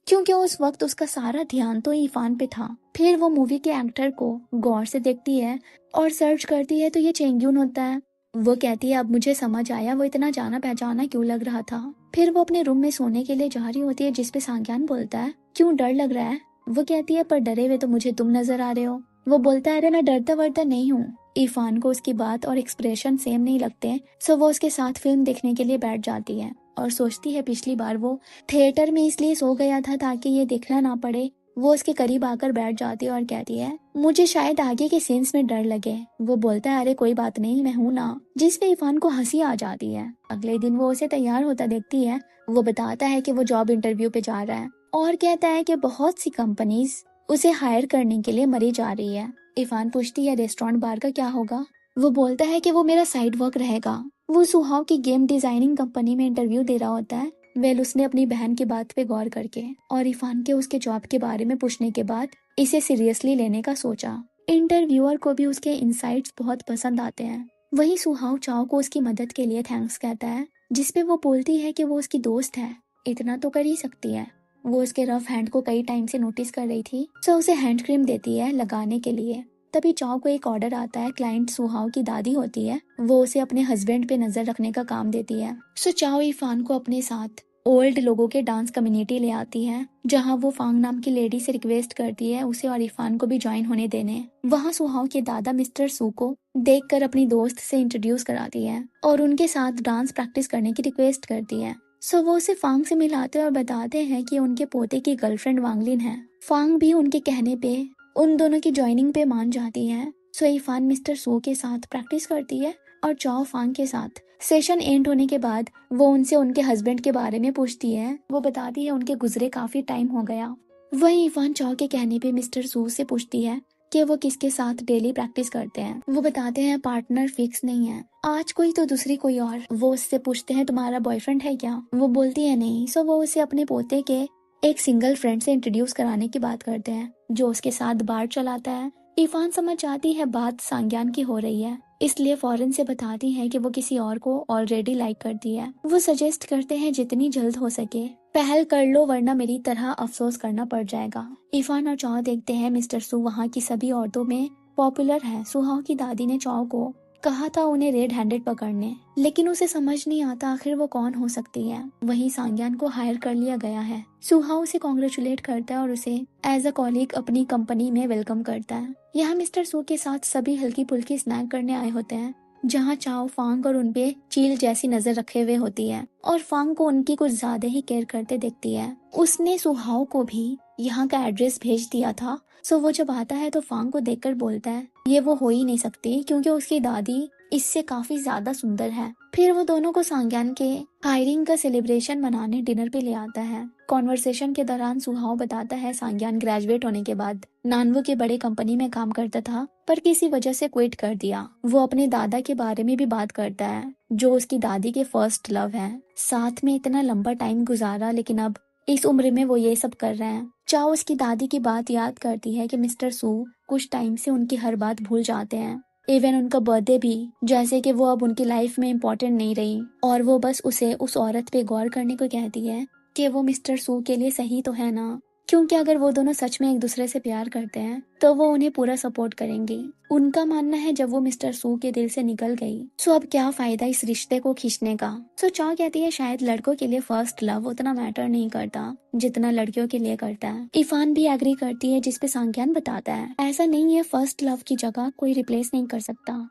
क्योंकि उस वक्त उसका सारा ध्यान तो इरफान पे था। फिर वो मूवी के एक्टर को गौर से देखती है और सर्च करती है तो ये चेंगयून होता है। वो कहती है अब मुझे समझ आया वो इतना जाना पहचाना क्यों लग रहा था। फिर वो अपने रूम में सोने के लिए जा रही होती है, जिसपे सांग्यान बोलता है क्यों डर लग रहा है। वो कहती है पर डरे हुए तो मुझे तुम नजर आ रहे हो। वो बोलता है अरे मैं डरता वरता नहीं हूँ। इरफान को उसकी बात और एक्सप्रेशन सेम नहीं लगते, सो वो उसके साथ फिल्म देखने के लिए बैठ जाती है और सोचती है पिछली बार वो थिएटर में इसलिए सो गया था ताकि ये देखना ना पड़े। वो उसके करीब आकर बैठ जाती है और कहती है मुझे शायद आगे के सीन्स में डर लगे। वो बोलता है अरे कोई बात नहीं, मैं हूं ना, जिस पे इरफान को हंसी आ जाती है। अगले दिन वो उसे तैयार होता देखती है। वो बताता है कि वो जॉब इंटरव्यू पे जा रहा है और कहता है कि बहुत सी कंपनीज उसे हायर करने के लिए मरी जा रही है। इरफान पूछती है रेस्टोरेंट बार का क्या होगा। वो बोलता है कि वो मेरा साइड वर्क रहेगा। वो सुहाव की गेम डिजाइनिंग कंपनी में इंटरव्यू दे रहा होता है। वेल उसने अपनी बहन की बात पे गौर करके और इरफान के उसके जॉब के बारे में पूछने के बाद इसे सीरियसली लेने का सोचा। इंटरव्यूअर को भी उसके इनसाइट्स बहुत पसंद आते हैं। वहीं सुहाव चाव को उसकी मदद के लिए थैंक्स कहता है, जिसपे वो बोलती है कि वो उसकी दोस्त है, इतना तो कर ही सकती है। वो उसके रफ हैंड को कई टाइम से नोटिस कर रही थी, सो उसे हैंड क्रीम देती है लगाने के लिए। तभी चाव को एक ऑर्डर आता है। क्लाइंट सुहाव की दादी होती है। वो उसे अपने हस्बैंड पे नजर रखने का काम देती है। सो चाव इरफान को अपने साथ ओल्ड लोगों के डांस कम्युनिटी ले आती है, जहां वो फांग नाम की लेडी से रिक्वेस्ट करती है उसे और इरफान को भी ज्वाइन होने देने। वहां सुहाव के दादा मिस्टर सू को देखकर अपनी दोस्त से इंट्रोड्यूस कराती है और उनके साथ डांस प्रैक्टिस करने की रिक्वेस्ट करती है। सो वो उसे फांग से मिलाते और बताते हैं कि उनके पोते की गर्लफ्रेंड वांगलिन है। फांग भी उनके कहने पे उन दोनों की ज्वाइनिंग पे मान जाती है। सो इरफान मिस्टर सू के साथ प्रैक्टिस करती है और चाओ फांग के साथ। सेशन एंड होने के बाद वो उनसे उनके हस्बैंड के बारे में पूछती है। वो बताती है उनके गुजरे काफी टाइम हो गया। वहीं इरफान चाओ के कहने पे मिस्टर सू से पूछती है कि वो किसके साथ डेली प्रैक्टिस करते हैं। वो बताते हैं पार्टनर फिक्स नहीं है, आज कोई तो दूसरी कोई और। वो उससे पूछते हैं तुम्हारा बॉयफ्रेंड है क्या। वो बोलती है नहीं। सो वो उसे अपने पोते के एक सिंगल फ्रेंड से इंट्रोड्यूस कराने की बात करते हैं, जो उसके साथ बार चलाता है। इरफान समझ जाती है बात सांग्यान की हो रही है, इसलिए फौरन से बताती है कि वो किसी और को ऑलरेडी लाइक करती है। वो सजेस्ट करते हैं जितनी जल्द हो सके पहल कर लो, वरना मेरी तरह अफसोस करना पड़ जाएगा। इरफान और चाव देखते हैं मिस्टर सू वहाँ की सभी औरतों में पॉपुलर है। सुहाव की दादी ने चाव को कहा था उन्हें रेड हैंडेड पकड़ने, लेकिन उसे समझ नहीं आता आखिर वो कौन हो सकती है। वहीं सांग्यान को हायर कर लिया गया है। सुहाव उसे कॉन्ग्रेचुलेट करता है और उसे एज अ कॉलीग अपनी कंपनी में वेलकम करता है। यहाँ मिस्टर सू के साथ सभी हल्की फुल्की स्नैक करने आए होते हैं, जहाँ चाओ फांग और उनपे चील जैसी नजर रखे हुए होती है और फांग को उनकी कुछ ज्यादा ही केयर करते दिखती है। उसने सुहाव को भी यहाँ का एड्रेस भेज दिया था। सो वो जब आता है तो फांग को देखकर बोलता है ये वो हो ही नहीं सकती, क्योंकि उसकी दादी इससे काफी ज्यादा सुंदर है। फिर वो दोनों को सांग्यान के हायरिंग का सेलिब्रेशन मनाने डिनर पे ले आता है। कॉन्वर्सेशन के दौरान सुहाव बताता है सांग्यान ग्रेजुएट होने के बाद नानवो के बड़े कंपनी में काम करता था, पर किसी वजह से क्विट कर दिया। वो अपने दादा के बारे में भी बात करता है, जो उसकी दादी के फर्स्ट लव है। साथ में इतना लंबा टाइम गुजारा, लेकिन अब इस उम्र में वो ये सब कर रहे हैं। चाओ उसकी दादी की बात याद करती है कि मिस्टर सू कुछ टाइम से उनकी हर बात भूल जाते हैं, इवन उनका बर्थडे भी, जैसे कि वो अब उनकी लाइफ में इम्पोर्टेंट नहीं रही। और वो बस उसे उस औरत पे गौर करने को कहती है कि वो मिस्टर सू के लिए सही तो है ना, क्योंकि अगर वो दोनों सच में एक दूसरे से प्यार करते हैं तो वो उन्हें पूरा सपोर्ट करेंगी। उनका मानना है जब वो मिस्टर सू के दिल से निकल गई सो अब क्या फायदा इस रिश्ते को खींचने का। सो चाव कहती है शायद लड़कों के लिए फर्स्ट लव उतना मैटर नहीं करता जितना लड़कियों के लिए करता है। इरफान भी एग्री करती है, जिसपे सांग्यान बताता है ऐसा नहीं है, फर्स्ट लव की जगह कोई रिप्लेस नहीं कर सकता।